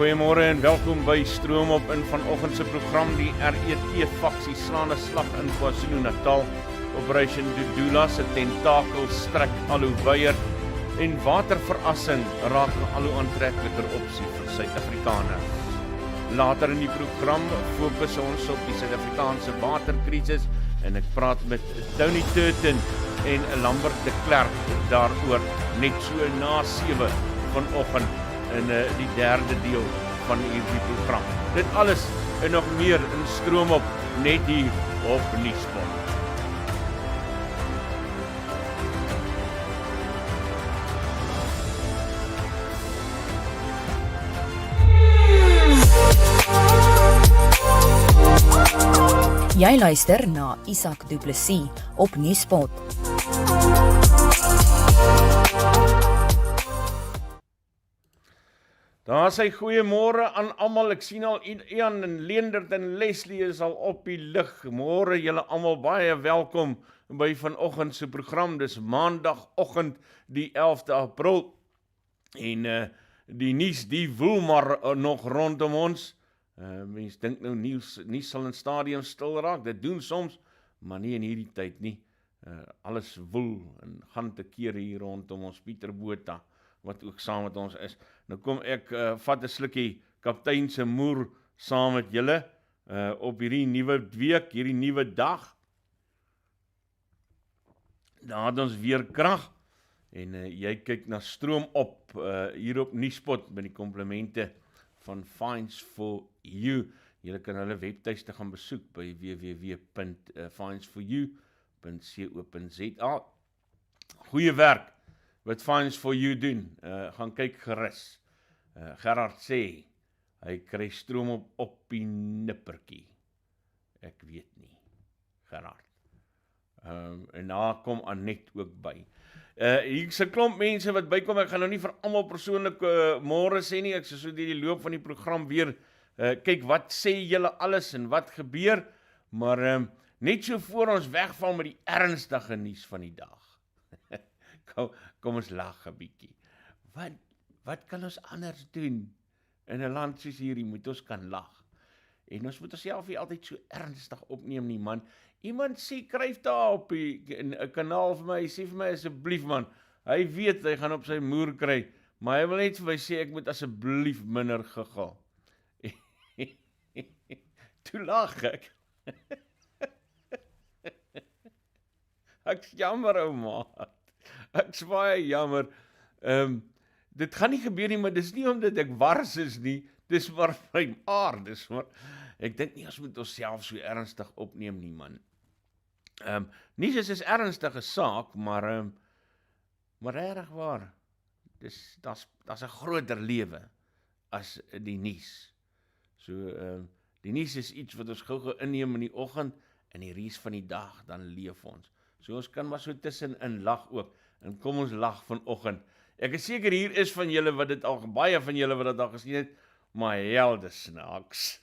Goeiemôre en welkom by Stroomop in vanoggend se program. Die RET-faksie slaan 'n slag in KwaZulu-Natal. Operation Dudula se tentakels strek al hoe wyer en waterverassing raak 'n al hoe aantrekliker opsie vir Suid-Afrikaners. Later in die program fokus ons op die Suid-Afrikaanse waterkrisis en ek praat met Turton en Lambert De Klerk daaroor net so na 7 vanoggend in die derde deel van hierdie program. Dit alles en nog meer in Stroomop net hier op Nuuspod. Jy luister na Isak Du Plessis op Nuuspod. Daar sê goeiemôre aan almal. Ek sien al Ian en Leendert en Leslie is al op die lug. Môre julle almal baie welkom by vanoggend se program. Dis maandagoggend die 11de April. En die nuus die woel maar nog rondom ons. Mens dink nou nuus sal in stadiums stil raak. Dit doen soms, maar nie in hierdie tyd nie. Alles woel en gaan te keer hier rondom ons. Pieter Botha wat ook saam met ons is. Nou kom ek vat 'n slukkie kaptein se moer saam met julle op hierdie nuwe week, hierdie nuwe dag. Daar het ons weer krag en jy kyk na Stroomop hier op Nuuspod met die komplimente van Fines for You. Julle kan hulle webtuiste gaan besoek by www.finesforyou.co.za. Goeie werk wat Fines for You doen. Gaan kyk gerus. Gerard sê, hy kry stroom op die nippertjie. Ek weet nie, Gerard. En daar kom Anet ook by. Hier is 'n klomp mense wat bykom. Ek gaan nou nie vir almal persoonlik môre sê nie. Ek sê so die loop van die program weer kyk wat sê julle alles en wat gebeur. Maar net so voor ons wegval met die ernstige nuus van die dag. Kom ons lag 'n bietjie. Wat kan ons anders doen? In 'n land soos hierdie moet ons kan lag. En ons moet onsself nie altyd so ernstig opneem nie, man. Iemand sê, skryf daar op 'n kanaal vir my, sê vir my asseblief man, hy weet hy gaan op sy moer kry, maar hy wil net vir my sê, ek moet asseblief minder giggel. Toe lag ek. Ek's jammer ou maat. Ek's baie jammer. Dit gaan nie gebeur nie, maar dis nie omdat ek wars is nie, dis maar my aard, dis maar, ek dink nie, ons moet onsself so ernstig opneem nie, man. Nie soos is ernstige saak, maar regtig waar, daar's 'n groter lewe as die nuus. So, die nuus is iets wat ons gou inneem in die oggend, en die res van die dag, dan leef ons. So ons kan maar so tussenin lag ook, en kom ons lag vanoggend. Ek is seker hier is van julle wat dit al, baie van julle wat dit al gesien het, maar helde snaaks.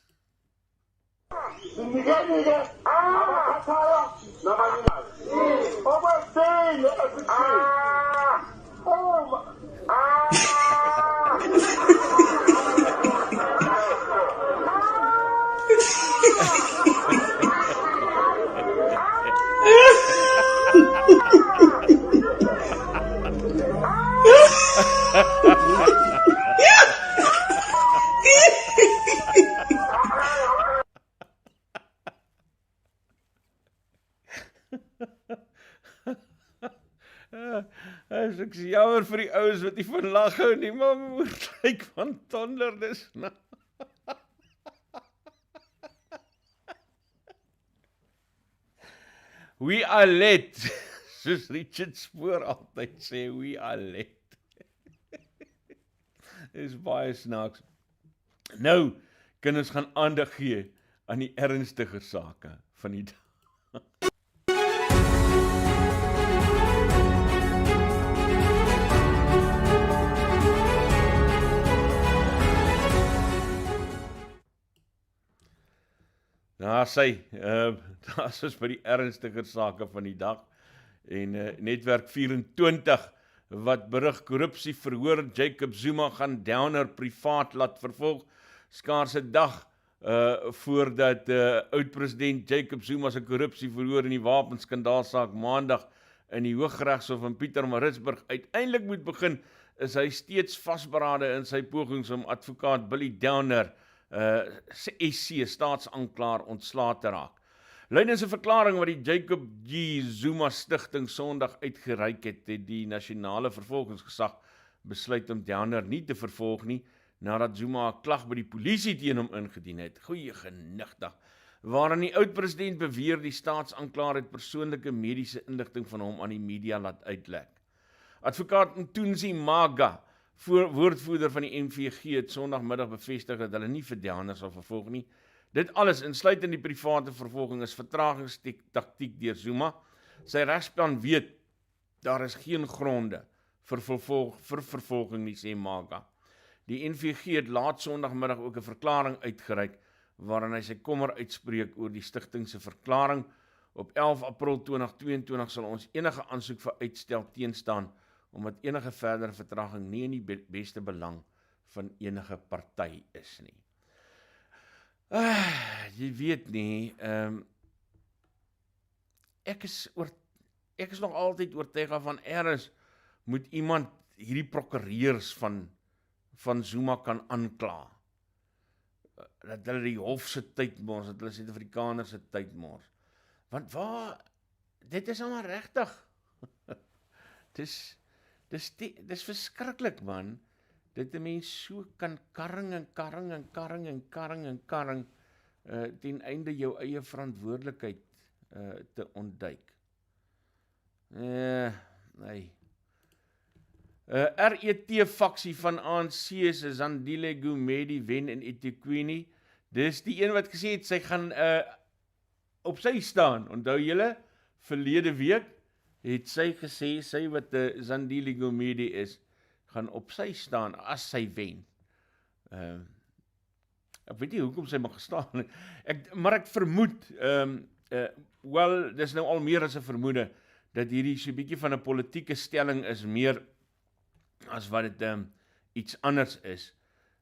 Ek is jammer vir die ouens wat nie van lag hou nie, maar moet kyk van donderdes na. We are late, soos Richard Spoor altyd sê, we are late. Is baie snaaks. Nou, kan ons gaan aandag gee aan die ernstige sake van die dag. Nou sê, daar is by die ernstiger sake van die dag en netwerk 24 wat berig korrupsie verhoor, Jacob Zuma gaan Downer privaat laat vervolg, skaars 'n dag voordat oud-president Jacob Zuma se korrupsie verhoor in die wapenskandaalsaak maandag in die Hooggeregshof in Pietermaritzburg uiteindelik moet begin, is hy steeds vasberade in sy pogings om advokaat Billy Downer, SC staatsanklaer ontslae te raak. Lydens 'n verklaring wat die Jacob G. Zuma Stichting Sondag uitgereik het die nasionale vervolgingsgesag besluit om Downer nie te vervolg nie, nadat Zuma 'n klag by die polisie teen hom ingedien het. Goeie genigtig. Waarin die oud-president beweer die staatsanklaer het persoonlike mediese inligting van hom aan die media laat uitlek. Advokaat Ntunzi Maga, woordvoerder van die NVG, het sondagmiddag bevestig dat hulle nie vir Downer sal vervolg nie. Dit alles, insluitend die private vervolging, is vertragingstaktiek deur Zuma. Sy regsplan weet, daar is geen gronde vir vervolging nie, sê Maga. Die NVG het laat sondagmiddag ook 'n verklaring uitgereik, waarin hy sy kommer uitspreek oor die stigting se verklaring. Op 11 April 2022 sal ons enige aansoek vir uitstel teenstaan, omdat enige verdere vertraging nie in die beste belang van enige party is nie. Jy weet nie, ek is nog altyd oortuig van ergens moet iemand hierdie prokureurs van Zuma kan aankla. Dat hulle die hof se tyd mors, dat hulle Suid-Afrikaners se tyd mors. Want dit is allemaal regtig. Dis verskriklik, man. Dat 'n mens so kan karring ten einde jou eie verantwoordelikheid te ontduik. Nee. RET-faksie van ANC se Zandile Gumede wen in eThekwini. Dis die een wat gesê het, sy gaan op sy staan. Onthou julle, verlede week het sy gesê, sy wat Zandile Gumede is, gaan op sy staan as sy wen. Ek weet nie hoekom sy mag gestaan. Maar ek vermoed, dis nou al meer as 'n vermoede, dat hierdie so 'n bietjie van 'n politieke stelling is, meer as wat dit iets anders is.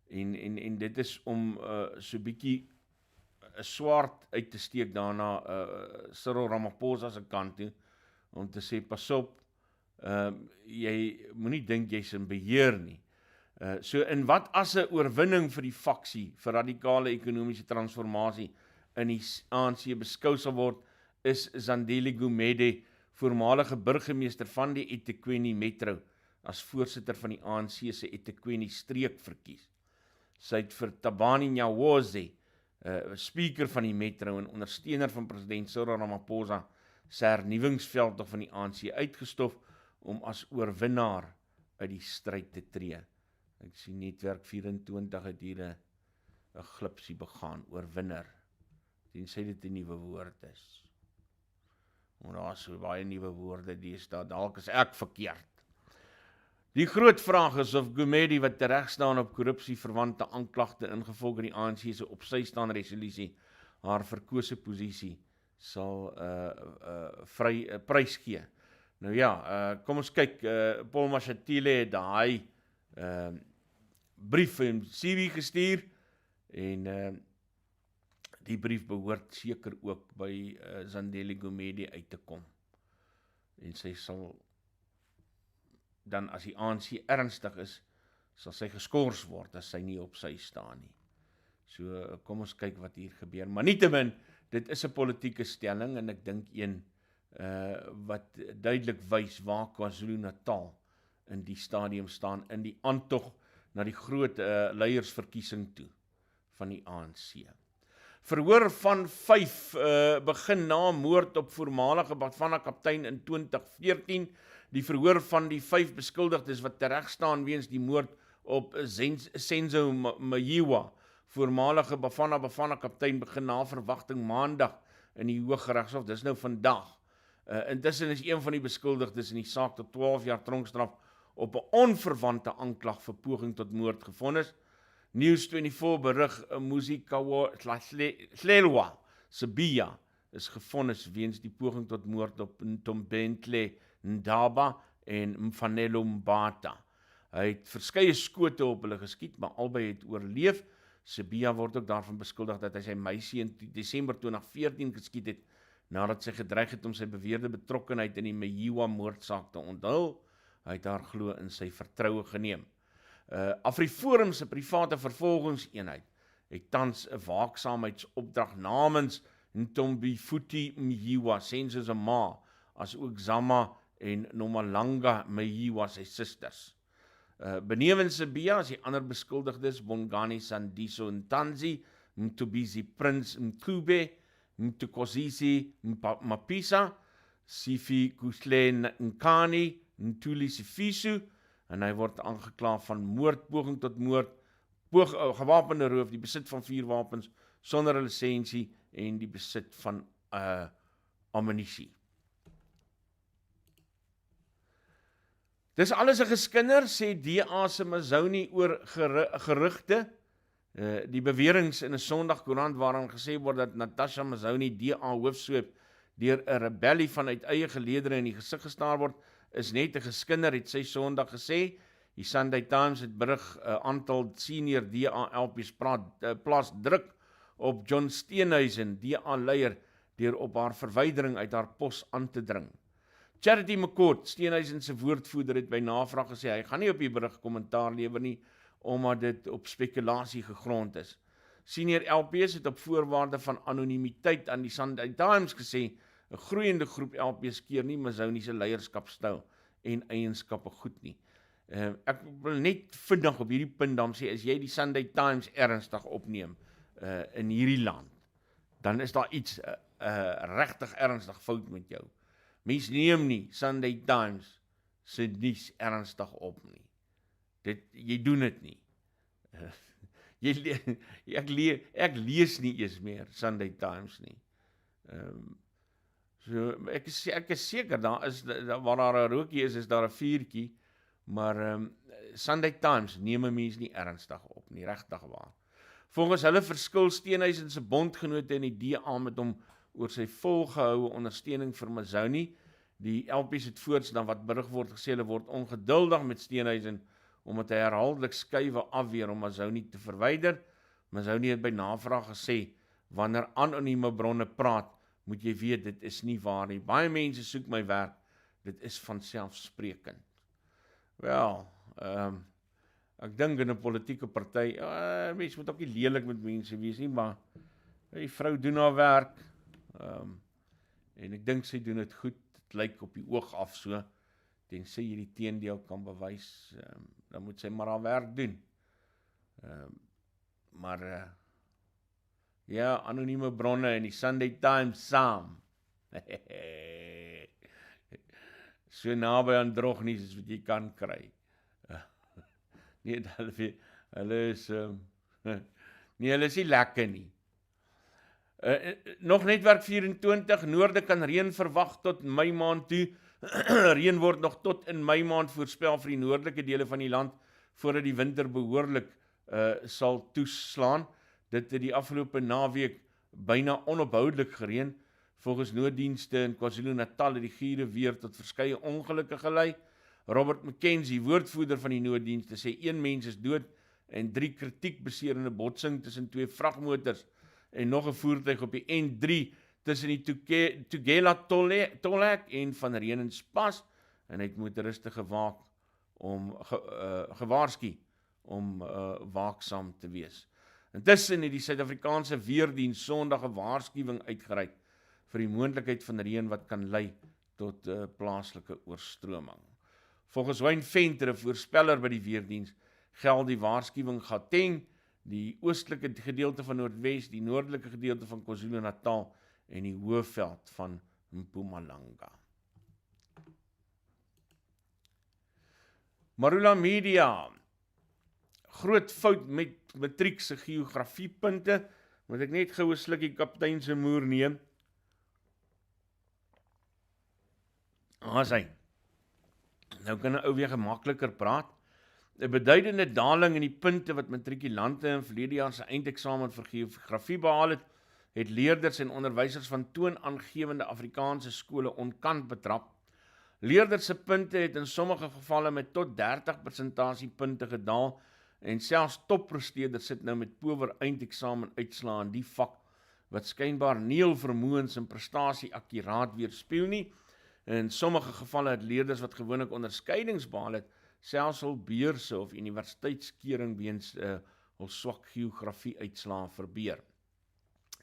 En dit is om so 'n bietjie 'n swaard uit te steek daarna Cyril Ramaphosa se kant toe, om te sê, pas op, jy moenie dink jy's in beheer nie. So in wat as 'n oorwinning vir die faksie, vir radikale ekonomiese transformasie in die ANC beskou sal word, is Zandile Gumede, voormalige burgemeester van die eThekwini Metro, as voorsitter van die ANC se eThekwini streek verkies. Sy het vir Thabani Nyawoze, speaker van die Metro en ondersteuner van president Cyril Ramaphosa, sy hernuwingsveldtog van die ANC uitgestof om as oorwinnaar uit die stryd te tree. Ek sien Netwerk 24 het hier 'n glipsie begaan, oorwinner, tensy dit 'n nuwe woord is. Want daar is so baie nuwe woorde deesdae, dalk is ek verkeerd. Die groot vraag is of Gumede, wat teregstaan op korrupsieverwante aanklagte ingevolge die ANC se op sy staan resolusie, haar verkose posisie sal prys gee. Nou ja, kom ons kyk, Paul Mashatile het daai brief in CV gestuur, en die brief behoort seker ook by Zandile Gumede uit te kom. En sy sal dan, as die ANC ernstig is, sal sy geskort word as sy nie op sy staan nie. So kom ons kyk wat hier gebeur. Maar nietemin, dit is 'n politieke stelling, en ek dink wat duidelik wys waar KwaZulu-Natal in die stadium staan, in die aantog na die groot leiersverkiesing toe van die ANC. Verhoor van 5 begin na moord op voormalige Bafana kaptein in 2014. Die verhoor van die 5 beskuldigdes wat teregstaan weens die moord op Senzo Mayiwa, voormalige Bafana kaptein, begin na verwagting maandag in die Hooggeregshof. Dis nou vandag. Intussen is een van die beskuldigdes in die saak tot 12 jaar tronkstraf op 'n onverwante aanklag vir poging tot moord gevonnis. Nuus24 berig, Musikawa Hlelwa Sibiya is gevonnis weens die poging tot moord op Ntombentle Ndaba en Mfanelo Mbata. Hy het verskeie skote op hulle geskiet, maar albei het oorleef. Sibiya word ook daarvan beskuldig dat hy sy meisie in Desember 2014 geskiet het, nadat sy gedreig het om sy beweerde betrokkenheid in die Meyiwa-moordsaak te onthul. Hy het haar glo in sy vertroue geneem. Afriforum se private vervolgingseenheid het tans 'n waaksaamheidsopdrag namens Ntombifuthi Meyiwa, Senzo Ma, as ook Zama en Nomalanga Meyiwa, sy susters. Benewens Sibiya is die ander beskuldigdes Bongani Sandiso Ntanzi, Mtubisi Prins Mkube, Mtukosisi Mapisa, Sifi Kusle Nkani, Ntuli Sifisu, en hy word aangekla van moord, poging tot moord, gewapende roof, die besit van vuurwapens sonder 'n lisensie en die besit van ammunisie. Dis alles 'n geskinder, sê DA se Mazouni oor gerugte. Die beweringe in 'n Sondagkoerant waarin gesê word dat Natasha Mazouni DA hoofsweep deur 'n rebellie vanuit eie geleedere in die gesig gestaar word, is net 'n geskinder, het sy Sondag gesê. Die Sunday Times het berig 'n aantal senior DA-LP's plaas druk op John Steenhuisen, DA-leier, deur op haar verwydering uit haar pos aan te dring. Charity McCord, Steenhuisen se woordvoerder, het by navraag gesê hy gaan nie op die berig kommentaar lewer nie, omdat dit op spekulasie gegrond is. Senior LP's het op voorwaarde van anonimiteit aan die Sunday Times gesê, 'n groeiende groep LP's keer nie Mazouni se leierskapstyl en eienskappe goed nie. Ek wil net vinnig op hierdie punt dan sê, as jy die Sunday Times ernstig opneem in hierdie land, dan is daar iets regtig ernstig fout met jou. Mens neem nie Sunday Times se nuus ernstig op nie. Jy doen dit nie. Ek lees nie eens meer Sunday Times nie. So ek is seker waar daar 'n rookie is daar 'n vuurtjie, maar Sunday Times neem 'n mens nie ernstig op nie, regtig waar. Volgens hulle verskil Steenhuisen se bondgenote in die DA met hom oor sy volgehoue ondersteuning vir Mazouni. Die LP's het voorts dan wat berig word gesê, hulle word ongeduldig met Steenhuisen, omdat hy herhaaldelik skuwe afweer om Mazouni te verwyder. Mazouni het by navraag gesê, wanneer anonieme bronne praat, moet jy weet, dit is nie waar nie. Baie mense soek my werk, dit is vanselfsprekend. Wel, ek dink in 'n politieke party, mense moet ook nie lelik met mense wees nie, maar die vrou doen haar werk, en ek dink sy doen dit goed, dit lyk op die oog af so, tensy jy die teendeel kan bewys, dan moet sy maar haar werk doen. Maar ja, anonieme bronne en die Sunday Times saam. So naby aan drognies as wat jy kan kry. Nee, hulle is nie lekker nie. Nog netwerk 24, noorde kan reën verwag tot Mei maand toe. Reën word nog tot in Mei maand voorspel vir die noordelike dele van die land, voordat die winter behoorlik sal toeslaan. Dit het die afgelope naweek byna onophoudelik gereën. Volgens nooddienste in KwaZulu-Natal het die gure weer tot verskeie ongelukke gelei. Robert McKenzie, woordvoerder van die nooddienste, sê 1 mens is dood en 3 kritiekbeserende botsing tussen 2 vragmotors en nog 'n voertuig op die N3 tussen die Tugela Tolhek en Van Reenenspas, en hy het motoriste gewaarsku om waaksaam te wees. Intussen het die Suid-Afrikaanse Weerdiens Sondag 'n waarskuwing uitgereik vir die moontlikheid van reën wat kan lei tot plaaslike oorstroming. Volgens Wayne Venter, 'n voorspeller by die Weerdiens, geld die waarskuwing Gauteng, die oostelike gedeelte van Noordwes, die noordelike gedeelte van KwaZulu-Natal en die Hoëveld van Mpumalanga. Marula Media, groot fout met matriek se geografiepunte, moet ek net gou 'n slukkie kaptein se moer neem. Hy. Nou kan 'n ou weer gemakliker praat. 'n Beduidende daling in die punte wat matrikulante in verlede jaar se eindeksamen vir geografie behaal het leerders en onderwysers van toonaangewende Afrikaanse skole onkant betrap. Leerders se punte het in sommige gevalle met tot 30% punte gedaal en selfs toppresteerders sit nou met power eindeksamen uitslaa in die vak wat skynbaar nie hul vermoëns en prestasie akkuraat weerspieël nie. In sommige gevalle het leerders wat gewoonlik onderskeidings behaal het, selfs hul beurse of universiteitskeuring weens hul swak geografie uitslaa verbeur.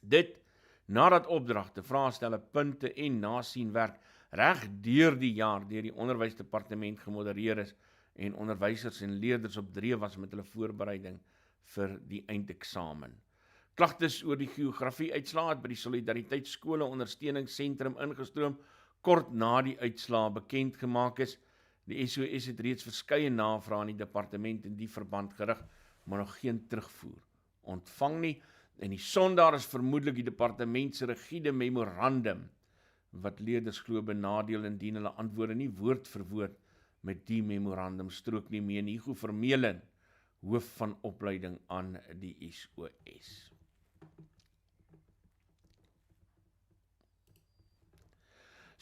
Dit nadat opdragte, vraestelle, punte en nasienwerk reg deur die jaar deur die onderwysdepartement gemodereer is en onderwysers en leerders op dreef was met hulle voorbereiding vir die eindeksamen. Klagtes oor die geografie uitslaa het by die Solidariteit Skole Ondersteuningssentrum ingestroom kort na die uitslaa bekend gemaak is. Die SOS het reeds verskeie navrae aan die departement in die verband gerig, maar nog geen terugvoer ontvang nie. En die sondaar is vermoedelik die departement se rigiede memorandum wat leerders glo benadeel indien hulle antwoorde nie woord vir woord met die memorandum strook nie mee nie. Hugo Vermeulen, hoof van opleiding aan die SOS.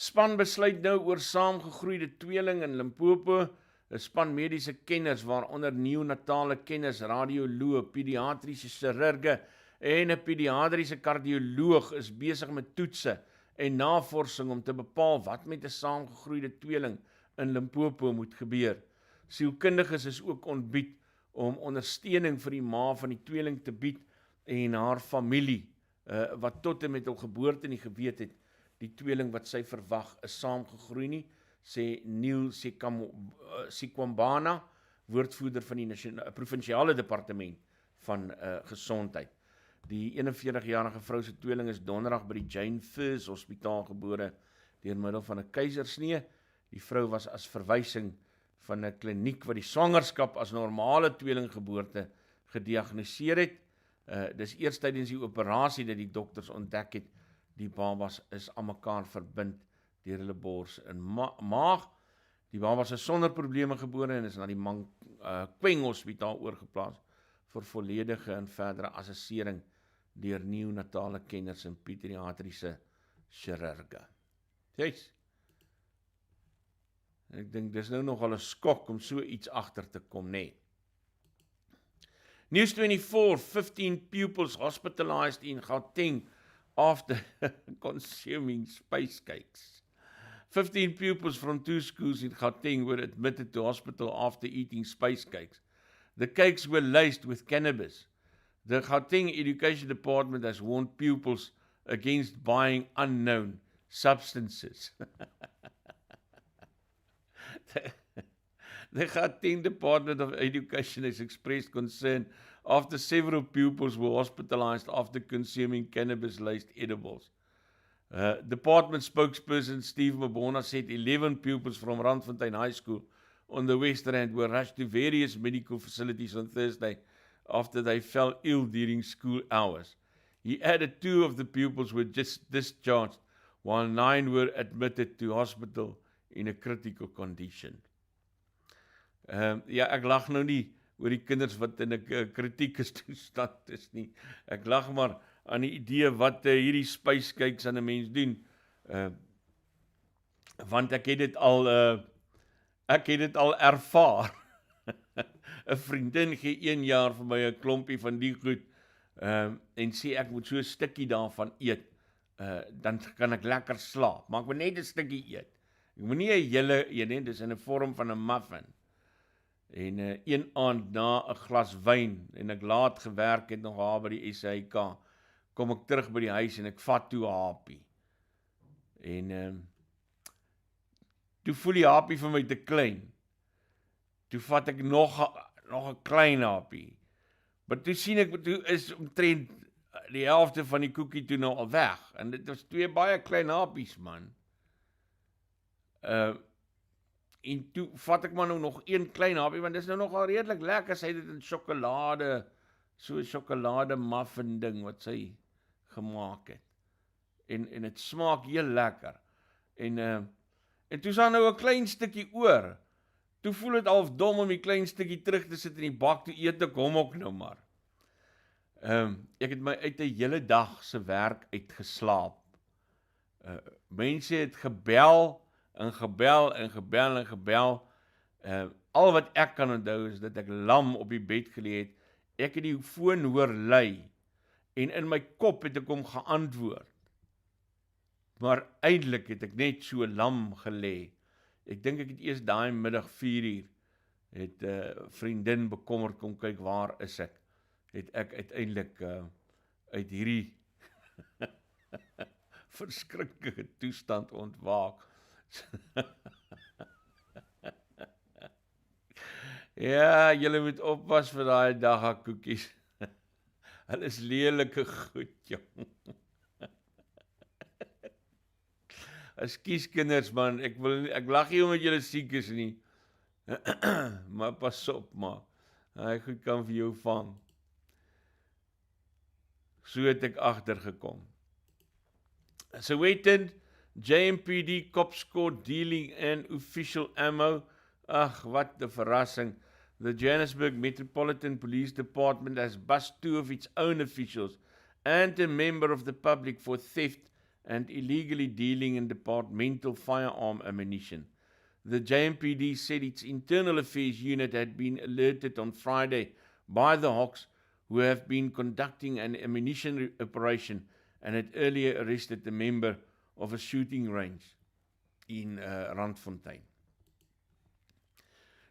Span besluit nou oor saamgegroeide tweeling in Limpopo. 'n Span mediese kenners waaronder neonatale kenners, radioloog, pediatriese chirurge en 'n pediatriese kardioloog is besig met toetse en navorsing om te bepaal wat met 'n saamgegroeide tweeling in Limpopo moet gebeur. Sielkundiges is ook ontbied om ondersteuning vir die ma van die tweeling te bied en haar familie, wat tot en met hul geboorte nie geweet het, die tweeling wat sy verwag is saamgegroei nie, sê Neil Sikwambana, woordvoerder van die provinsiale departement van gesondheid. Die 41-jarige vrou se tweeling is donderdag by die Jane First Hospitaal gebore deur middel van 'n keisersnee. Die vrou was as verwysing van 'n kliniek wat die swangerskap as normale tweelinggeboorte gediagnoseer het. Dis eers tydens die operasie dat die dokters ontdek het die babas is aan mekaar verbind deur hulle bors en maag. Die babas is sonder probleme gebore en is na die Kweng Hospitaal oorgeplaas vir volledige en verdere assessering deur neonatale kenners en pediatriese chirurge. Yes. Ek dink dis nou nogal 'n skok om so iets agter te kom, nee. News 24, 15 pupils hospitalized in Gauteng after consuming spice cakes. 15 pupils from 2 schools in Gauteng were admitted to hospital after eating spice cakes. The cakes were laced with cannabis. The Gauteng Education Department has warned pupils against buying unknown substances. The Gauteng Department of Education has expressed concern after several pupils were hospitalized after consuming cannabis-laced edibles. Department spokesperson Steve Mabona said 11 pupils from Randfontein High School on the West Rand were rushed to various medical facilities on Thursday after they fell ill during school hours. He added 2 of the pupils were just discharged, while 9 were admitted to hospital in a critical condition. Ja, ek lag nou nie oor die kinders wat in 'n kritieke toestand is nie. Ek lag maar aan die idee wat hierdie spice cakes aan 'n mens doen. Want ek het dit al ervaar. 'n Vriendin gee 1 jaar vir my 'n klompie van die goed en sê ek moet so 'n stukkie daarvan eet. Dan kan ek lekker slaap. Maar ek moet net 'n stukkie eet. Ek moet nie 'n hele een nie, dis in 'n vorm van 'n muffin. En een aand na 'n glas wyn en ek laat gewerk het nog daar by die SAIK, kom ek terug by die huis en ek vat toe 'n hapie. En toe voel die hapie vir my te klein. Toe vat ek nog 'n klein hapie. Maar toe sien ek, toe is omtrent die helfte van die koekie toe nou al weg. En dit was 2 baie klein hapies, man. En toe vat ek maar nou nog 1 klein hapie, want dit is nou nogal redelik lekker, sy het dit in sjokolade, so 'n sjokolade muffin ding wat sy gemaak het. En dit smaak heel lekker. En toe is daar nou 'n klein stukkie oor. Toe voel dit half dom om die klein stukkie terug te sit in die bak, toe eet ek hom ook nou maar. Ek het my uit 'n hele dag se werk uitgeslaap. Mense het gebel, en gebel. Al wat ek kan onthou is dat ek lam op die bed gelê het. Ek het die foon hoor lui en in my kop het ek hom geantwoord. Maar eintlik het ek net so lam gelê. Ek dink ek het eers daai middag 4:00 het 'n vriendin bekommerd kom kyk waar is ek. Het ek uiteindelik uit hierdie verskriklike toestand ontwaak. Ja, julle moet oppas vir daai daggakoekies. Hulle is lelike goed, jong. Ekskuus kinders man, ek lag nie omdat julle siek is nie. Maar pas op maar. Hy goed kan vir jou vang. So het ek agtergekom. Sowetan, JMPD cops caught dealing in official ammo. Ag, wat 'n verrassing. The Johannesburg Metropolitan Police Department has bust 2 of its own officials and a member of the public for theft and illegally dealing in departmental firearm ammunition. The JMPD said its internal affairs unit had been alerted on Friday by the Hawks, who have been conducting an ammunition operation and had earlier arrested a member of a shooting range in Randfontein.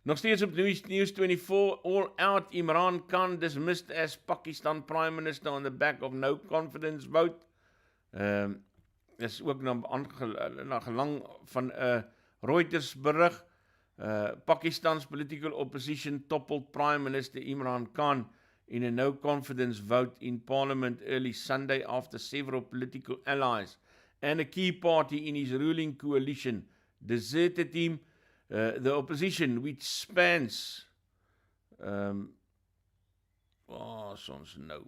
Nog steeds op News 24, all out Imran Khan dismissed as Pakistan Prime Minister on the back of no confidence vote. Is ook na gelang van 'n Reuters berig. Pakistan's political opposition toppled Prime Minister Imran Khan in a no confidence vote in Parliament early Sunday after several political allies and a key party in his ruling coalition deserted him. The opposition, which spans soms nou.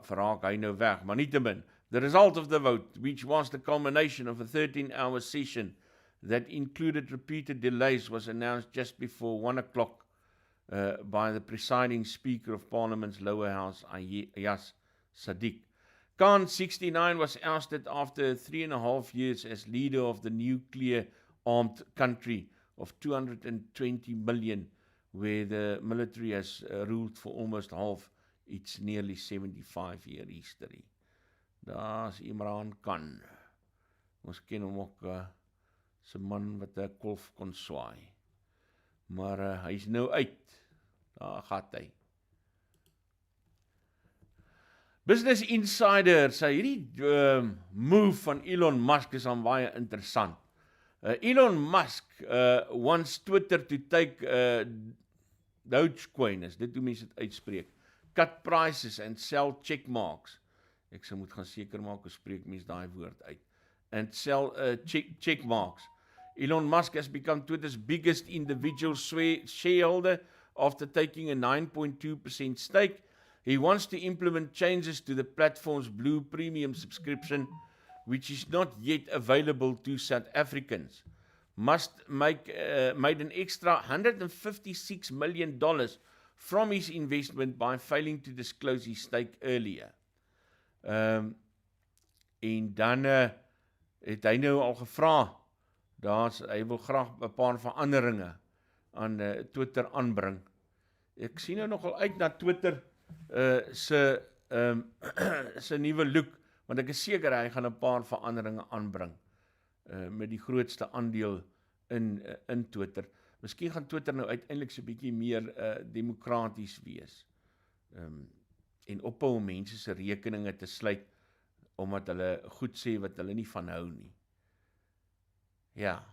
Verraak hy nou weg, maar nietemin. The result of the vote, which was the culmination of a 13-hour session that included repeated delays, was announced just before 1 o'clock by the presiding Speaker of Parliament's lower house, Ayaz Sadiq. Khan, 69, was ousted after 3.5 years as leader of the nuclear-armed country of 220 million, where the military has ruled for almost half its nearly 75-year history. Daar's Imran Khan. Ons ken hom ook as 'n man wat 'n kolf kon swaai. Maar hy's nou uit. Daar gaan hy. Business Insider sê hierdie move van Elon Musk is aan baie interessant. Elon Musk wants Twitter to take Dogecoin, is dit hoe mense dit uitspreek, cut prices and sell checkmarks. Ek sal moet gaan seker maak hoe spreek mense daai woord uit. And sell checkmarks. Elon Musk has become Twitter's biggest individual shareholder after taking a 9.2% stake. He wants to implement changes to the platform's Blue Premium subscription, which is not yet available to South Africans. Musk made an extra $156 million from his investment by failing to disclose his stake earlier. En dan het hy nou al gevra, hy wil graag 'n paar veranderinge aan Twitter aanbring. Ek sien nou nogal uit na Twitter se nuwe look, want ek is seker hy gaan 'n paar veranderinge aanbring met die grootste aandeel in Twitter. Miskien gaan Twitter nou uiteindelik so 'n bietjie meer demokraties wees. En ophou om mense se rekeninge te sluit omdat hulle goed sê wat hulle nie van hou nie. Ja.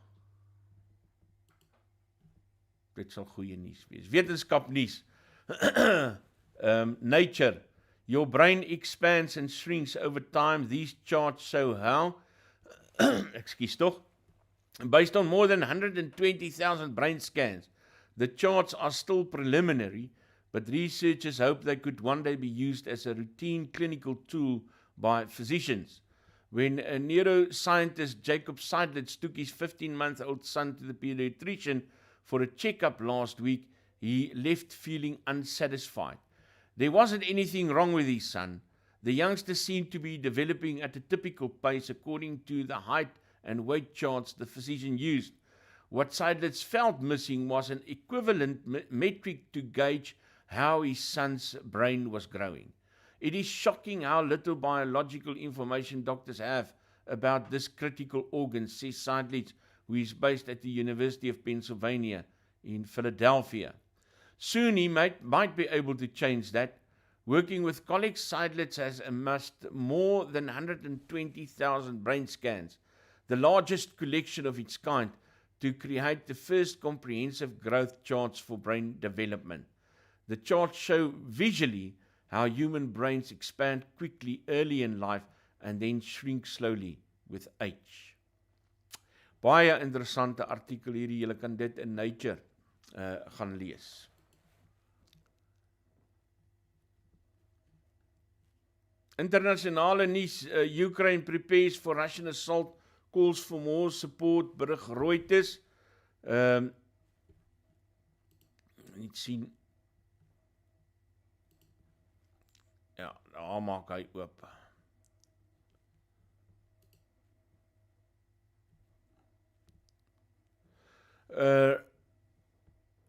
Dit sal goeie nuus wees. Wetenskap nuus. Nature. Your brain expands and shrinks over time. These charts show how. Ekskuus tog. Based on more than 120,000 brain scans, the charts are still preliminary, but researchers hope they could one day be used as a routine clinical tool by physicians. When a neuroscientist, Jacob Seidlitz, took his 15-month-old son to the pediatrician for a checkup last week, he left feeling unsatisfied. There wasn't anything wrong with his son. The youngsters seem to be developing at a typical pace according to the height and weight charts the physician used. What Seidlitz felt missing was an equivalent metric to gauge how his son's brain was growing. It is shocking how little biological information doctors have about this critical organ, says Seidlitz, who is based at the University of Pennsylvania in Philadelphia. Soon he might be able to change that. Working with colleagues, Seidlitz has amassed more than 120,000 brain scans, the largest collection of its kind, to create the first comprehensive growth charts for brain development. The charts show visually how human brains expand quickly early in life and then shrink slowly with age. Baie interessante artikel hierdie, julle kan dit in Nature gaan lees. Internasionale nuus, Ukraine prepares for Russian assault, calls for more support, berig Reuters. Net sien. Ja, daar maak hy oop.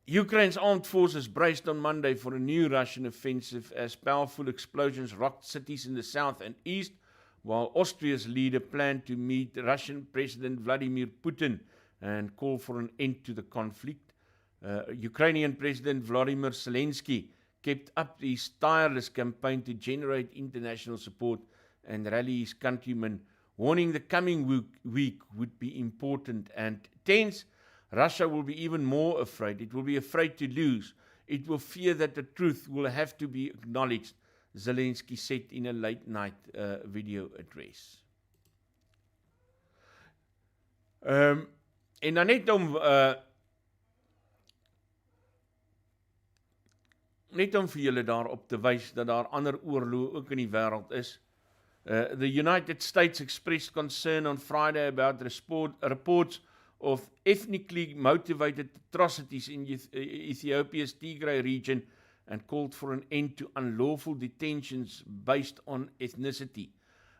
Ukraine's armed forces braced on Monday for a new Russian offensive as powerful explosions rocked cities in the south and east, while Austria's leader planned to meet Russian President Vladimir Putin and call for an end to the conflict. Ukrainian President Volodymyr Zelensky kept up his tireless campaign to generate international support and rally his countrymen, warning the coming week would be important and tense. Russia will be even more afraid. It will be afraid to lose. It will fear that the truth will have to be acknowledged, Zelensky said in a late-night video address. En dan net om vir julle daarop te wys dat daar ander oorloë ook in die wêreld is. The United States expressed concern on Friday about reports of ethnically motivated atrocities in Ethiopia's Tigray region and called for an end to unlawful detentions based on ethnicity.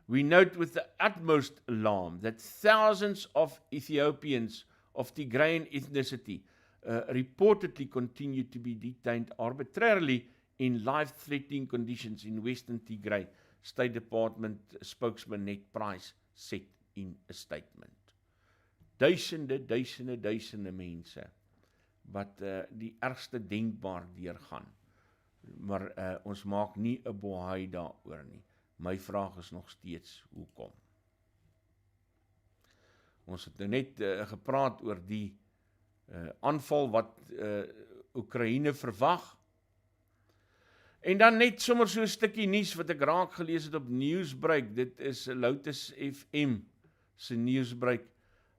We note with the utmost alarm that thousands of Ethiopians of Tigrayan ethnicity reportedly continue to be detained arbitrarily in life-threatening conditions in Western Tigray, State Department spokesman Ned Price said in a statement. Duisende mense wat die ergste denkbaar deurgaan. Maar ons maak nie 'n bohaai daaroor nie. My vraag is nog steeds, hoekom? Ons het nou net gepraat oor die aanval wat Oekraïne verwag. En dan net sommer so 'n stukkie nuus wat ek raak gelees het op Nuuspod. Dit is Lotus FM se Nuuspod.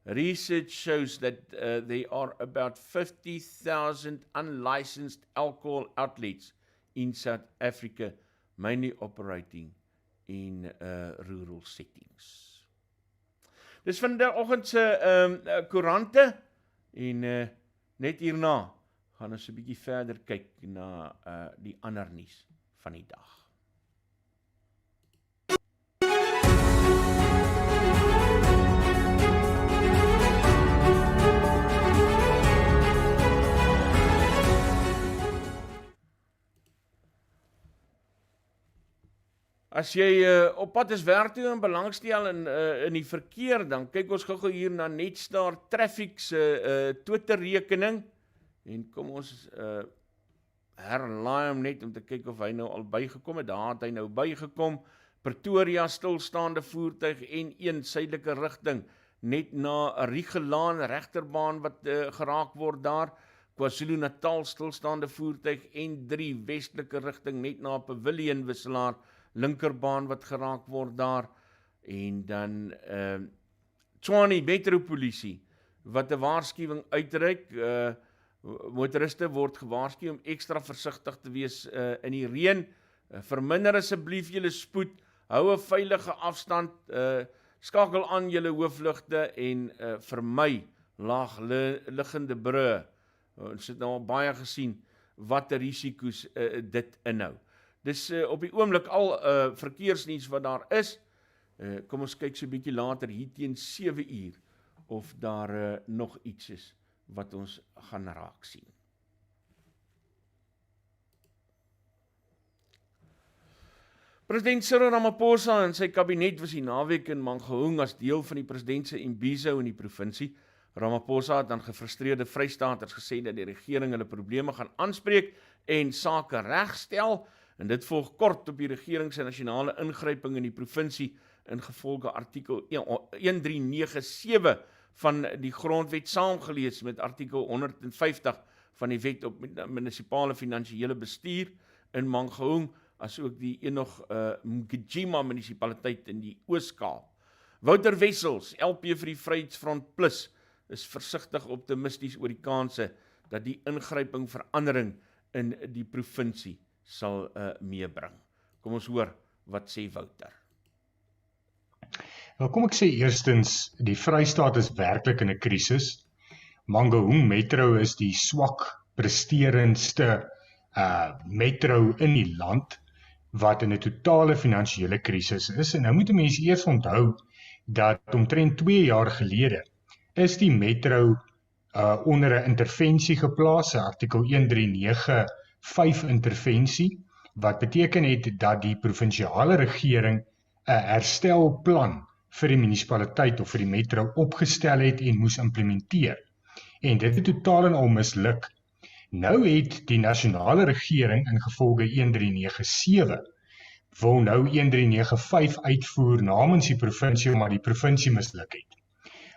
Research shows that there are about 50,000 unlicensed alcohol outlets in South Africa, mainly operating in rural settings. Dis vandagoggend se koerante en net hierna gaan ons 'n bietjie verder kyk na die ander nuus van die dag. As jy op pad is werk toe en belangstel in die verkeer, dan kyk ons gou hier na Netstar Traffic se Twitter rekening en kom ons herlaai hom net om te kyk of hy nou al bygekom het. Daar het hy nou bygekom. Pretoria stilstaande voertuig N1 suidelike rigting net na 'n Rigelaan regterbaan wat geraak word daar. KwaZulu-Natal stilstaande voertuig N3 westelike rigting net na 'n Pavilion wisselaar linkerbaan wat geraak word daar, en dan Tshwane Metropolisie wat 'n waarskuwing uitreik. Motoriste word gewaarsku om ekstra versigtig te wees in die reën. Verminder asseblief julle spoed, hou 'n veilige afstand, skakel aan julle hoofligte en vermy laagliggende brûe. Ons het nou al baie gesien wat die risiko's dit inhou. Dis op die oomblik al verkeersnuus wat daar is. Kom ons kyk so 'n bietjie later hier teen 7 uur of daar nog iets is wat ons gaan raak sien. President Cyril Ramaphosa en sy kabinet was die naweek in Mangaung as deel van die president se imbizo in die provinsie. Ramaphosa het aan gefrustreerde Vrystaaters gesê dat die regering hulle probleme gaan aanspreek en sake regstel, en dit volg kort op die regering se nasionale ingryping in die provinsie ingevolge artikel 1397 van die grondwet saamgelees met artikel 150 van die wet op munisipale finansiële bestuur in Mangaung, as ook die enog Mgijima munisipaliteit in die Oos-Kaap. Wouter Wessels, LP vir die Vryheidsfront Plus, is versigtig optimisties oor die kanse dat die ingryping verandering in die provinsie sal meebring. Kom ons hoor, wat sê Wouter? Nou kom ek sê eerstens, die Vrystaat is werklik in 'n krisis. Mangaung Metro is die swak presterendste metro in die land, wat in 'n totale finansiële krisis is. En nou moet 'n mens eers onthou dat omtrent 2 jaar gelede is die metro onder 'n intervensie geplaas, artikel 1395 intervensie, wat beteken het dat die provinsiale regering 'n herstelplan vir die munisipaliteit of vir die metro opgestel het en moes implementeer. En dit het totaal en al misluk. Nou het die nasionale regering ingevolge 1397 wil nou 1395 uitvoer namens die provinsie omdat die provinsie misluk het.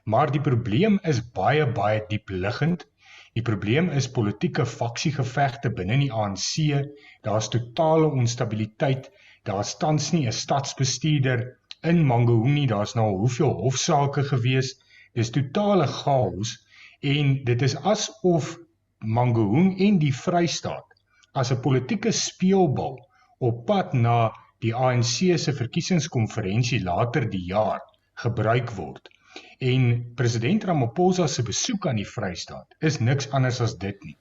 Maar die probleem is baie diepliggend. Die probleem is politieke faksiegevegte binne die ANC. Daar's totale onstabiliteit. Daar's tans nie 'n stadsbestuurder in Mangaung nie. Daar's nou hoeveel hofsaake gewees. Dis totale chaos en dit is asof Mangaung en die Vrystaat as 'n politieke speelbal op pad na die ANC se verkiesingskonferensie later die jaar gebruik word. En president Ramaphosa se besoek aan die Vrystaat is niks anders as dit nie.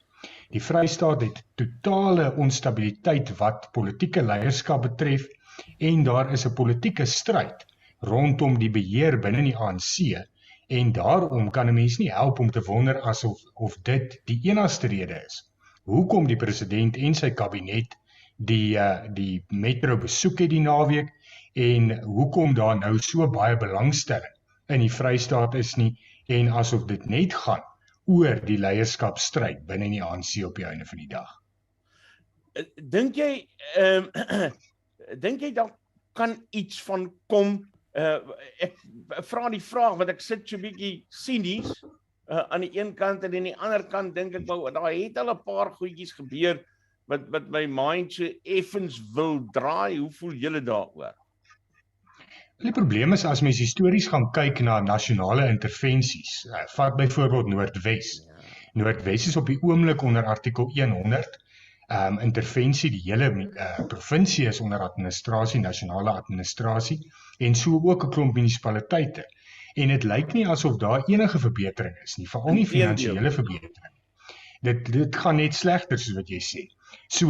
Die Vrystaat het totale onstabiliteit wat politieke leierskap betref en daar is 'n politieke stryd rondom die beheer binne die ANC. En daarom kan 'n mens nie help om te wonder of dit die enigste rede is hoekom die president en sy kabinet die metro besoek het die naweek en hoekom daar nou so baie belangstelling in die Vrystaat is nie en asof dit net gaan oor die leierskapstryd binne die ANC op die einde van die dag. Dink jy daar kan iets van kom? Ek vra die vraag, want ek sit so 'n bietjie sinies aan die een kant en aan die ander kant dink ek, daar het al 'n paar goedjies gebeur wat my mind so effens wil draai. Hoe voel julle daaroor? Die probleem is as mens histories gaan kyk na nasionale intervensies, vat byvoorbeeld Noordwes. Noordwes is op die oomblik onder artikel 100 intervensie, die hele provinsie is onder administrasie, nasionale administrasie, en so ook 'n klomp munisipaliteite. En dit lyk nie asof daar enige verbetering is nie, veral nie finansiële verbetering. Dit gaan net slegter soos wat jy sê. So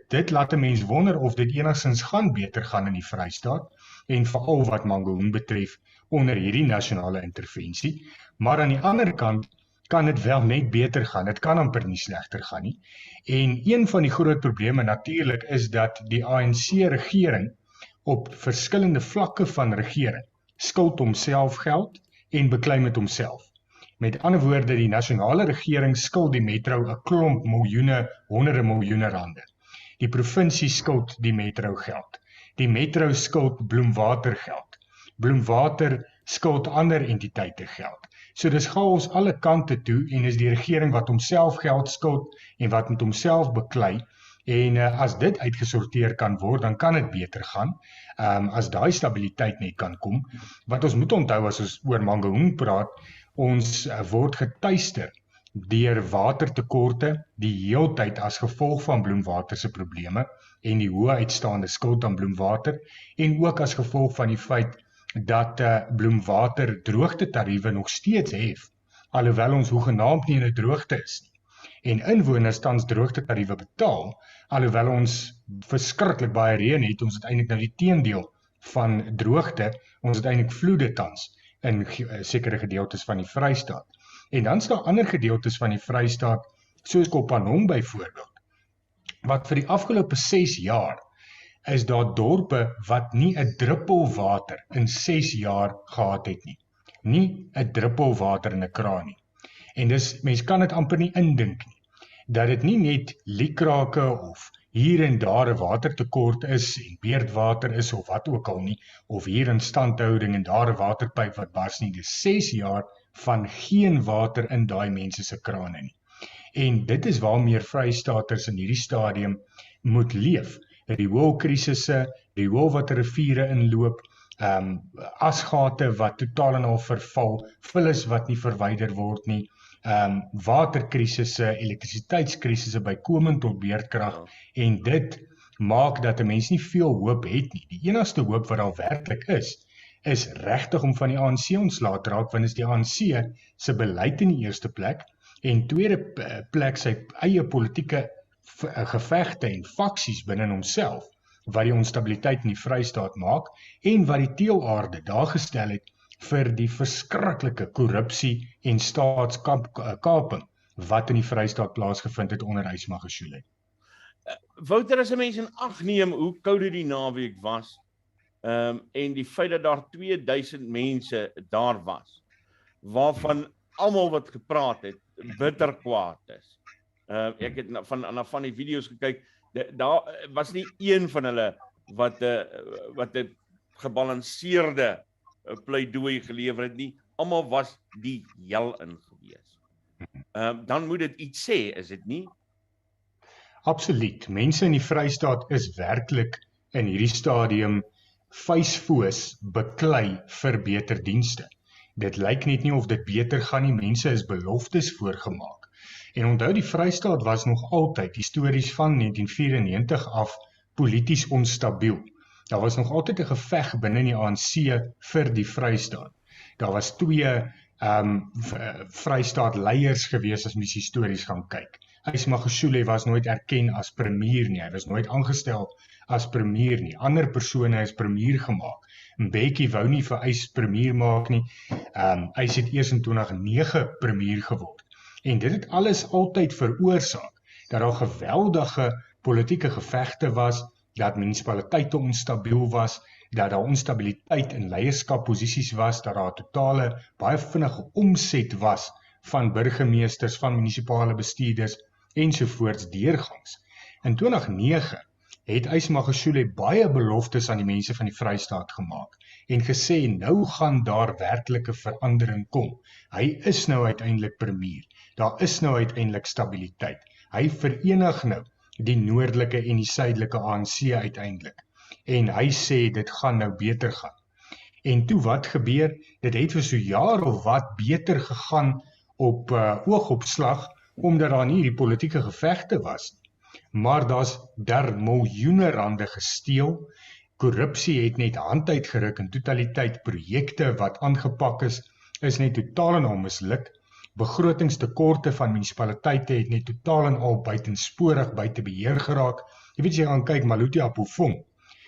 dit laat 'n mens wonder of dit enigstens gaan beter gaan in die Vrystaat en veral wat Mangaung betref onder hierdie nasionale intervensie, maar aan die ander kant kan dit wel net beter gaan, dit kan amper nie slegter gaan nie. En een van die groot probleme natuurlik is dat die ANC-regering op verskillende vlakke van regering skuld homself geld en beklei met homself. Met ander woorde, die nasionale regering skuld die metro 'n klomp miljoene, honderde miljoene rande. Die provinsie skuld die metro geld. Die metro skuld Bloemwater geld. Bloemwater skuld ander entiteite geld. So dis chaos alle kante toe en is die regering wat homself geld skuld en wat met homself beklei. En as dit uitgesorteer kan word, dan kan dit beter gaan. As daai stabiliteit net kan kom. Wat ons moet onthou as ons oor Mangaung praat, ons word getuister deur watertekorte die heeltyd as gevolg van Bloemwater se probleme en die hoë uitstaande skuld aan Bloemwater en ook as gevolg van die feit dat Bloemwater droogtetariewe nog steeds hef, alhoewel ons hoegenaamd nie in 'n droogte is nie. en inwoners tans droogtetariewe betaal, alhoewel ons verskriklik baie reën het, ons het eintlik nou die teendeel van droogte, ons het eintlik vloede tans in sekere gedeeltes van die Vrystaat. En dan is daar ander gedeeltes van die Vrystaat, soos Kopanong byvoorbeeld, wat vir die afgelope 6 jaar is daar dorpe wat nie 'n druppel water in 6 jaar gehad het nie. Nie 'n druppel water in 'n kraan nie. En mens kan dit amper nie indink nie, dat dit nie net liekrake of hier en daar 'n watertekort is en beerdwater is of wat ook al nie, of hier instandhouding en daar 'n waterpyp wat bars nie. Dis 6 jaar van geen water in daai mense se krane nie. En dit is waarmee Vrystaters in hierdie stadium moet leef. Rioolkrisisse, riool wat riviere inloop, asgate wat totaal en al verval, vullis wat nie verwyder word nie, waterkrisisse, elektrisiteitskrisisse bykomend tot beerdkrag, en dit maak dat 'n mens nie veel hoop het nie. Die enigste hoop wat daar werklik is regtig om van die ANC ontslae te raak, want is die ANC se beleid in die eerste plek, en tweede plek sy eie politieke gevegte en faksies binne homself, wat die onstabiliteit in die Vrystaat maak, en wat die teelaarde daar gestel het vir die verskriklike korrupsie en staatskaping wat in die Vrystaat plaasgevind het onder Ysmagashule. Wouter, as 'n mens in ag neem hoe koud die naweek was, en die feit dat daar 2000 mense daar was, waarvan almal wat gepraat het, bitter kwaad is. Ek het van die video's gekyk, daar was nie een van hulle wat 'n gebalanseerde pleidooi gelewer het nie. Almal was die hel in gewees. Dan moet dit iets sê, is dit nie? Absoluut. Mense in die Vrystaat is werklik in hierdie stadium vuisfoos beklei vir beter dienste. Dit lyk net nie of dit beter gaan nie, mense is beloftes voorgemaak. En onthou, die Vrystaat was nog altyd, histories van 1994 af, polities onstabiel. Daar was nog altyd 'n geveg binne die ANC vir die Vrystaat. Daar was 2 Vrystaat leiers gewees as mens histories gaan kyk. Ysmagashule was nooit erken as premier nie, hy was nooit aangestel as premier nie. Ander persone is premier gemaak. Mbeki wou nie vir Ys premier maak nie. Ys het eers in 2009 premier geword. En dit het alles altyd veroorsaak dat daar geweldige politieke gevegte was, dat munisipaliteite onstabiel was, dat daar onstabiliteit in leierskapposisies was, dat daar totale baie vinnige omset was van burgemeesters, van munisipale bestuurders ensovoorts deurgangs. In 2009 het Ysmagashule baie beloftes aan die mense van die Vrystaat gemaak en gesê nou gaan daar werklike verandering kom. Hy is nou uiteindelik premier. Daar is nou uiteindelik stabiliteit. Hy verenig nou die noordelike en die suidelike ANC uiteindelik. En hy sê dit gaan nou beter gaan. En toe wat gebeur? Dit het vir so jaar of wat beter gegaan op oogopslag, omdat daar nie die politieke gevegte was nie. Maar daar's miljoene rande gesteel. Korrupsie het net hand uitgeruk in totaliteit. Projekte wat aangepak is net totaal en al misluk. Begrotingstekorte van munisipaliteite het net totaal en al buitensporig buite beheer geraak. Jy weet, jy gaan kyk, Maluti Apofong,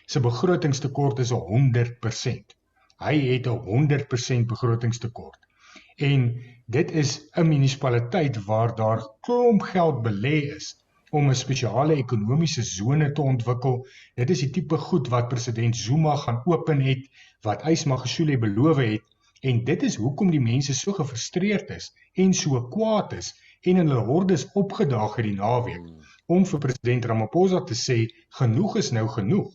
sy begrotingstekort is 100%. Hy het 100% begrotingstekort. En dit is 'n munisipaliteit waar daar klomp geld belê is om 'n spesiale ekonomiese sone te ontwikkel. Dit is die tipe goed wat president Zuma gaan open het, wat Ysmagashule beloof het, en dit is hoekom die mense so gefrustreerd is en so kwaad is en in hulle hordes opgedaag het die naweek om vir president Ramaphosa te sê genoeg is nou genoeg.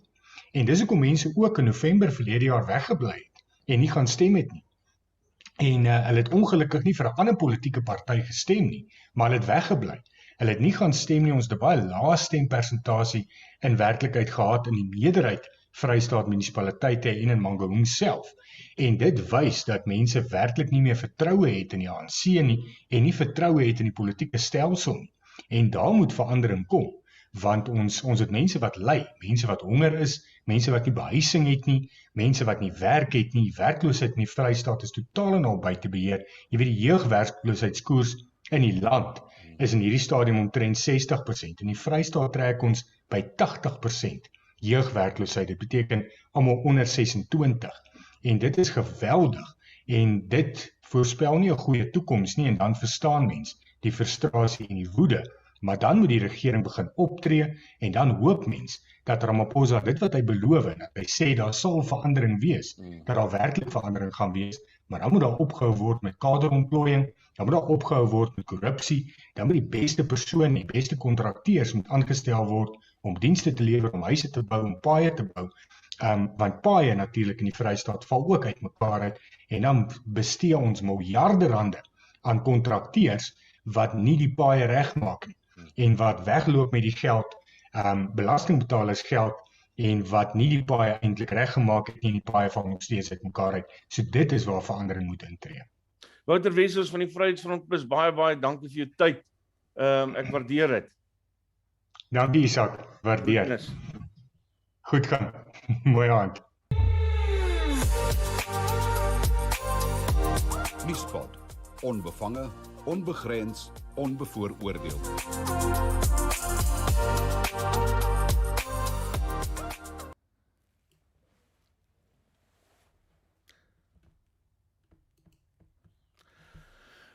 En dis hoekom mense ook in November verlede jaar weggebly het en nie gaan stem het nie. En hulle het ongelukkig nie vir 'n ander politieke party gestem nie, maar hulle het weggebly. Hulle het nie gaan stem nie. Ons het 'n baie lae stempersentasie in werklikheid gehad in die meerderheid Vrystaat munisipaliteite en in Mangaung self. En dit wys dat mense werklik nie meer vertroue het in die ANC nie en nie vertroue het in die politieke stelsel nie. En daar moet verandering kom, want ons het mense wat ly, mense wat honger is, mense wat nie behuising het nie, mense wat nie werk het nie. Werkloosheid in die Vrystaat is totaal en al buite beheer. Jy weet, die jeugwerkloosheidskoers in die land is in hierdie stadium omtrent 60%. In die Vrystaat trek ons by 80% jeugwerkloosheid. Dit beteken almal onder 26. En dit is geweldig. En dit voorspel nie 'n goeie toekoms nie, en dan verstaan mens die frustrasie en die woede. Maar dan moet die regering begin optree, en dan hoop mens dat Ramaphosa dit wat hy beloof, en dat hy sê daar sal verandering wees, dat daar werklik verandering gaan wees, maar dan moet daar opgehou word met kaderontplooiing, dan moet daar opgehou word met korrupsie, dan moet die beste persoon, die beste kontrakteurs moet aangestel word om dienste te lewer, om huise te bou, om paaie te bou, want paaie natuurlik in die Vrystaat val ook uit mekaar uit, en dan bestee ons miljarde rande aan kontrakteurs wat nie die paaie regmaak nie, en wat wegloop met die geld, belastingbetalers geld, en wat nie die paaie eintlik reggemaak het nie, en die paaie val nog steeds uit mekaar uit. So dit is waar verandering moet intree. Wouter Wessels van die Vryheidsfront Plus, baie dankie vir jou tyd. Ek waardeer dit. Dankie Isak, waardeer. Goed gaan. Mooi aand. Nuuspod. Onbevange, onbegrens, onbevooroordeel.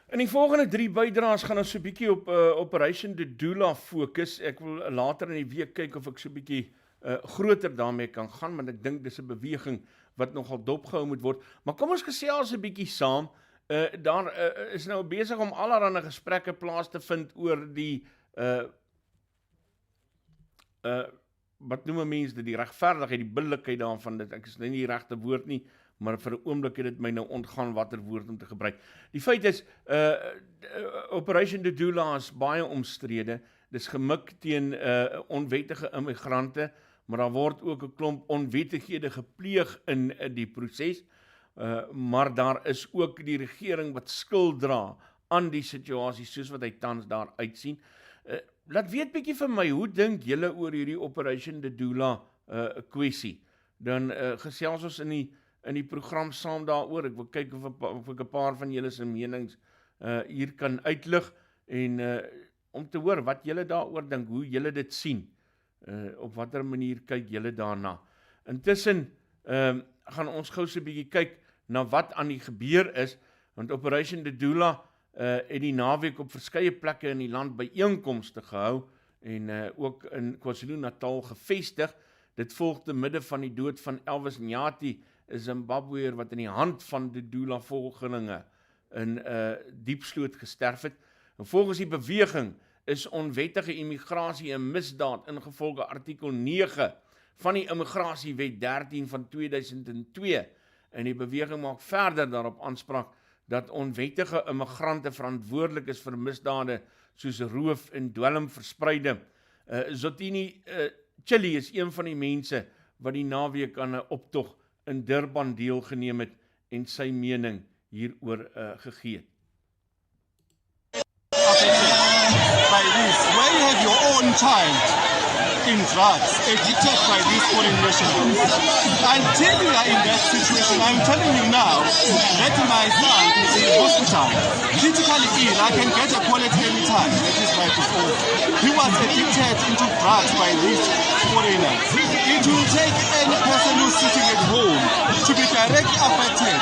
In die volgende 3 bydraes gaan ons so 'n bietjie op Operation Dodula fokus. Ek wil later in die week kyk of ek so 'n bietjie groter daarmee kan gaan, want ek dink dis 'n beweging wat nogal dopgehou moet word. Maar kom ons gesels 'n bietjie saam. Daar is nou besig om allerlei gesprekke plaas te vind oor die wat noem mense dit, die regverdigheid, die billikheid daarvan. Ek is nie die regte woord nie, maar vir 'n oomblik het dit my nou ontgaan watter woord om te gebruik. Die feit is, Operation Dodula is baie omstrede. Dis gemik teen onwettige immigrante, maar daar word ook 'n klomp onwettighede gepleeg in die proses. Maar daar is ook die regering wat skuld dra aan die situasie soos wat hy tans daar uitsien. Laat weet bietjie vir my, hoe dink julle oor hierdie Operation Dodula kwessie? Dan gesels ons in die program saam daaroor. Ek wil kyk of ek 'n paar van julle se menings hier kan uitlig, en om te hoor wat julle daaroor dink, hoe julle dit sien, op watter manier kyk julle daarna. Intussen gaan ons gou so 'n bietjie kyk na wat aan die gebeur is, want Operation Dodula het die naweek op verskeie plekke in die land byeenkomste gehou, en ook in KwaZulu-Natal gevestig. Dit volg te midde van die dood van Elvis Nyati, 'n Zimbabweër wat in die hand van Dodula volgelinge in Diepsloot gesterf het. En volgens die beweging is onwettige immigrasie 'n misdaad ingevolge artikel 9 van die Immigrasiewet 13 van 2002. En die beweging maak verder daarop aanspraak dat onwettige immigrante verantwoordelik is vir misdade soos roof en dwelmverspreiding. Zotini Chili is een van die mense wat die naweek aan 'n optog in Durban deelgeneem het en sy mening hieroor gegee het. By this, where you have your own child in drugs, addicted by these foreign nationals. Until you are in that situation, I'm telling you now that my son is in hospital, critically ill. I can get a quality anytime. That is my before. He was addicted into drugs by these foreigners. It will take any person who's sitting at home to be directly affected,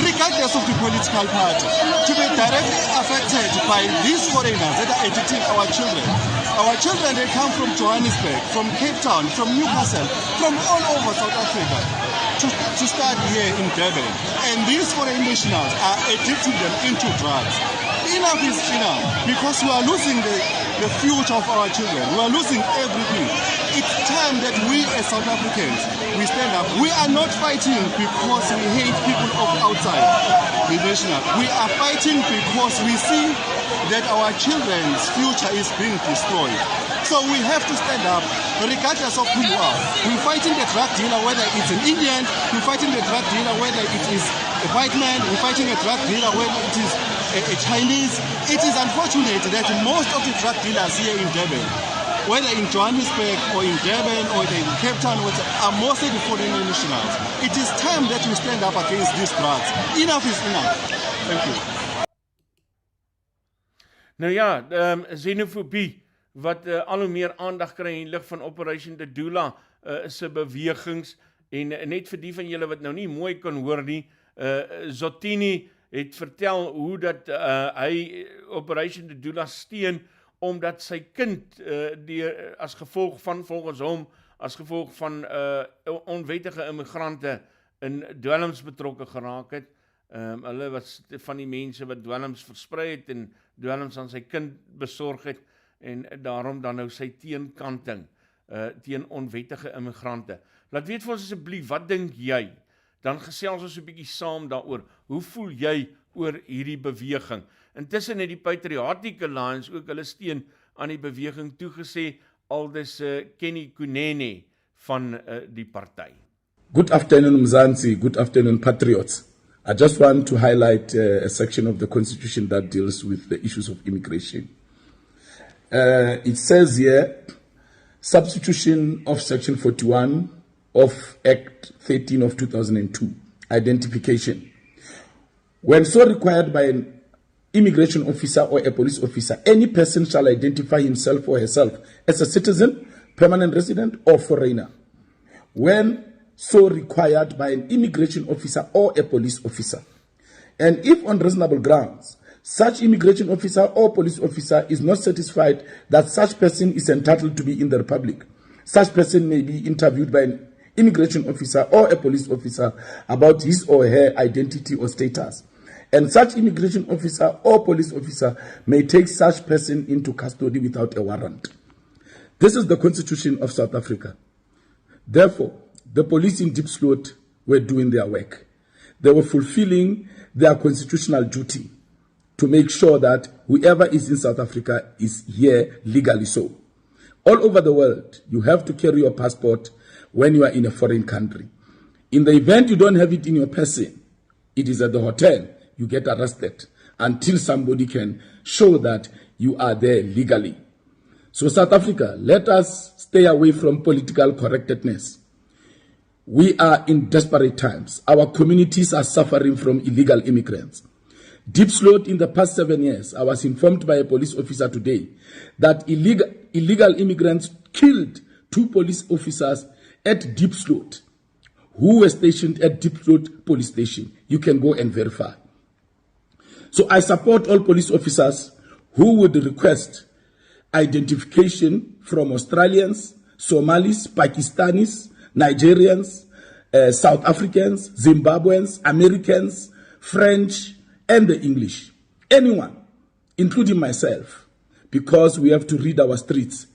regardless of the political party, to be directly affected by these foreigners that are addicting our children. Our children, they come from Johannesburg, from Cape Town, from Newcastle, from all over South Africa to start here in Durban. And these foreign nationals are addicting them into drugs. Enough is enough, because we are losing the future of our children. We are losing everything. It's time that we as South Africans, we stand up. We are not fighting because we hate people of outside the national. We are fighting because we see that our children's future is being destroyed. So we have to stand up, regardless of who you are. We're fighting the drug dealer, whether it's an Indian. We're fighting the drug dealer, whether it is a white man. We're fighting a drug dealer, whether it is a Chinese. It is unfortunate that most of the drug dealers here in Durban, whether in Johannesburg or in Durban or in Cape Town, are mostly the foreign nationals. It is time that we stand up against these drugs. Enough is enough. Thank you. Nou ja, xenofobie, wat al hoe meer aandag kry in lig van Operation Dodola se bewegings, en net vir die van julle wat nou nie mooi kan hoor nie, Zotini het vertel hoe dat hy Operation Dodola steun, omdat sy kind as gevolg van, volgens hom, as gevolg van onwettige immigrante in dwelms betrokke geraak het. Hulle was van die mense wat dwelms versprei het en dwelms aan sy kind besorg het, en daarom dan nou sy teenkanting teen onwettige immigrante. Laat weet vir ons asseblief, wat dink jy? Dan gesels ons 'n bietjie saam daaroor. Hoe voel jy oor hierdie beweging? Intussen het die Patriotic Alliance ook hulle steun aan die beweging toegesê, aldus Kenny Kunene van die party. Good afternoon, Mzansi. Good afternoon, patriots. I just want to highlight a section of the Constitution that deals with the issues of immigration. It says here, substitution of Section 41 of Act 13 of 2002, identification. When so required by an immigration officer or a police officer, any person shall identify himself or herself as a citizen, permanent resident, or foreigner. When so required by an immigration officer or a police officer. And if on reasonable grounds, such immigration officer or police officer is not satisfied that such person is entitled to be in the Republic, such person may be interviewed by an immigration officer or a police officer about his or her identity or status. And such immigration officer or police officer may take such person into custody without a warrant. This is the Constitution of South Africa. Therefore, the police in Diepsloot were doing their work. They were fulfilling their constitutional duty to make sure that whoever is in South Africa is here legally so. All over the world, you have to carry your passport when you are in a foreign country. In the event you don't have it in your person, it is at the hotel, you get arrested until somebody can show that you are there legally. So South Africa, let us stay away from political correctness. We are in desperate times. Our communities are suffering from illegal immigrants. Diepsloot in the past 7 years, I was informed by a police officer today that illegal immigrants killed 2 police officers at Diepsloot who were stationed at Diepsloot police station. You can go and verify. So I support all police officers who would request identification from Australians, Somalis, Pakistanis, Nigerians, South Africans, Zimbabweans, Americans, French, and the English. Anyone, including myself, because we have to rid our streets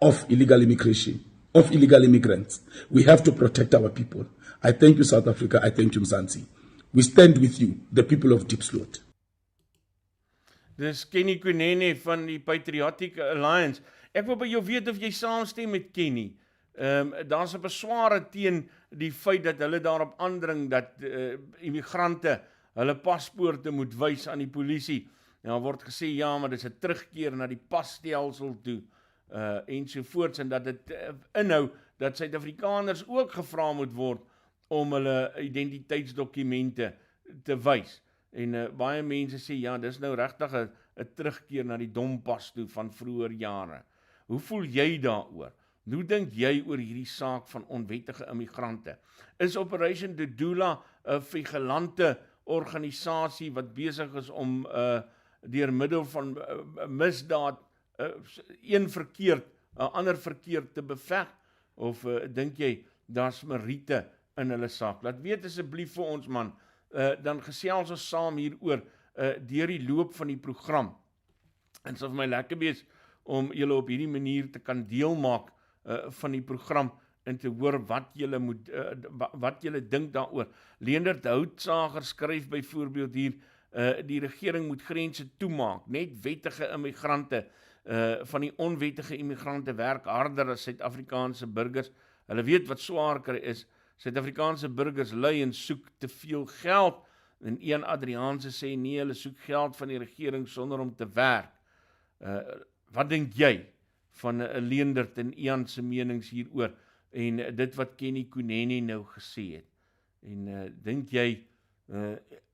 of illegal immigration, of illegal immigrants. We have to protect our people. I thank you, South Africa. I thank you, Mzansi. We stand with you, the people of Diepsloot. Dis Kenny Kunene van die Patriotic Alliance. Ek wil by jou weet of jy saamstem met Kenny. Daar's 'n besware teen die feit dat hulle daarop aandring dat immigrante hulle paspoorte moet wys aan die polisie. Nou word gesê ja, maar dis 'n terugkeer na die passtelsel toe ensovoorts, en dat dit inhou dat Suid-Afrikaners ook gevra moet word om hulle identiteitsdokumente te wys. En baie mense sê ja, dis nou regtig 'n terugkeer na die dompas toe van vroeër jare. Hoe voel jy daaroor? Hoe dink jy oor hierdie saak van onwettige immigrante? Is Operation Dodola 'n vigilante organisasie wat besig is om deur middel van misdaad een ander verkeerd te beveg? Of dink jy daar's meriete in hulle saak? Laat weet asseblief vir ons man, dan gesels ons saam hieroor deur die loop van die program. En dit sal vir my lekker wees om julle op hierdie manier te kan deelmaak van die program en te hoor wat julle dink daaroor. Leendert Houtsager skryf byvoorbeeld hier, die regering moet grense toemaak, net wettige immigrante, van die onwettige immigrante werk harder as Suid-Afrikaanse burgers. Hulle weet wat swaar kry is. Suid-Afrikaanse burgers ly en soek te veel geld. En een Adriaan sê nee, hulle soek geld van die regering sonder om te werk. Wat dink jy van Leendert en Ian se menings hieroor en dit wat Kenny Kunene nou gesê het? En dink jy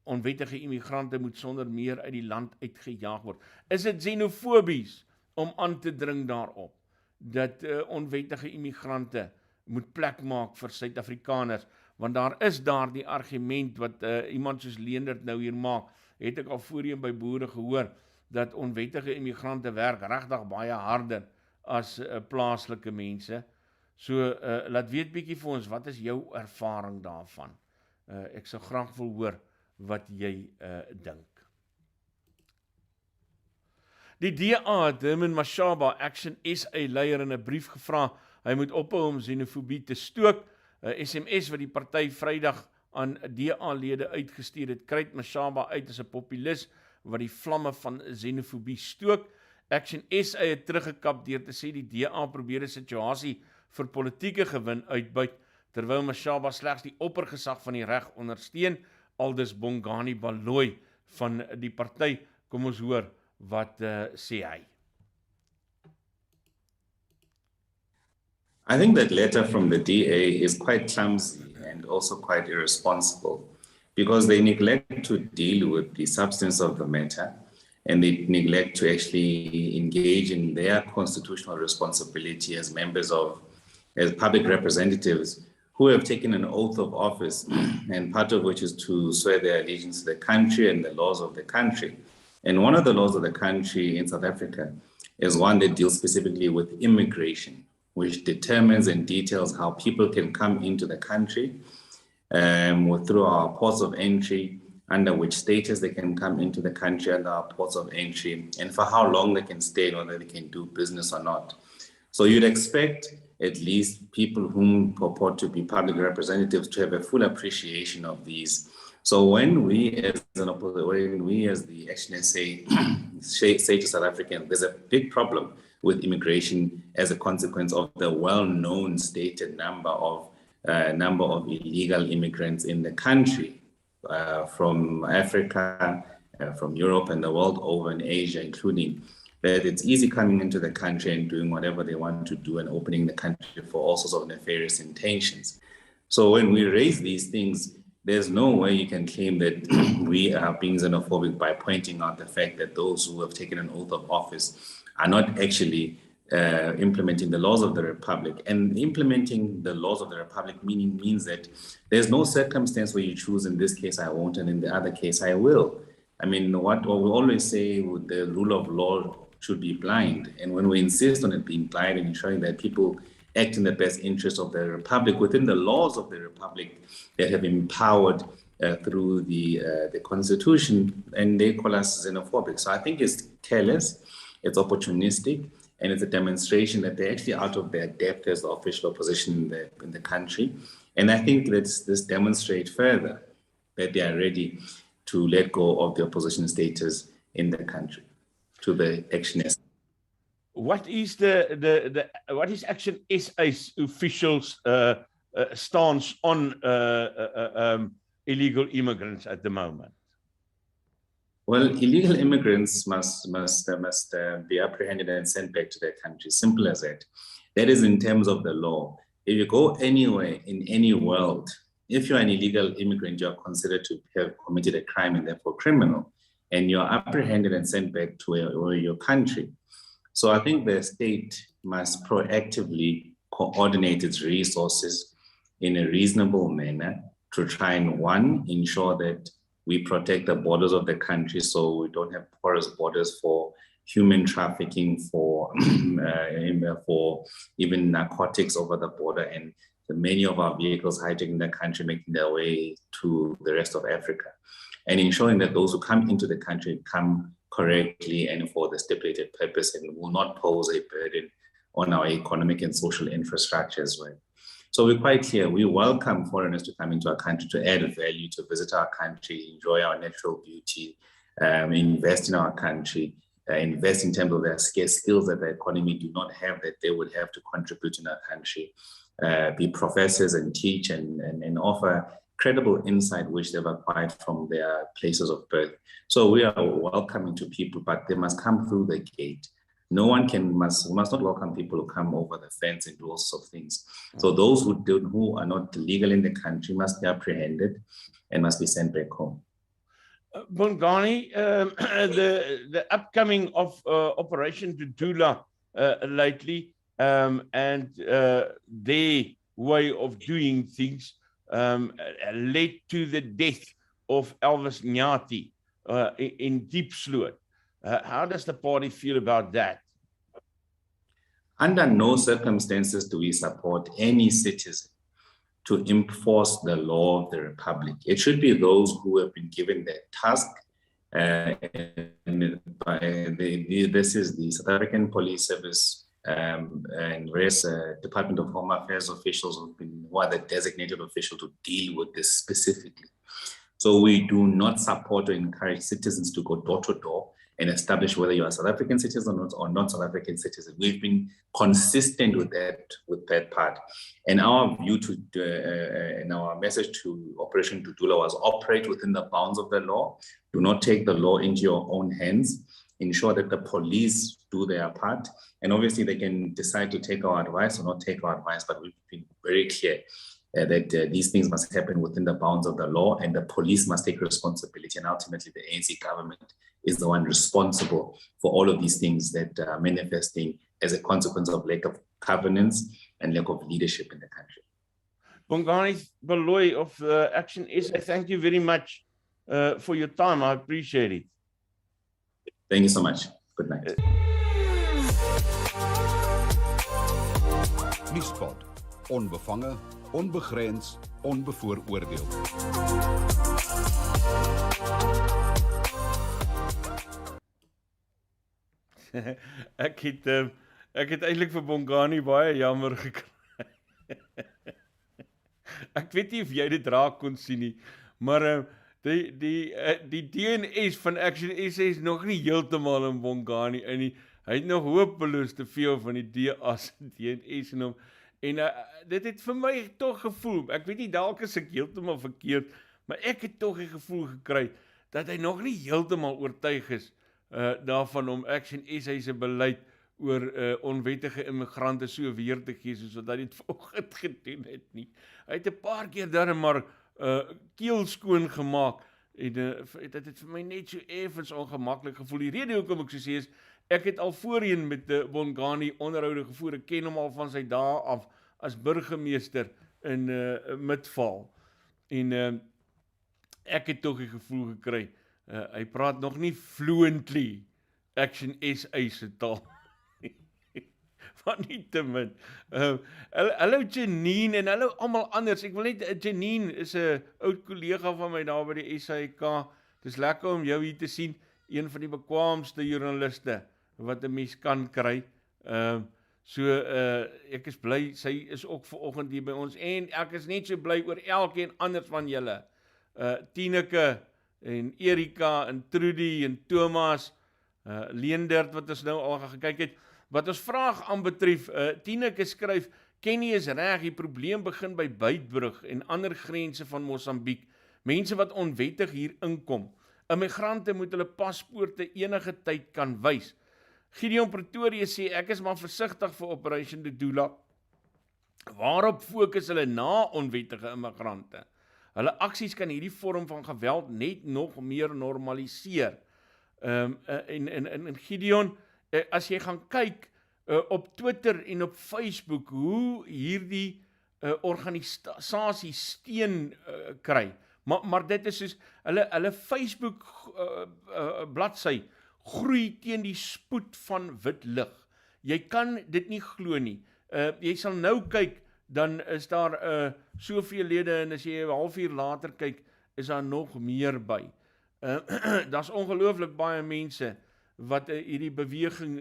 onwettige immigrante moet sonder meer uit die land uitgejaag word. Is dit xenofobies om aan te dring daarop, dat onwettige immigrante moet plek maak vir Suid-Afrikaners, want daar is daar die argument wat iemand soos Leendert nou hier maak, het ek al voorheen by boere gehoor, dat onwettige immigrante werk regtig baie harder as plaaslike mense. So, laat weet bietjie vir ons, wat is jou ervaring daarvan? Ek sou graag wil hoor wat jy dink. Die DA het Herman Mashaba, Action SA leier, in 'n brief gevra, hy moet ophou om xenofobie te stook. SMS wat die party Vrydag aan DA-lede uitgestuur het, kruit Mashaba uit as 'n populis wat die vlamme van xenofobie stook. Action SA het teruggekap deur te sê die DA probeer 'n situasie vir politieke gewin uitbuit, terwyl Mashaba slegs die oppergesag van die reg ondersteun, aldus Bongani Baloyi van die party. Kom ons hoor wat sê hy. I think that letter from the DA is quite clumsy and also quite irresponsible, because they neglect to deal with the substance of the matter, and they neglect to actually engage in their constitutional responsibility as as public representatives who have taken an oath of office, and part of which is to swear their allegiance to the country and the laws of the country. And one of the laws of the country in South Africa is one that deals specifically with immigration, which determines and details how people can come into the country through our ports of entry, under which status they can come into the country under our ports of entry, and for how long they can stay, whether they can do business or not. So you'd expect at least people whom purport to be public representatives to have a full appreciation of these. So when we as the Action SA say to South Africans, there's a big problem with immigration as a consequence of the well-known stated number of illegal immigrants in the country, from Africa, from Europe and the world over, in Asia including, that it's easy coming into the country and doing whatever they want to do and opening the country for all sorts of nefarious intentions. So when we raise these things, there's no way you can claim that we are being xenophobic by pointing out the fact that those who have taken an oath of office are not actually implementing the laws of the Republic. And implementing the laws of the Republic means that there's no circumstance where you choose, in this case I won't, and in the other case I will. I mean, what we always say with the rule of law should be blind. And when we insist on it being blind and ensuring that people act in the best interest of the Republic within the laws of the Republic that have been empowered through the Constitution, and they call us xenophobic. So I think it's careless, it's opportunistic, and it's a demonstration that they're actually out of their depth as the official opposition in the country. And I think that this demonstrates further that they are ready to let go of the opposition status in the country to the Action SA. What is what is Action SA's officials stance on illegal immigrants at the moment? Well, illegal immigrants must be apprehended and sent back to their country. Simple as that. That is in terms of the law. If you go anywhere in any world, if you're an illegal immigrant, you're considered to have committed a crime and therefore criminal, and you're apprehended and sent back to your country. So I think the state must proactively coordinate its resources in a reasonable manner to try and, one, ensure that we protect the borders of the country so we don't have porous borders for human trafficking, for even narcotics over the border, and many of our vehicles hijacking the country, making their way to the rest of Africa, and ensuring that those who come into the country come correctly and for the stipulated purpose and will not pose a burden on our economic and social infrastructure as well. So we're quite clear, we welcome foreigners to come into our country to add value, to visit our country, enjoy our natural beauty, invest in our country, invest in terms of their skills that the economy do not have, that they would have to contribute in our country, be professors and teach and offer credible insight which they've acquired from their places of birth. So we are welcoming to people, but they must come through the gate. No one must not welcome people who come over the fence and do all sorts of things. So those who are not legal in the country must be apprehended and must be sent back home. Bongani, the upcoming of Operation Dudula lately, and their way of doing things led to the death of Elvis Nyati in Diepsloot. How does the party feel about that? Under no circumstances do we support any citizen to enforce the law of the Republic. It should be those who have been given the task. This is the South African Police Service and various Department of Home Affairs officials who are the designated official to deal with this specifically. So we do not support or encourage citizens to go door to door and establish whether you are a South African citizen or not South African citizen. We've been consistent with that part. And our view and our message to Operation Dudula was operate within the bounds of the law. Do not take the law into your own hands. Ensure that the police do their part. And obviously they can decide to take our advice or not take our advice, but we've been very clear that these things must happen within the bounds of the law, and the police must take responsibility, and ultimately the ANC government is the one responsible for all of these things that are manifesting as a consequence of lack of governance and lack of leadership in the country. Bongani Baloyi of Action SA, thank you very much for your time. I appreciate it. Thank you so much. Good night. Nuuspod. Onbevange, onbegrens, onbevooroordeel. Ek het eintlik vir Bongani baie jammer gekry. Ek weet nie of jy dit raak kon sien nie, maar die DNS van Action SA is nog nie heeltemal in Bongani in nie. Hy het nog hopeloos te veel van die DA's DNS in hom. En dit het vir my toch gevoel, ek weet nie, dalk is ek heeltemal verkeerd, maar ek het toch die gevoel gekry, dat hy nog nie heeltemal oortuig is, daarvan om Action SA se beleid oor onwettige immigrante so weer te gee, soos wat hy dit vanoggend gedoen het nie. Hy het 'n paar keer daarin maar keel skoon gemaak, en dit het vir my net so effens ongemaklik gevoel. Die rede hoekom ek so sê is, ek het al voorheen met Bongani onderhoude gevoer, ek ken hom al van sy dae af as burgemeester in Midvaal. En ek het toch die gevoel gekry, hy praat nog nie fluently Action SA se taal. Van nie te min. Hallo Janine en hallo almal anders. Ek wil net, Janine is 'n oud kollega van my daar by die SAIK. Dis lekker om jou hier te sien. Een van die bekwaamste joernaliste wat 'n mens kan kry. Ek is bly, sy is ook vanoggend hier by ons, en ek is net so bly oor elkeen anders van julle. Tineke en Erika en Trudy en Thomas, Leendert wat ons nou al gekyk het. Wat ons vraag aanbetref, Tineke skryf, Kenny is reg, die probleem begin by Buitbrug en ander grense van Mosambiek. Mense wat onwettig hier inkom. Immigrante moet hulle paspoorte enige tyd kan wys. Gideon Pretoria sê, ek is maar versigtig vir Operation Dudula. Waarop fokus hulle na onwettige immigrante? Hulle aksies kan hierdie vorm van geweld net nog meer normaliseer. En Gideon, as jy gaan kyk op Twitter en op Facebook, hoe hierdie organisasie steun kry. Maar dit is soos, hulle Facebook bladsy groei teen die spoed van wit lig. Jy kan dit nie glo nie. Jy sal nou kyk, dan is daar soveel lede, en as jy 'n halfuur later kyk, is daar nog meer by. Daar's ongelooflik baie mense wat hierdie beweging,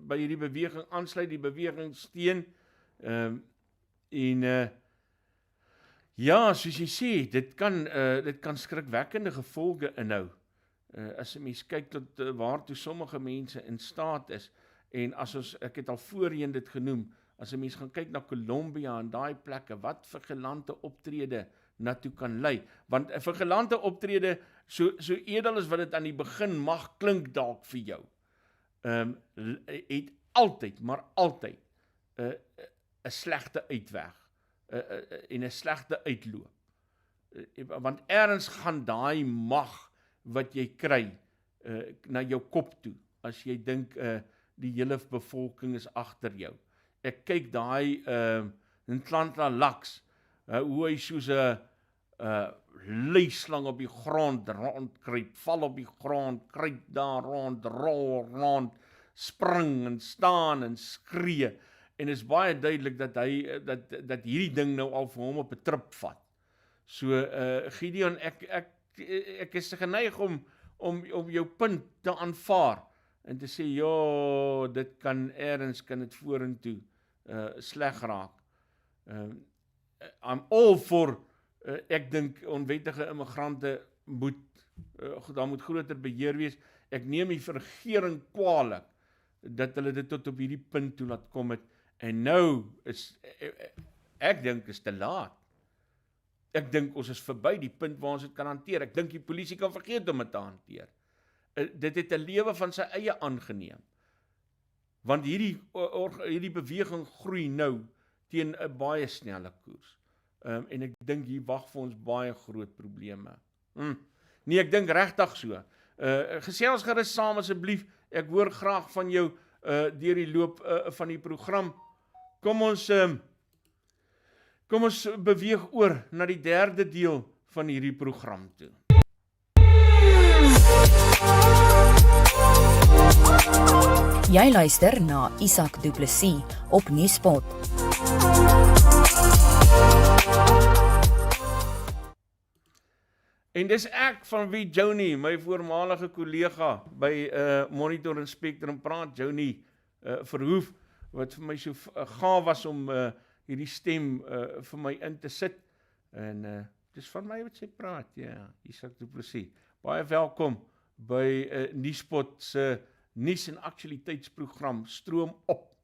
by hierdie beweging aansluit, die beweging steun, ja, soos jy sê, dit kan skrikwekkende gevolge inhou, as 'n mens kyk tot waartoe sommige mense in staat is, en ek het al voorheen dit genoem, as 'n mens gaan kyk na Colombia en daai plekke, wat vir gelante optrede na toe kan lei, want vir gelante optrede, so edel as wat dit aan die begin mag klink dalk vir jou, het altyd, maar altyd, 'n slegte uitweg, en 'n slegte uitloop, want ergens gaan daai mag wat jy kry na jou kop toe, as jy dink die hele bevolking is agter jou. Ek kyk daai Ntlantla laks, hoe hy soos 'n leislang op die grond rondkruip, val op die grond, kruip daar rond, rol rond, spring en staan en skree, en is baie duidelik dat dat hierdie ding nou al vir hom op 'n trip vat. So Gideon, ek is geneig om jou punt te aanvaar en te sê, ja, dit kan dit vorentoe sleg raak. I'm all for, ek dink onwettige immigrante daar moet groter beheer wees. Ek neem die regering kwaadlik dat hulle dit tot op hierdie punt toe laat kom het, en nou ek dink is te laat. Ek dink ons is verby die punt waar ons dit kan hanteer. Ek dink die polisie kan vergeet om dit te hanteer. Dit het 'n lewe van sy eie aangeneem. Want hierdie beweging groei nou teen 'n baie snelle koers. En ek dink hier wag vir ons baie groot probleme. Nee, ek dink regtig so. Gesels gerus saam asseblief. Ek hoor graag van jou deur die loop van die program. Kom ons beweeg oor na die derde deel van hierdie program toe. Jy luister na Isak Du Plessis op Nuuspod. En dis ek van wie Joni, my voormalige kollega by Monitor en Spectrum praat, Joni Verhoef, wat vir my so gaaf was om hierdie stem vir my in te sit. En dis van my wat sy praat, ja, Isak Du Plessis. Baie welkom by Nuuspod se nuus en aktualiteitsprogram Stroomop,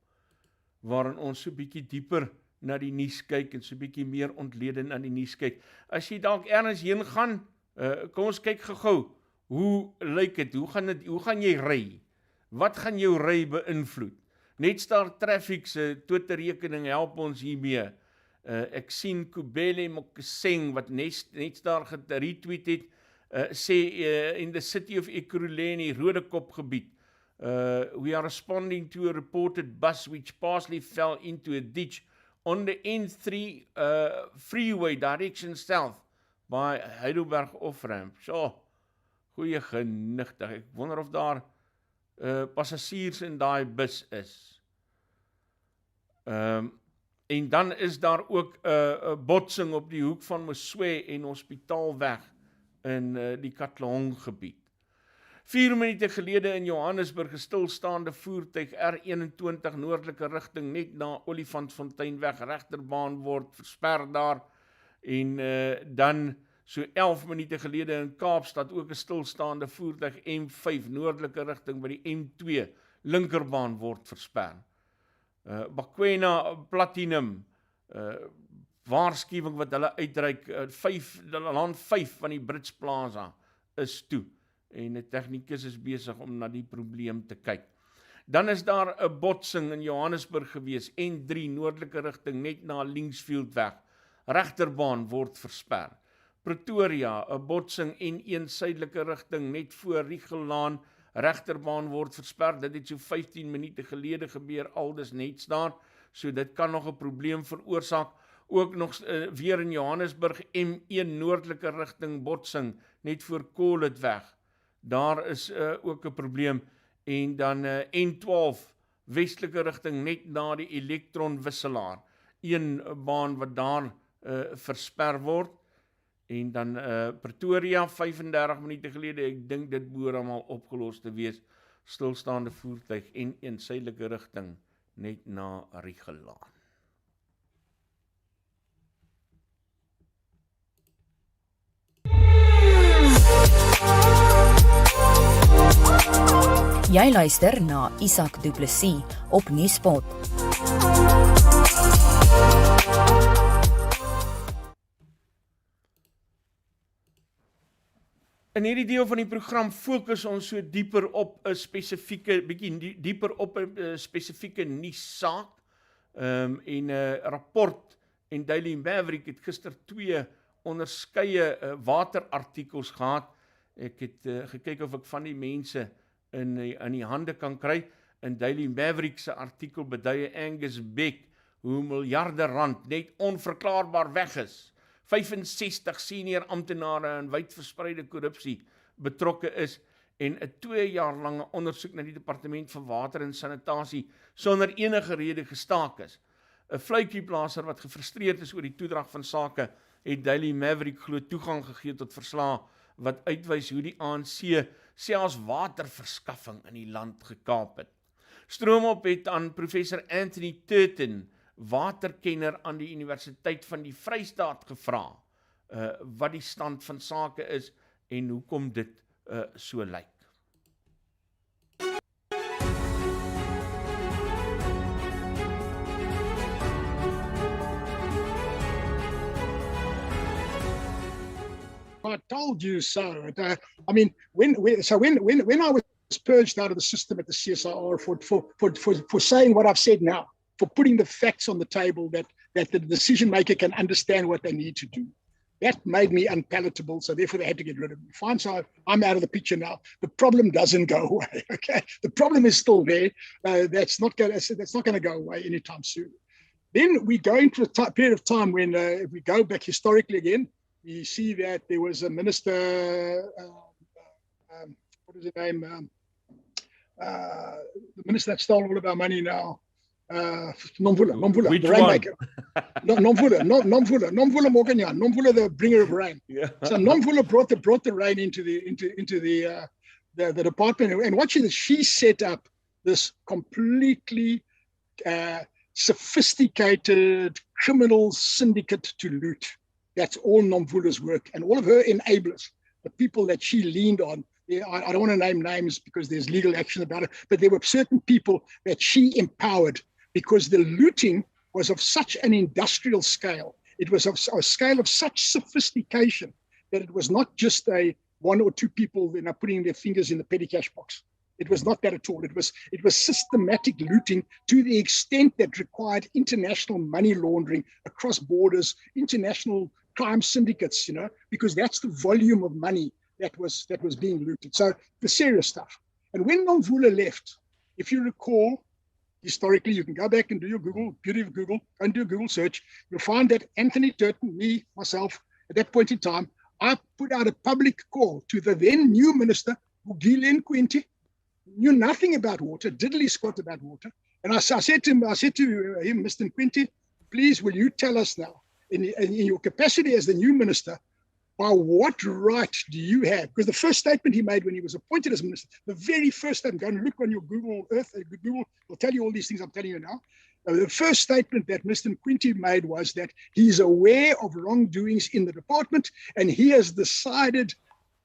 waarin ons so bietjie dieper na die nuus kyk en so bietjie meer ontlede na die nuus kyk. As jy dalk ergens heen gaan, kom ons kyk gou-gou, hoe lyk dit? Hoe gaan jy ry? Wat gaan jou ry beïnvloed? Netstar Traffic se Twitter-rekening help ons hiermee. Ek sien Kubele Mokeseng wat Netstar geretweet het, sê in the city of Ekurhuleni, Rodekop gebied, we are responding to a reported bus which partially fell into a ditch on the N3 freeway direction south by Heidelberg off-ramp. So, goeie genigtig. Ek wonder of daar passasiers in daai bus is. En dan is daar ook 'n botsing op die hoek van Moswe en Hospitaalweg in die Katlehong gebied. 4 minute gelede in Johannesburg 'n stilstaande voertuig R21 noordelike rigting net na Olifantsfonteinweg regterbaan word versper daar. En dan so 11 minute gelede in Kaapstad ook 'n stilstaande voertuig M5 noordelike rigting by die M2 linkerbaan word versper. Bakwena Platinum, waarskuwing wat hulle uitreik, land 5 van die Brits Plaza is toe. En die tegnikus is besig om na die probleem te kyk. Dan is daar 'n botsing in Johannesburg gewees, N3 noordelike rigting net na Linksfieldweg. Regterbaan word versper. Pretoria, 'n botsing N1 suidelike rigting net voor Riegellaan, regterbaan word versper. Dit het so 15 minute gelede gebeur, aldus net daar. So dit kan nog 'n probleem veroorsaak. Ook nog weer in Johannesburg M1 noordelike rigting botsing net voor Coletweg. Daar is ook 'n probleem. En dan N12 westelike rigting net na die elektronwisselaar. Een baan wat daar versper word. En dan Pretoria 35 minute gelede, ek dink dit behoort almal opgelos te wees. Stilstaande voertuig N1 suidelike rigting net na Riegellaan. Jy luister na Isak Du Plessis op Nuuspod. In hierdie deel van die program fokus ons so dieper op 'n spesifieke, bietjie dieper op 'n spesifieke nuussaak. En Rapport en Daily Maverick het gister 2 onderskeie waterartikels gehad. Ek het gekyk of ek van die mense in die hande kan kry. In Daily Maverick se artikel beduie Angus Beck hoe miljarde rand net onverklaarbaar weg is. 65 senior amptenare in wydverspreide korrupsie betrokke is en 'n 2 jaar lange ondersoek na die departement van water en sanitasie sonder enige rede gestaak is. 'n Fluitjieblaser wat gefrustreerd is oor die toedrag van sake, het Daily Maverick glo toegang gegee tot verslae wat uitwys hoe die ANC selfs waterverskaffing in die land gekaap het. Stroomop het aan professor Anthony Turton, waterkenner aan die Universiteit van die Vrystaat gevra, wat die stand van sake is en hoekom dit so lyk. I told you so. I mean, when I was purged out of the system at the CSIR for saying what I've said now, for putting the facts on the table that the decision maker can understand what they need to do, that made me unpalatable. So therefore, they had to get rid of me. Fine, so I'm out of the picture now. The problem doesn't go away. Okay, the problem is still there. That's not going to go away anytime soon. Then we go into a period of time when, if we go back historically again, we see that there was a minister, what is his name? The minister that stole all of our money now. Nomvula, Which the one? rainmaker. Nomvula Morganyan, Nomvula, the bringer of rain. Yeah. So Nomvula brought the rain into the department, and what she set up this completely sophisticated criminal syndicate to loot. That's all Nomvula's work, and all of her enablers, the people that she leaned on. I don't want to name names because there's legal action about it, but there were certain people that she empowered because the looting was of such an industrial scale. It was of a scale of such sophistication that it was not just one or two people putting their fingers in the petty cash box. It was not that at all. It was systematic looting to the extent that required international money laundering across borders, international crime syndicates, because that's the volume of money that was being looted. So the serious stuff. And when Nomvula left, if you recall, historically, you can go back and do your beauty of Google, and do a Google search. You'll find that Anthony Turton, myself, at that point in time, I put out a public call to the then new minister, Gillian Quinty, knew nothing about water, diddly squat about water. And I said to him, Mr. Quinty, please, will you tell us now, in your capacity as the new minister, by what right do you have? Because the first statement he made when he was appointed as minister, the very first statement, go and look on your Google Earth, Google will tell you all these things I'm telling you now. The first statement that Mr. Quinty made was that he's aware of wrongdoings in the department and he has decided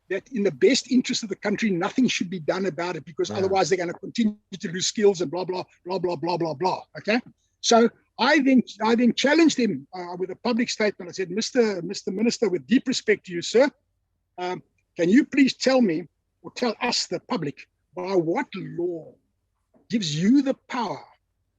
that in the best interest of the country, nothing should be done about it because otherwise they're going to continue to lose skills and blah, blah, blah, blah, blah, blah, blah. Okay? So I then challenged him with a public statement. I said, Mr. Minister, with deep respect to you, sir, can you please tell me or tell us, the public, by what law gives you the power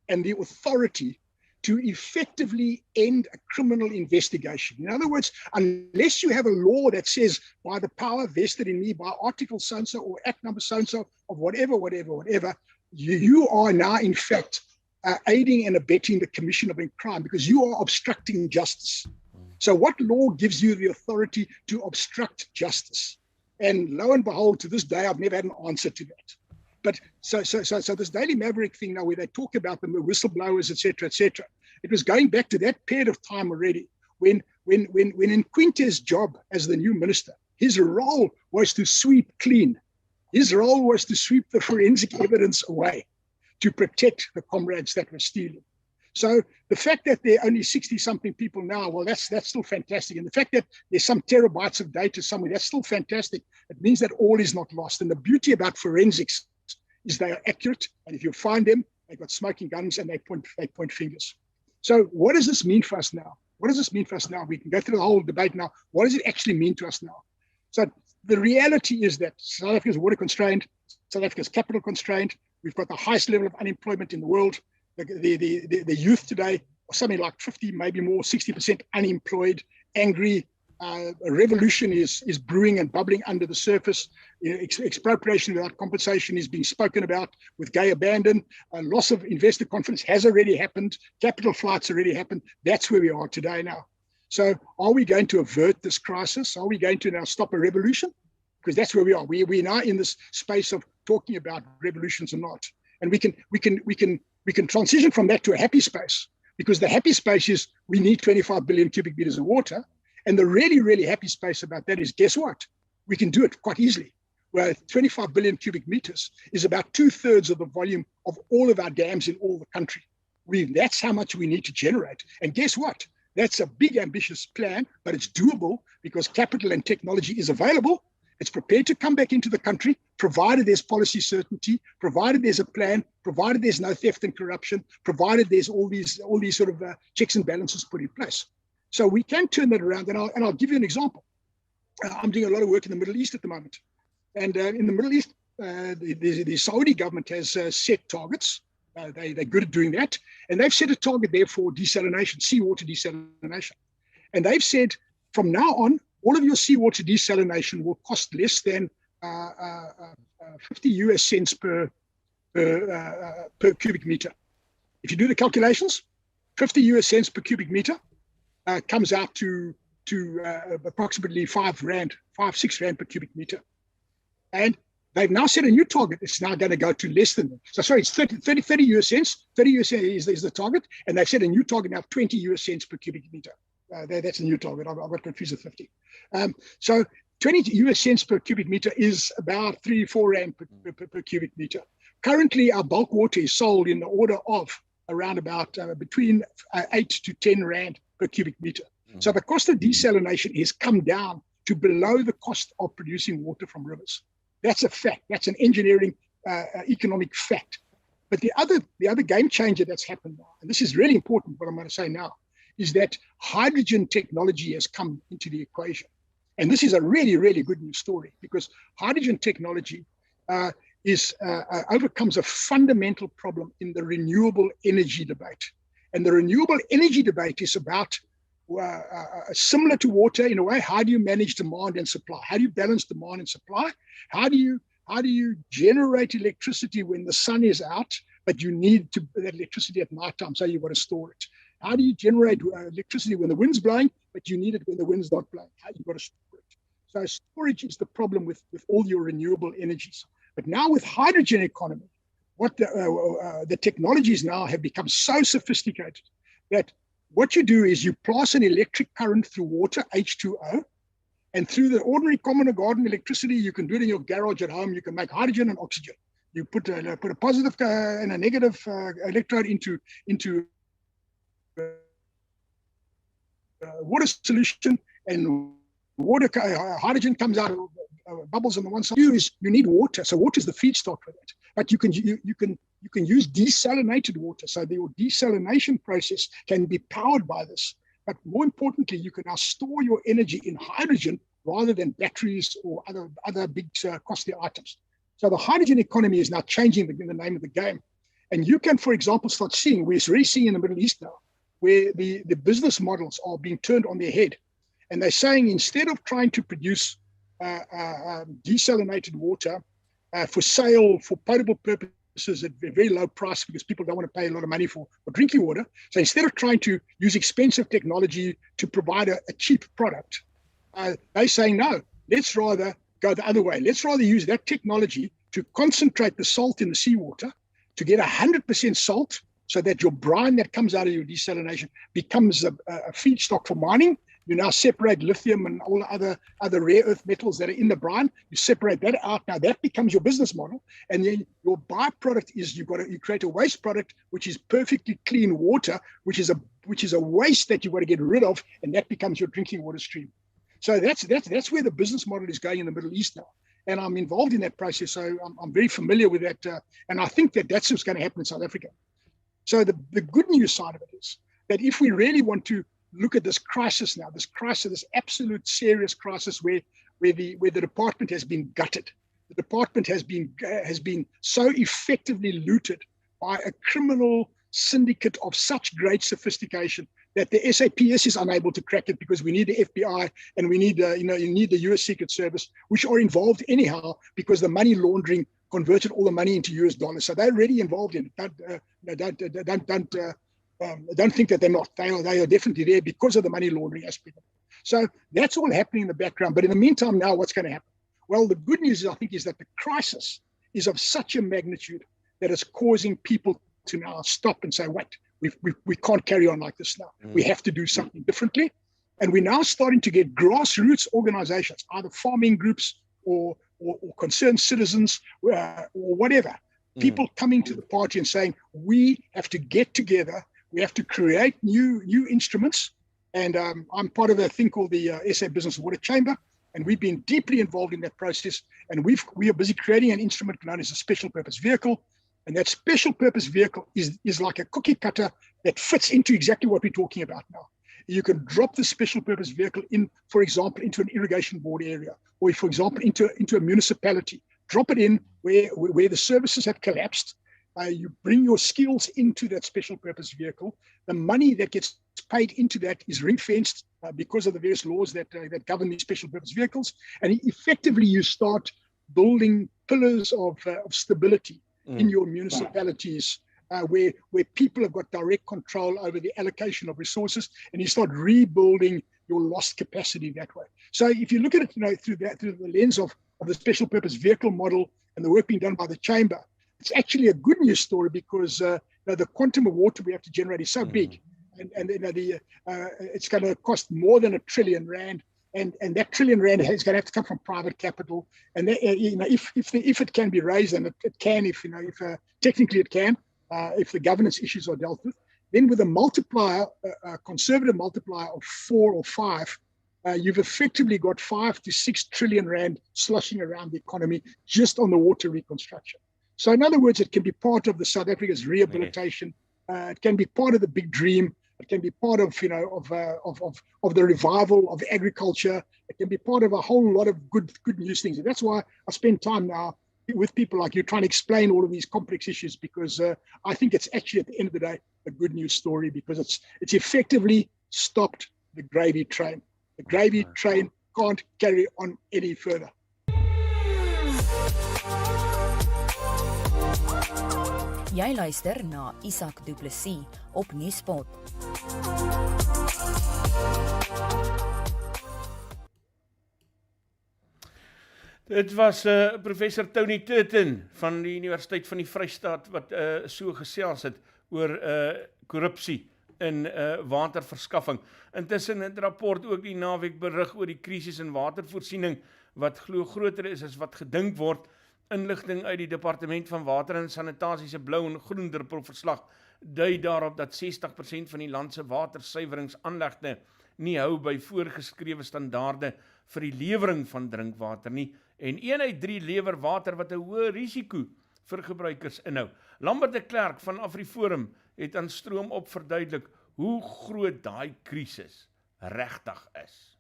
and the authority to effectively end a criminal investigation? In other words, unless you have a law that says by the power vested in me by article so-and-so or act number so-and-so of whatever, you are now in fact aiding and abetting the commission of a crime because you are obstructing justice. So what law gives you the authority to obstruct justice? And lo and behold, to this day, I've never had an answer to that. But so this Daily Maverick thing now where they talk about the whistleblowers, et cetera, it was going back to that period of time already when in Quinte's job as the new minister, his role was to sweep clean. His role was to sweep the forensic evidence away, to protect the comrades that were stealing. So the fact that there are only 60-something people now, well, that's still fantastic. And the fact that there's some terabytes of data somewhere, that's still fantastic. It means that all is not lost. And the beauty about forensics is they are accurate. And if you find them, they've got smoking guns and they point fingers. So what does this mean for us now? We can go through the whole debate now. What does it actually mean to us now? So the reality is that South Africa is water constrained. South Africa is capital constrained. We've got the highest level of unemployment in the world. The youth today are something like 50, maybe more, 60% unemployed, angry, A revolution is brewing and bubbling under the surface. Expropriation without compensation is being spoken about with gay abandon. Loss of investor confidence has already happened. Capital flight's already happened. That's where we are today now. So are we going to avert this crisis? Are we going to now stop a revolution? Because that's where we are. We're now in this space of talking about revolutions or not. And we can transition from that to a happy space, because the happy space is we need 25 billion cubic meters of water. And the really, really happy space about that is, guess what? We can do it quite easily. Where 25 billion cubic meters is about 2/3 of the volume of all of our dams in all the country. That's how much we need to generate. And guess what? That's a big, ambitious plan, but it's doable because capital and technology is available. It's prepared to come back into the country, provided there's policy certainty, provided there's a plan, provided there's no theft and corruption, provided there's all these sort of checks and balances put in place. So we can turn that around, and I'll give you an example. I'm doing a lot of work in the Middle East at the moment. And in the Middle East, the Saudi government has set targets. They're good at doing that. And they've set a target there for desalination, seawater desalination. And they've said, from now on, all of your seawater desalination will cost less than 50 US cents per cubic meter. If you do the calculations, 50 US cents per cubic meter comes out to approximately 5 rand, 6 rand per cubic meter. And they've now set a new target. It's now going to go to less than that. So sorry, it's 30 US cents. 30 US cents is the target. And they've set a new target now of 20 US cents per cubic meter. That's a new target. I got confused with 50. So 20 US cents per cubic meter is about 3-4 rand per cubic meter. Currently, our bulk water is sold in the order of around about between 8 to 10 rand per cubic meter. So the cost of desalination has come down to below the cost of producing water from rivers. That's a fact. That's an engineering economic fact. But the other game changer that's happened now, and this is really important, what I'm going to say now, is that hydrogen technology has come into the equation. And this is a really, really good news story, because hydrogen technology overcomes a fundamental problem in the renewable energy debate. And the renewable energy debate is about, similar to water in a way, how do you manage demand and supply? How do you balance demand and supply? How do you generate electricity when the sun is out, but you need that electricity at nighttime, so you've got to store it? How do you generate electricity when the wind's blowing, but you need it when the wind's not blowing? How you've got to store it? So storage is the problem with all your renewable energies. But now with hydrogen economy, what the technologies now have become so sophisticated that what you do is you pass an electric current through water, H2O, and through the ordinary common or garden electricity, you can do it in your garage at home. You can make hydrogen and oxygen. You put a positive and a negative electrode into water solution, and hydrogen comes out of bubbles on the one side. You need water, so water is the feedstock for that. But you can use desalinated water, so your desalination process can be powered by this. But more importantly, you can now store your energy in hydrogen rather than batteries or other big costly items. So the hydrogen economy is now changing the name of the game. And you can, for example, start seeing, we're already seeing in the Middle East now, where the business models are being turned on their head. And they're saying, instead of trying to produce desalinated water for sale for potable purposes at a very low price, because people don't want to pay a lot of money for drinking water. So instead of trying to use expensive technology to provide a cheap product, they're saying, no, let's rather go the other way. Let's rather use that technology to concentrate the salt in the seawater to get 100% salt, so that your brine that comes out of your desalination becomes a feedstock for mining. You now separate lithium and all the other rare earth metals that are in the brine. You separate that out. Now that becomes your business model. And then your byproduct is you create a waste product, which is perfectly clean water, which is a waste that you've got to get rid of, and that becomes your drinking water stream. So that's where the business model is going in the Middle East now. And I'm involved in that process, so I'm very familiar with that. And I think that's what's going to happen in South Africa. So the good news side of it is that if we really want to look at this crisis now, this absolute serious crisis where the department has been gutted, the department has been so effectively looted by a criminal syndicate of such great sophistication that the SAPS is unable to crack it because we need the FBI and we need, you need the US Secret Service, which are involved anyhow because the money laundering converted all the money into US dollars. So they're already involved in it. Don't think that they're not. They are definitely there because of the money laundering aspect. So that's all happening in the background. But in the meantime, now what's going to happen? Well, the good news, I think, is that the crisis is of such a magnitude that it's causing people to now stop and say, wait, we can't carry on like this now. We have to do something differently. And we're now starting to get grassroots organizations, either farming groups or concerned citizens or whatever, people coming to the party and saying, we have to get together. We have to create new instruments. And I'm part of a thing called the SA Business Water Chamber. And we've been deeply involved in that process. And we are busy creating an instrument known as a special purpose vehicle. And that special purpose vehicle is like a cookie cutter that fits into exactly what we're talking about now. You can drop the special purpose vehicle in, for example, into an irrigation board area, or for example, into a municipality. Drop it in where the services have collapsed. You bring your skills into that special purpose vehicle. The money that gets paid into that is ring-fenced because of the various laws that govern these special purpose vehicles. And effectively, you start building pillars of stability in your municipalities where people have got direct control over the allocation of resources, and you start rebuilding your lost capacity that way. So if you look at it, through the lens of the special purpose vehicle model and the work being done by the chamber, it's actually a good news story because the quantum of water we have to generate is so big, and it's going to cost more than R1 trillion, and that R1 trillion is going to have to come from private capital. And if it can be raised, and it can, if technically it can, if the governance issues are dealt with, then with a multiplier, a conservative multiplier of 4 or 5, you've effectively got 5 to 6 trillion rand sloshing around the economy just on the water reconstruction. So in other words, it can be part of the South Africa's rehabilitation. It can be part of the big dream. It can be part of of the revival of agriculture. It can be part of a whole lot of good news things. And that's why I spend time now with people like you trying to explain all of these complex issues, because I think it's actually at the end of the day a good news story, because it's effectively stopped the gravy train. The gravy train can't carry on any further. Jy luister na Isak Du Plessis op Nuuspod. Dit was professor Tony Turton van die Universiteit van die Vrystaat wat so gesels het oor korrupsie in waterverskaffing. Intussen het Rapport ook die naweek berig oor die krisis in watervoorsiening wat glo groter is as wat gedink word. Inligting uit die Departement van Water en Sanitasie se blou en groen druppelverslag dui daarop dat 60% van die land se watersuiweringsaanlegte nie hou by voorgeskrewe standaarde vir die lewering van drinkwater nie, en 1 uit 3 lewer water wat 'n hoë risiko vir gebruikers inhou. Lambert De Klerk van Afriforum het aan Stroomop verduidelik hoe groot daai krisis regtig is.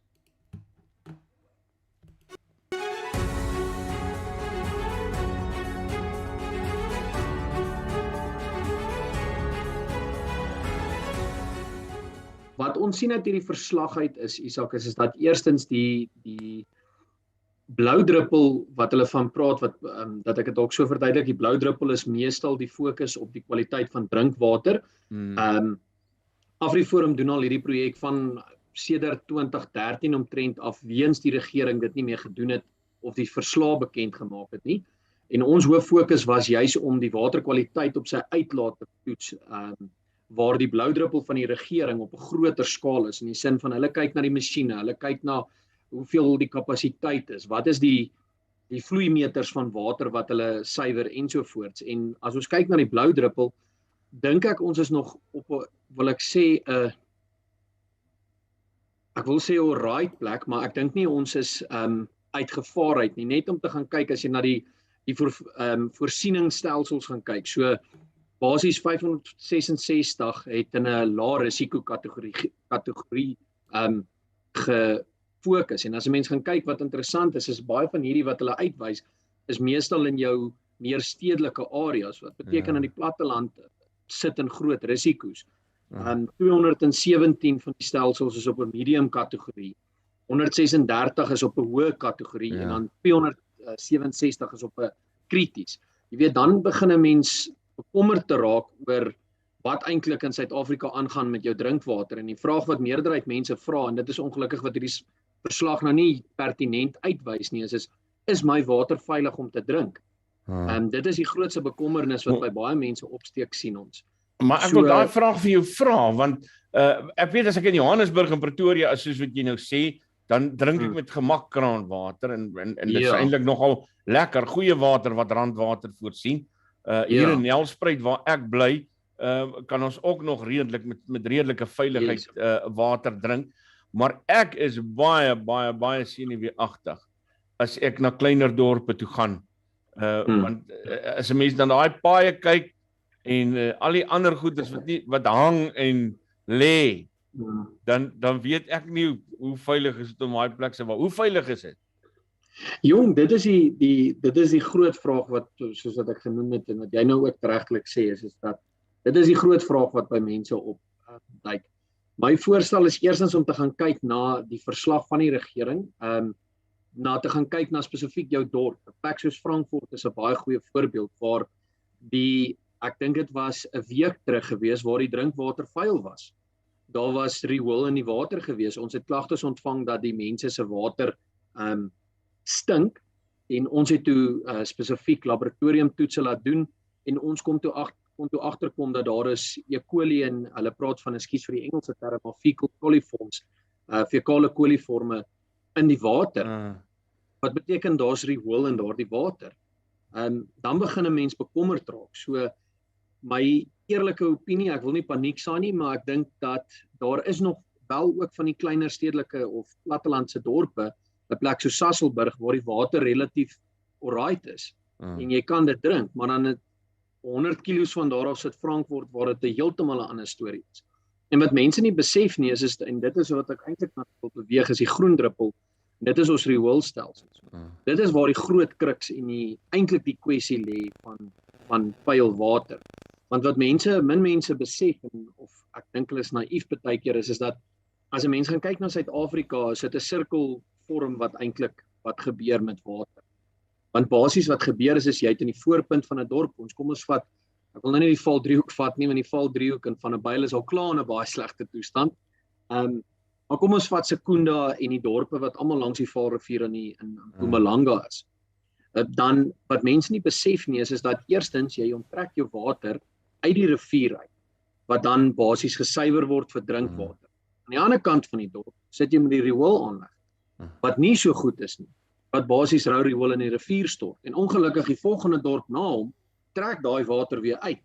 Wat ons sien uit hierdie verslag uit Isak, is dat eerstens die blou druppel wat hulle van praat, dat ek het ook so verduidelik, die blou druppel is meestal die fokus op die kwaliteit van drinkwater. Afriforum doen al hierdie projek van sedert 2013 omtrent af, weens die regering dit nie meer gedoen het of die verslag bekend gemaak het nie. En ons hooffokus was juis om die waterkwaliteit op sy uitlaat te toets, waar die blou druppel van die regering op 'n groter skaal is, in die sin van hulle kyk na die masjiene, hulle kyk na hoeveel die kapasiteit is, wat is die vloeimeters van water wat hulle suiwer ensovoorts. En as ons kyk na die blou druppel, dink ek ons is nog op 'n, ek wil sê alright plek, maar ek dink nie ons is uitgevaar uit nie, net om te gaan kyk as jy na die voorsieningsstelsels gaan kyk. So basies 566 het in 'n lae risiko kategorie gefokus. En as 'n mens gaan kyk, wat interessant is baie van hierdie wat hulle uitwys, is meestal in jou meer stedelike areas, wat beteken aan die platteland sit in groot risiko's. 217 van die stelsels is op 'n medium kategorie. 136 is op 'n hoë kategorie en dan 267 is op 'n krities. Jy weet, dan begin 'n mens bekommerd te raak oor wat eintlik in Suid-Afrika aangaan met jou drinkwater. En die vraag wat meerderheid mense vra, en dit is ongelukkig wat hierdie verslag nou nie pertinent uitwys nie, is my water veilig om te drink? Dit is die grootste bekommernis wat by baie mense opsteek, sien ons. Maar ek wil daai vraag vir jou vra, want ek weet as ek in Johannesburg en Pretoria is, soos wat jy nou sê, dan drink ek met gemak kraanwater en dit is eintlik nogal lekker, goeie water wat randwater voorsien. Hier in Nelspruit waar ek bly, kan ons ook nog redelik met redelike veiligheid water drink, maar ek is baie senuweeagtig as ek na kleiner dorpe toe gaan, want as 'n mens dan daai paaie kyk en al die ander goeders wat hang en lê, dan weet ek nie hoe veilig is dit om daai plek se waar. Hoe veilig is dit? Jong, dit is die groot vraag wat, soos wat ek genoem het en wat jy nou ook regtelik sê, is dat dit is die groot vraag wat by mense opduik. My voorstel is eerstens om te gaan kyk na die verslag van die regering, na te gaan kyk na spesifiek jou dorp. 'n plek soos Frankfurt is 'n baie goeie voorbeeld waar ek dink dit was 'n week terug gewees waar die drinkwater vuil was. Daar was riool in die water gewees. Ons het klagtes ontvang dat die mense se water stink en ons het toe spesifiek laboratoriumtoetse laat doen en ons kon toe agterkom dat daar is E. coli en hulle praat van, ekskuus vir die Engelse term, maar fecal coliforms, fekale coliforme in die water. Wat beteken daar's riool in daardie water? Dan begin 'n mens bekommerd raak. So my eerlike opinie, ek wil nie paniek saai nie, maar ek dink dat daar is nog wel ook van die kleiner stedelike of plattelandse dorpe, 'n plek so Sasolburg waar die water relatief alright is. En jy kan dit drink, maar dan 100 kilos van daar af sit Frankfurt waar dit heeltemal 'n ander storie is. En wat mense nie besef nie is en dit is wat ek eintlik na wil beweeg, is die groen druppel. En dit is ons rioolstelsels. Dit is waar die groot kruks en eintlik die kwessie lê van vuil water. Want wat min mense besef, of ek dink hulle is naïef baie keer, is dat as 'n mens gaan kyk na Suid-Afrika, is dit 'n sirkelvorm wat gebeur met water. Want basies wat gebeur is jy het in die voorpunt van 'n dorp, kom ons vat, ek wil nou nie die Valdriehoek vat nie, want die Valdriehoek en Van 'n Byl is al klaar in 'n baie slegte toestand. Maar kom ons vat Secunda en die dorpe wat almal langs die Vaalrivier in Mpumalanga is. Dan, wat mense nie besef nie, is dat eerstens jy onttrek jou water uit die rivier uit, wat dan basies gesuiwer word vir drinkwater. Aan die ander kant van die dorp sit jy met die rioolaanleg, wat nie so goed is nie, wat basies rou riool in die rivier stort. En ongelukkig die volgende dorp na hom, trek daai water weer uit.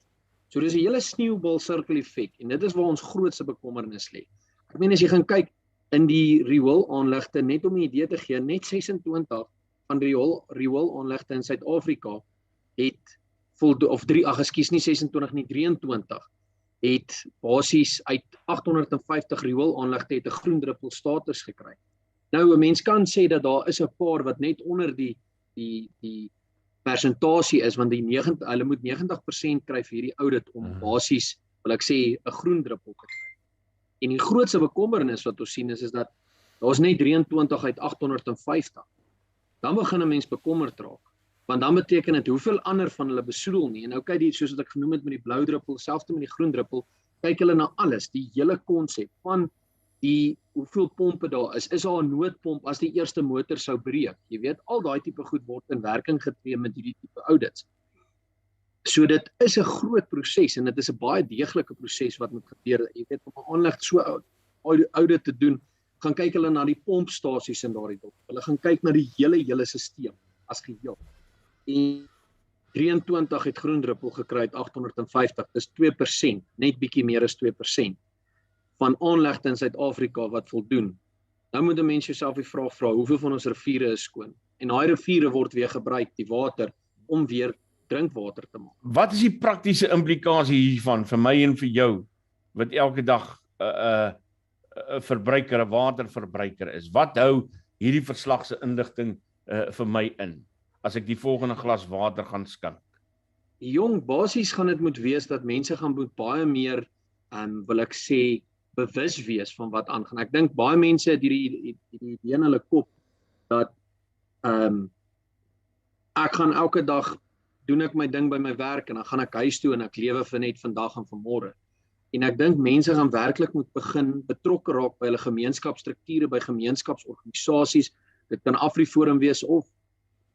So dis 'n hele sneeubal sirkel effek, en dit is waar ons grootste bekommernis lê. Ek meen as jy gaan kyk in die rioolaanlegte, net om 'n idee te gee, net 26 van rioolaanlegte in Suid-Afrika het 23 het basies uit 850 rioolaanlegte het 'n groen druppel status gekry. Nou 'n mens kan sê dat daar is 'n paar wat net onder die persentasie is, want hulle moet 90% kry vir hierdie audit om basies, wil ek sê, 'n groen druppel te kry. En die grootste bekommernis wat ons sien is dat daar's net 23 uit 850. Dan begin 'n mens bekommerd raak, want dan beteken dit hoeveel ander van hulle besoedel nie. En nou kyk soos wat ek genoem het met die blou druppel, selfs met die groen druppel, kyk hulle na alles, die hele konsep van hoeveel pompe daar is daar 'n noodpomp as die eerste motor sou breek. Jy weet, al daai tipe goed word in werking getree met hierdie tipe audits. So dit is 'n groot proses en dit is 'n baie deeglike proses wat moet gebeur. Jy weet, om 'n aanleg so audit te doen, gaan kyk hulle na die pompstasies in daardie dorp. Hulle gaan kyk na die hele stelsel as geheel. En 23 het groen druppel gekry uit 850, dis 2%, net bietjie meer as 2% van aanlegte in Suid-Afrika wat voldoen. Nou moet 'n mens jouself die vraag vra, hoeveel van ons riviere is skoon? En daai riviere word weer gebruik, die water, om weer drinkwater te maak. Wat is die praktiese implikasie hiervan vir my en vir jou, wat elke dag 'n verbruiker, 'n waterverbruiker is? Wat hou hierdie verslag se inligting vir my in, as ek die volgende glas water gaan skink? Jong, basies gaan dit moet wees dat mense gaan moet baie meer wil ek sê, bewus wees van wat aangaan. Ek dink baie mense het hierdie idee in hulle kop, dat ek gaan elke dag, doen ek my ding by my werk, en dan gaan ek huis toe, en ek lewe vir net vandag en vanmôre. En ek dink mense gaan werklik moet begin betrokke raak by hulle gemeenskapsstrukture, by gemeenskapsorganisasies. Dit kan Afriforum wees of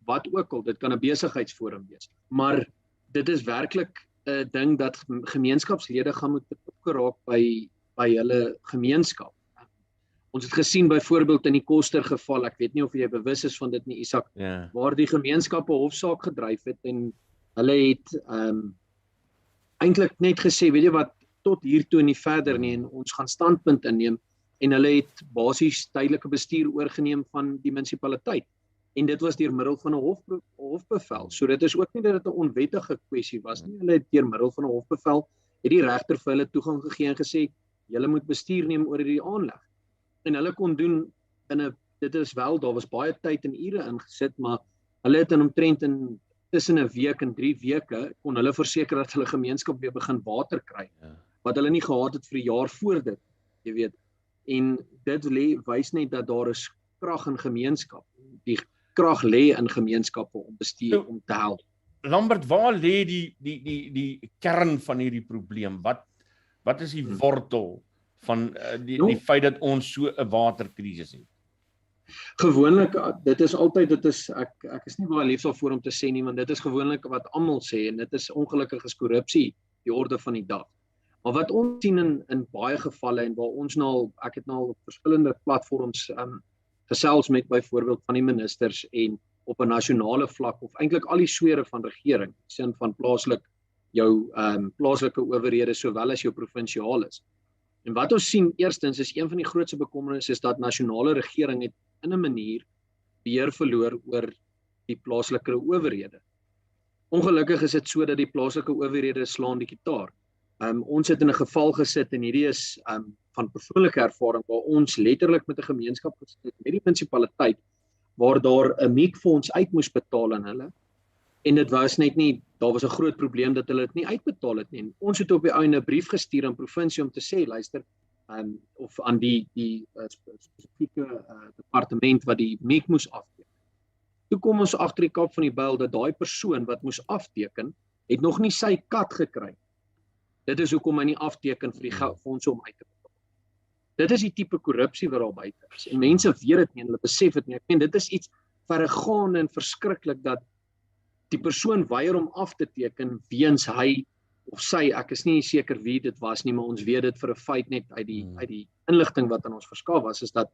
wat ook al, dit kan 'n besigheidsforum wees. Maar dit is werklik 'n ding dat gemeenskapslede gaan moet betrokke raak by hulle gemeenskap. Ons het gesien byvoorbeeld in die Koster geval, ek weet nie of jy bewus is van dit nie, Isak, waar die gemeenskap 'n hofsaak gedryf het en hulle het eintlik net gesê, weet jy wat, tot hiertoe en nie verder nie, en ons gaan standpunt inneem, en hulle het basies tydelike bestuur oorgeneem van die munisipaliteit. En dit was deur middel van 'n hofbevel. So dit is ook nie dat dit 'n onwettige kwessie was nie. Hulle het deur middel van 'n hofbevel het die regter vir hulle toegang gegee en gesê, julle moet bestuur neem oor hierdie aanleg. En hulle kon doen dit is wel, daar was baie tyd en ure ingesit, maar hulle het omtrent tussen 'n week en 3 weke kon hulle verseker dat hulle gemeenskap weer begin water kry. Wat hulle nie gehad het vir die jaar voor dit, jy weet. En dit wys net dat daar is krag in gemeenskap. Die krag lê in gemeenskappe om bestuur, om te help. Lambert, waar lê die kern van hierdie probleem? Wat is die wortel van die feit dat ons so 'n waterkrisis het? Gewoonlik, ek is nie baie lief daarvoor om te sê nie, want dit is gewoonlik wat almal sê, en dit is ongelukkig is korrupsie die orde van die dag. Maar wat ons sien in baie gevalle, en waar ons ek het op verskillende platforms gesels met byvoorbeeld van die ministers, en op 'n nasionale vlak, of eintlik al die swere van regering, in sin van jou plaaslike owerhede, sowel as jou provinsialis. En wat ons sien, eerstens, is een van die grootste bekommernisse, is dat nasionale regering het in 'n manier beheer verloor oor die plaaslike owerhede. Ongelukkig is dit so dat die plaaslike owerhede slaan die gitaar. Ons het in 'n geval gesit, en hierdie is van persoonlike ervaring, waar ons letterlik met 'n gemeenskap gesit het, met die munisipaliteit, waar daar 'n miekfonds uit moes betaal aan hulle, en dit was net nie, daar was 'n groot probleem dat hulle dit nie uitbetaal het nie. En ons het op die einde 'n brief gestuur aan provinsie om te sê, luister, of aan die spesifieke departement wat die miek moes afteken. Toe kom ons agter die kap van die byl dat daai persoon wat moes afteken, het nog nie sy kat gekry. Dit is hoekom hy nie afteken vir die fondse om uit te betaal. Dit is die tipe korrupsie wat daar buite is. En mense weet dit nie, en hulle besef dit nie. Ek meen, dit is iets verregaande en verskriklik dat die persoon weier om af te teken weens hy of sy, ek is nie seker wie dit was nie, maar ons weet dit vir 'n feit net uit die inligting wat aan ons verskaf was, is dat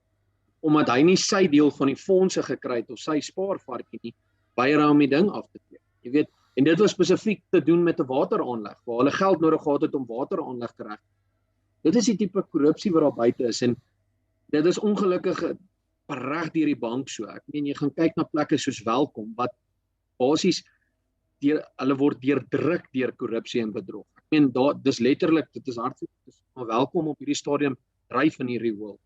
omdat hy nie sy deel van die fondse gekry het of sy spaarvarkie nie, weier hy om die ding af te teken. Jy weet, en dit was spesifiek te doen met 'n wateraanleg, waar hulle geld nodig gehad het om wateraanleg te reg. Dit is die tipe korrupsie wat daar buite is, en dit is ongelukkig reg deur die bank so. Ek meen, jy gaan kyk na plekke soos Welkom, wat basies hulle word deurdruk deur korrupsie en bedrog. Ek meen, dis letterlik, dit is hartseer, maar Welkom op hierdie stadium dryf in hierdie rol.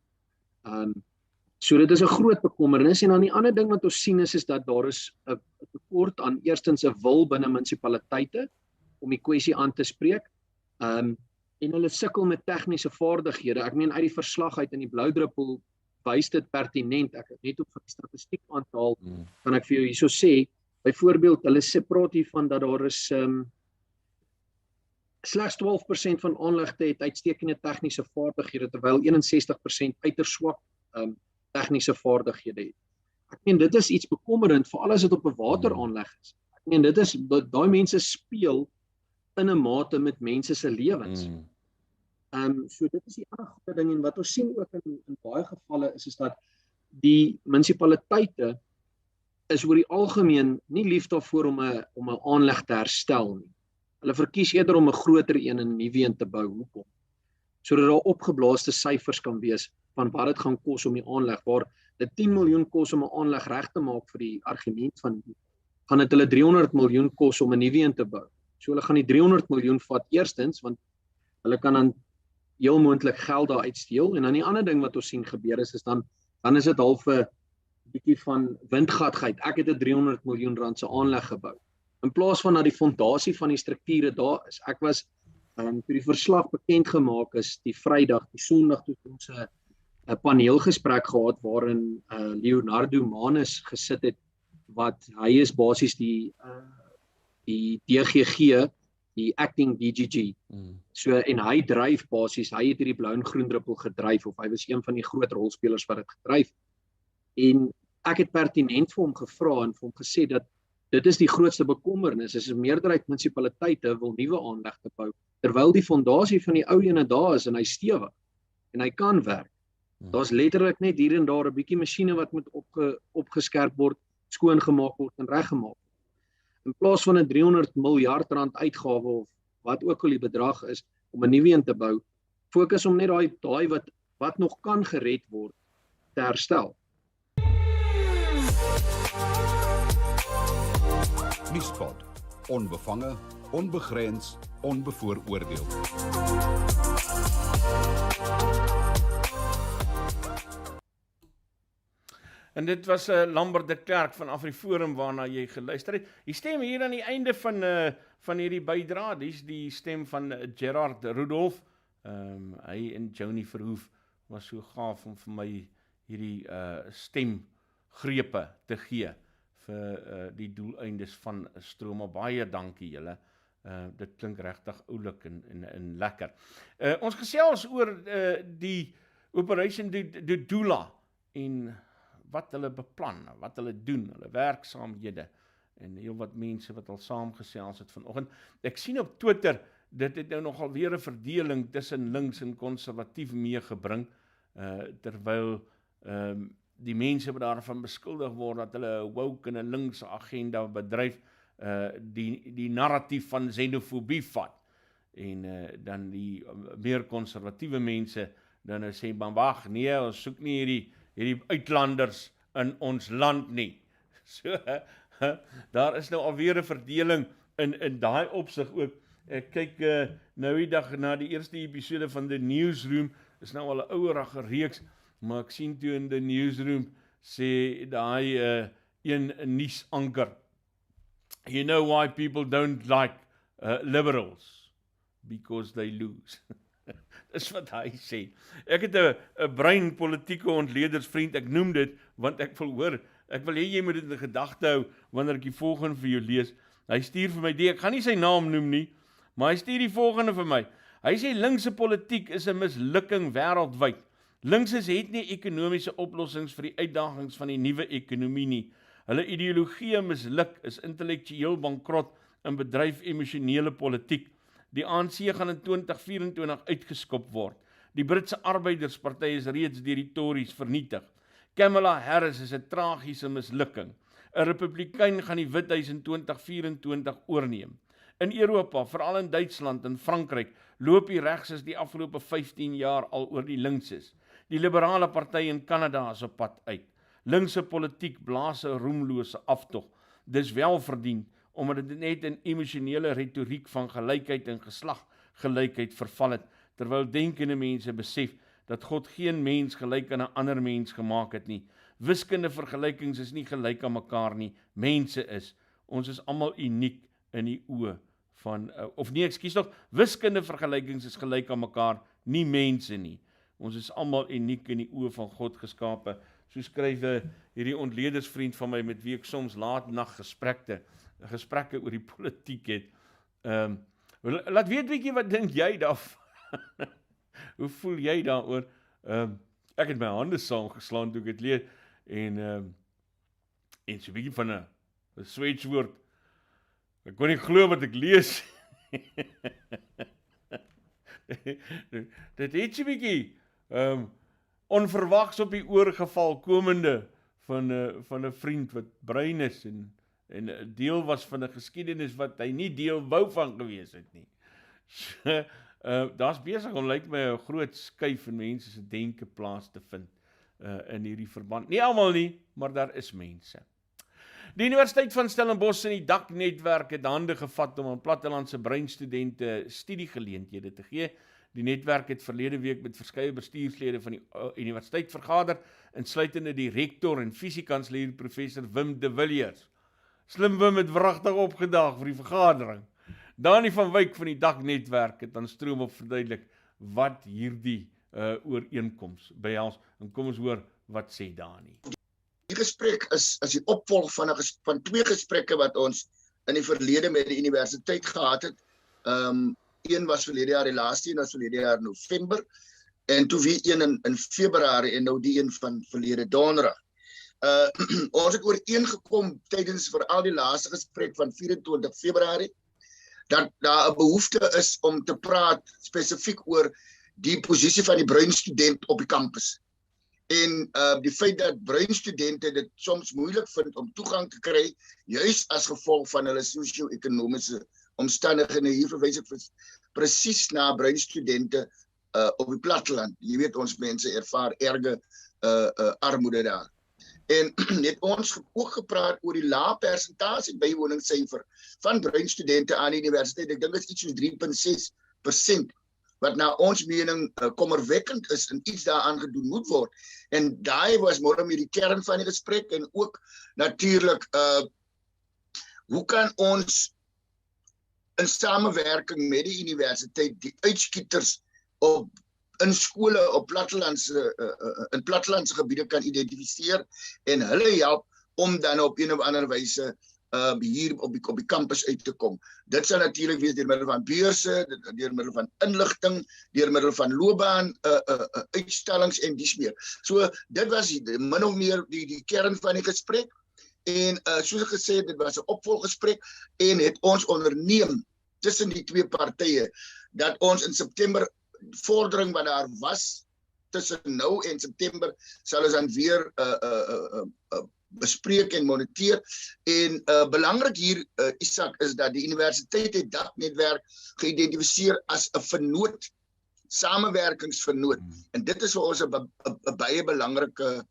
So dit is 'n groot bekommernis, en dan die ander ding wat ons sien is dat daar is 'n tekort aan eerstens 'n wil binne munisipaliteite om die kwessie aan te spreek. En hulle sukkel met tegniese vaardighede. Ek meen, uit die verslag uit in die blou druppel wys dit pertinent. Ek het net op die statistiek aantal, kan ek vir jou hierso sê, byvoorbeeld, hulle praat hiervan dat daar is slegs 12% van aanlegte het uitstekende tegniese vaardighede, terwyl 61% uiters swak tegniese vaardighede het. Ek meen, dit is iets bekommerend, veral as dit op 'n wateraanleg is. Ek meen, dit is, daai mense speel in 'n mate met mense se lewens. So dit is die ander groot ding, en wat ons sien ook in baie gevalle is dat die munisipaliteite is oor die algemeen nie lief daarvoor om 'n aanleg te herstel nie. Hulle verkies eerder om 'n groter een en 'n nuwe een te bou. Hoekom? Sodat daar opgeblaaste syfers kan wees van wat dit gaan kos om die aanleg, waar dit 10 miljoen kos om 'n aanleg reg te maak vir die argument van, gaan dit hulle 300 miljoen kos om 'n nuwe een te bou. So hulle gaan die 300 miljoen vat eerstens, want hulle kan dan heel moontlik geld daar uitsteel, en dan die ander ding wat ons sien gebeur is dan is dit half 'n bietjie van windgatgeit. Ek het 'n 300 miljoen rand se aanleg gebou. In plaas van dat die fondasie van die strukture daar is. Ek was toe die verslag bekend gemaak is, die Vrydag, die Sondag, toe ons 'n paneelgesprek gehad waarin Leonardo Manus gesit het, wat hy is basies die DGG, die acting DGG. So, en hy dryf basies, hy het hierdie blou en groen druppel gedryf, of hy was een van die groot rolspelers wat dit gedryf. En ek het pertinent vir hom gevra en vir hom gesê dat dit is die grootste bekommernis, is 'n meerderheid munisipaliteite wil nuwe aanlegte bou, terwyl die fondasie van die ou ene daar is en hy stewig en hy kan werk. Daar's letterlik net hier en daar 'n bietjie masjiene wat moet opgeskerp word, skoongemaak word en reggemaak word. In plaas van 'n 300 miljard rand uitgawe of wat ook al die bedrag is om 'n nuwe een te bou, fokus om net daai wat nog kan gered word te herstel. Nuuspod, onbevange, onbegrens, onbevooroordeel. En dit was Lambert De Klerk van Afriforum waarna jy geluister het. Die stem hier aan die einde van hierdie bydra, dis die stem van Gerard Rudolph. Hy en Joni Verhoef was so gaaf om vir my hierdie stemgrepe te gee vir die doeleindes van Stroomop. Baie dankie julle. Dit klink regtig oulik en lekker. Ons gesels oor die Operation Dudula en wat hulle beplan, wat hulle doen, hulle werksaamhede en heel wat mense wat al saamgesels het vanoggend. Ek sien op Twitter, dit het nou nogal weer 'n verdeling tussen links en konservatief meegebring, terwyl die mense wat daarvan beskuldig word dat hulle 'n woke en 'n linkse agenda bedryf, die narratief van xenofobie vat. En dan die meer konservatiewe mense dan sê, maar wag, nee, ons soek nie hierdie uitlanders in ons land nie. So, daar is nou alweer 'n verdeling in daai opsig ook. Ek kyk nou die dag na die eerste episode van The Newsroom, is nou al 'n ouerige reeks, maar ek sien toe in The Newsroom sê daai een nuusanker, you know why people don't like liberals? Because they lose. Dis wat hy sê. Ek het 'n bruin politieke ontledersvriend, ek noem dit, want ek wil hê jy moet dit in gedagte hou, wanneer ek die volgende vir jou lees. Hy stuur vir my, ek gaan nie sy naam noem nie, maar hy stuur die volgende vir my. Hy sê, linkse politiek is 'n mislukking wêreldwyd. Linkses het nie ekonomiese oplossings vir die uitdagings van die nuwe ekonomie nie. Hulle ideologie misluk, is intellektueel bankrot en bedryf emosionele politiek. Die ANC gaan in 2024 uitgeskop word. Die Britse Arbeidersparty is reeds deur die Tories vernietig. Kamala Harris is 'n tragiese mislukking. 'n Republikein gaan die Withuis in 2024 oorneem. In Europa, veral in Duitsland en Frankryk, loop die regses die afgelope 15 jaar al oor die linkses. Die liberale party in Kanada is op pad uit. Linkse politiek blaas 'n roemlose aftog. Dis wel verdien, omdat dit net in emosionele retoriek van gelykheid en geslagsgelykheid verval het, terwyl denkende mense besef dat God geen mens gelyk aan 'n ander mens gemaak het nie. Wiskunde vergelykings is nie gelyk aan mekaar nie, mense is. Ons is almal uniek in die oë van, wiskunde vergelykings is gelyk aan mekaar, nie mense nie. Ons is almal uniek in die oë van God geskape. So skryf hierdie ontledersvriend van my, met wie ek soms laatnag gesprekke oor die politiek het. Laat weet bietjie, wat dink jy daarvan? Hoe voel jy daaroor? Ek het my hande saamgeslaan toe ek dit lees, en so bietjie van 'n swetswoord. Ek kon nie glo wat ek lees. Dit het so bietjie onverwags op die oor geval, komende van 'n vriend wat bruin is en 'n deel was van 'n geskiedenis wat hy nie deel wou van gewees het nie. So, daar's besig om, lyk my, 'n groot skuif in mense se denke plaas te vind in hierdie verband. Nie almal nie, maar daar is mense. Die Universiteit van Stellenbosch en die DAK Netwerk het hande gevat om aan plattelandse breinstudente studiegeleenthede te gee. Die netwerk het verlede week met verskeie bestuurslede van die universiteit vergader, insluitende die rektor en fisiekanselier professor Wim de Villiers. Slim Wim het wragtig opgedaag vir die vergadering. Danie van Wyk van die DAK Netwerk het aan Stroomop verduidelik wat hierdie ooreenkoms behels. En kom ons hoor wat sê Danie. Die gesprek is die opvolg van twee gesprekke wat ons in die verlede met die universiteit gehad het. Een was verlede jaar, die laaste een was verlede jaar November, en toe weer een in Februarie en nou die een van verlede donderdag. Ons het ooreengekom tydens veral die laaste gesprek van 24 Februarie, dat daar 'n behoefte is om te praat spesifiek oor die posisie van die bruin student op die kampus. En die feit dat bruin studente dit soms moeilik vind om toegang te kry, juis as gevolg van hulle sosio-ekonomiese omstandighede. Hier verwys ek presies na bruin studente op die platteland. Jy weet, ons mense ervaar erge armoede daar. En het ons ook gepraat oor die lae persentasie bywoningssyfer van bruin studente aan die universiteit. Ek dink dit is iets soos 3,6%, wat na ons mening kommerwekkend is en iets daaraan gedoen moet word. En daai was môre met die kern van die gesprek en ook natuurlik hoe kan ons in samewerking met die universiteit die uitskieters in skole op in plattelandse gebiede kan identifiseer en hulle help om dan op een of ander wyse hier op die kampus uit te kom. Dit sal natuurlik wees deur middel van beurse, deur middel van inligting, deur middel van loopbaan uitstallings en dies meer. So dit was min of meer die kern van die gesprek. En soos ek gesê het, dit was 'n opvolggesprek en het ons onderneem tussen die twee partye dat ons in September vordering wat daar was tussen nou en September sal ons dan weer bespreek en moniteer. En belangrik hier, Isak, is dat die universiteit het DAK Netwerk geïdentifiseer as 'n vernoot, samewerkingsvernoot. En dit is vir ons 'n baie belangrike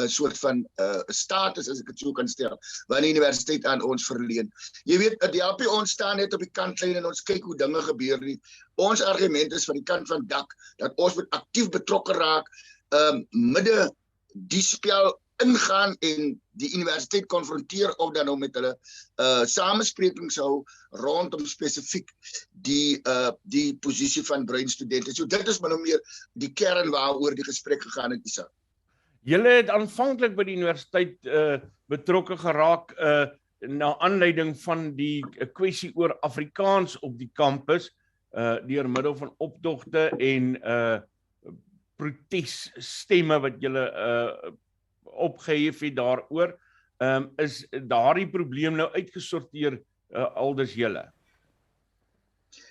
soort van status, as ek dit so kan stel, wat die universiteit aan ons verleen. Jy weet, dit help nie ons staan net op die kantlyn en ons kyk hoe dinge gebeur nie. Ons argument is van die kant van DAK dat ons moet aktief betrokke raak, midde die spel ingaan en die universiteit konfronteer of dan nou met hulle samesprekings hou rondom spesifiek die posisie van bruin studente. So dit is min of meer die kern waaroor die gesprek gegaan het, Isa. Julle het aanvanklik by die universiteit betrokke geraak na aanleiding van die kwessie oor Afrikaans op die kampus deur middel van optogte en protesstemme wat julle opgehef het daaroor. Is daardie probleem nou uitgesorteer aldus julle?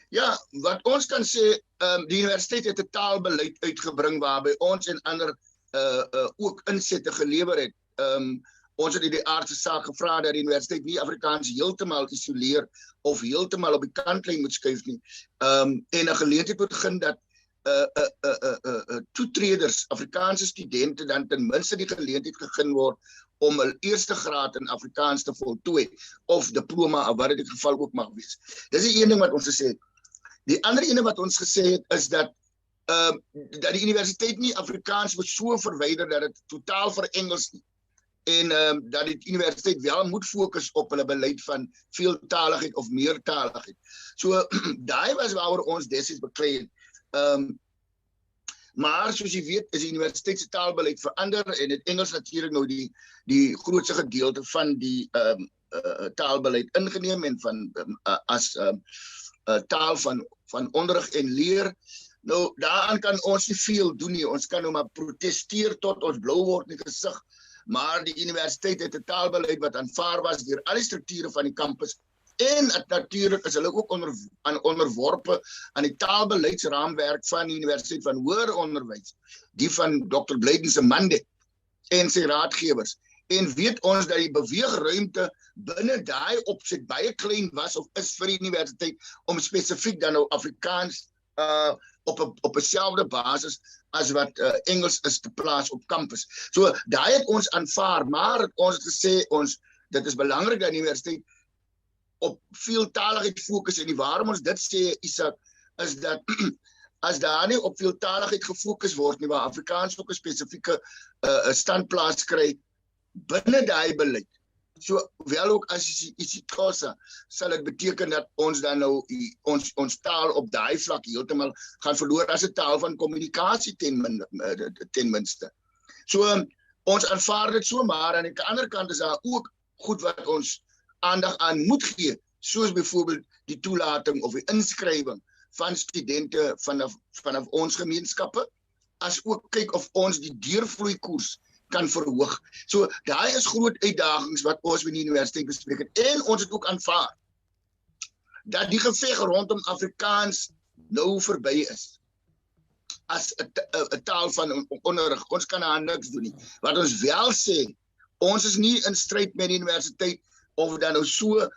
Ja, wat ons kan sê, die universiteit het 'n taalbeleid uitgebring waarby ons en ander ook insette gelewer het. Ons het in die aard van saak gevra dat die universiteit nie Afrikaans heeltemal isoleer of heeltemal op die kantlyn moet skuif nie. En 'n geleentheid moet begin dat toetreders, Afrikaanse studente dan ten minste die geleentheid gegee word om 'n eerste graad in Afrikaans te voltooi of diploma of wat dit geval ook mag wees. Dis die een ding wat ons gesê het. Die ander ene wat ons gesê het is dat die universiteit nie Afrikaans moet so verwyder dat dit totaal verengels nie. En dat die universiteit wel moet fokus op hulle beleid van veeltaligheid of meertaligheid. So daai was waaroor ons destyds beklei het. Maar soos jy weet is die universiteit se taalbeleid verander en het Engels natuurlik nou die grootste gedeelte van die taalbeleid ingeneem en van as taal van onderrig en leer. Nou daaraan kan ons nie veel doen nie. Ons kan nou maar protesteer tot ons blou word in die gesig. Maar die universiteit het 'n taalbeleid wat aanvaar was deur al die strukture van die kampus. En natuurlik is hulle ook onderworpe aan die taalbeleidsraamwerk van die Universiteit van Hoër Onderwys, die van Dr. Blyden se mande en sy raadgewers. En weet ons dat die beweegruimte binne daai opset baie klein was of is vir die universiteit om spesifiek dan nou Afrikaans op 'n selfde basis as wat Engels is te plaas op kampus. So daai het ons aanvaar, maar ons het gesê dit is belangrik dat die universiteit op veeltaligheid fokus en waarom ons dit sê, Isak, is dat as daar nie op veeltaligheid gefokus word nie, waar Afrikaans ook 'n spesifieke standplaas kry binne daai beleid, So wel ook as isiXhosa sal dit beteken dat ons dan nou ons taal op daai vlak heeltemal gaan verloor as 'n taal van kommunikasie ten minste. So ons aanvaar dit so, maar aan die ander kant is daar ook goed wat ons aandag aan moet gee, soos byvoorbeeld die toelating of die inskrywing van studente vanaf ons gemeenskappe, as ook kyk of ons die deurvloeikoers kan verhoog. So daai is groot uitdagings wat ons by die universiteit bespreek het, en ons het ook aanvaar dat die geveg rondom Afrikaans nou verby is as 'n taal van onderrig. Ons kan aan niks doen nie. Wat ons wel sê, ons is nie in stryd met die universiteit of dan nou so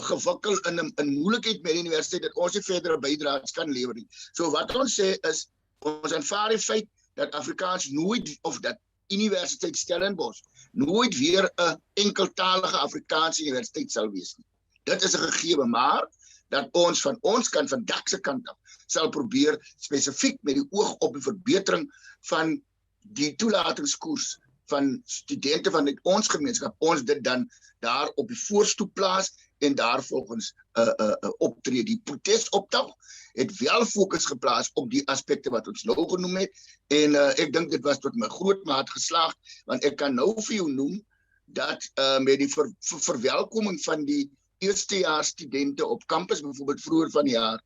gewikkel in moeilikheid met die universiteit dat ons nie verdere bydraes kan lewer nie. So wat ons sê is, ons aanvaar die feit dat Afrikaans nooit, of dat Universiteit Stellenbosch nooit weer 'n enkeltalige Afrikaanse universiteit sal wees nie. Dit is 'n gegewe, maar dat ons van ons kant, van DAK se kant af, sal probeer spesifiek met die oog op die verbetering van die toelatingskoers van studente van ons gemeenskap, ons dit dan daar op die voorstoep plaas en daar volgens optree. Die protesoptog het wel fokus geplaas op die aspekte wat ons nou genoem het, en ek dink dit was tot my groot maat geslaag, want ek kan nou vir jou noem dat met die verwelkoming van die eerstejaars studente op kampus, byvoorbeeld vroeër van die jaar,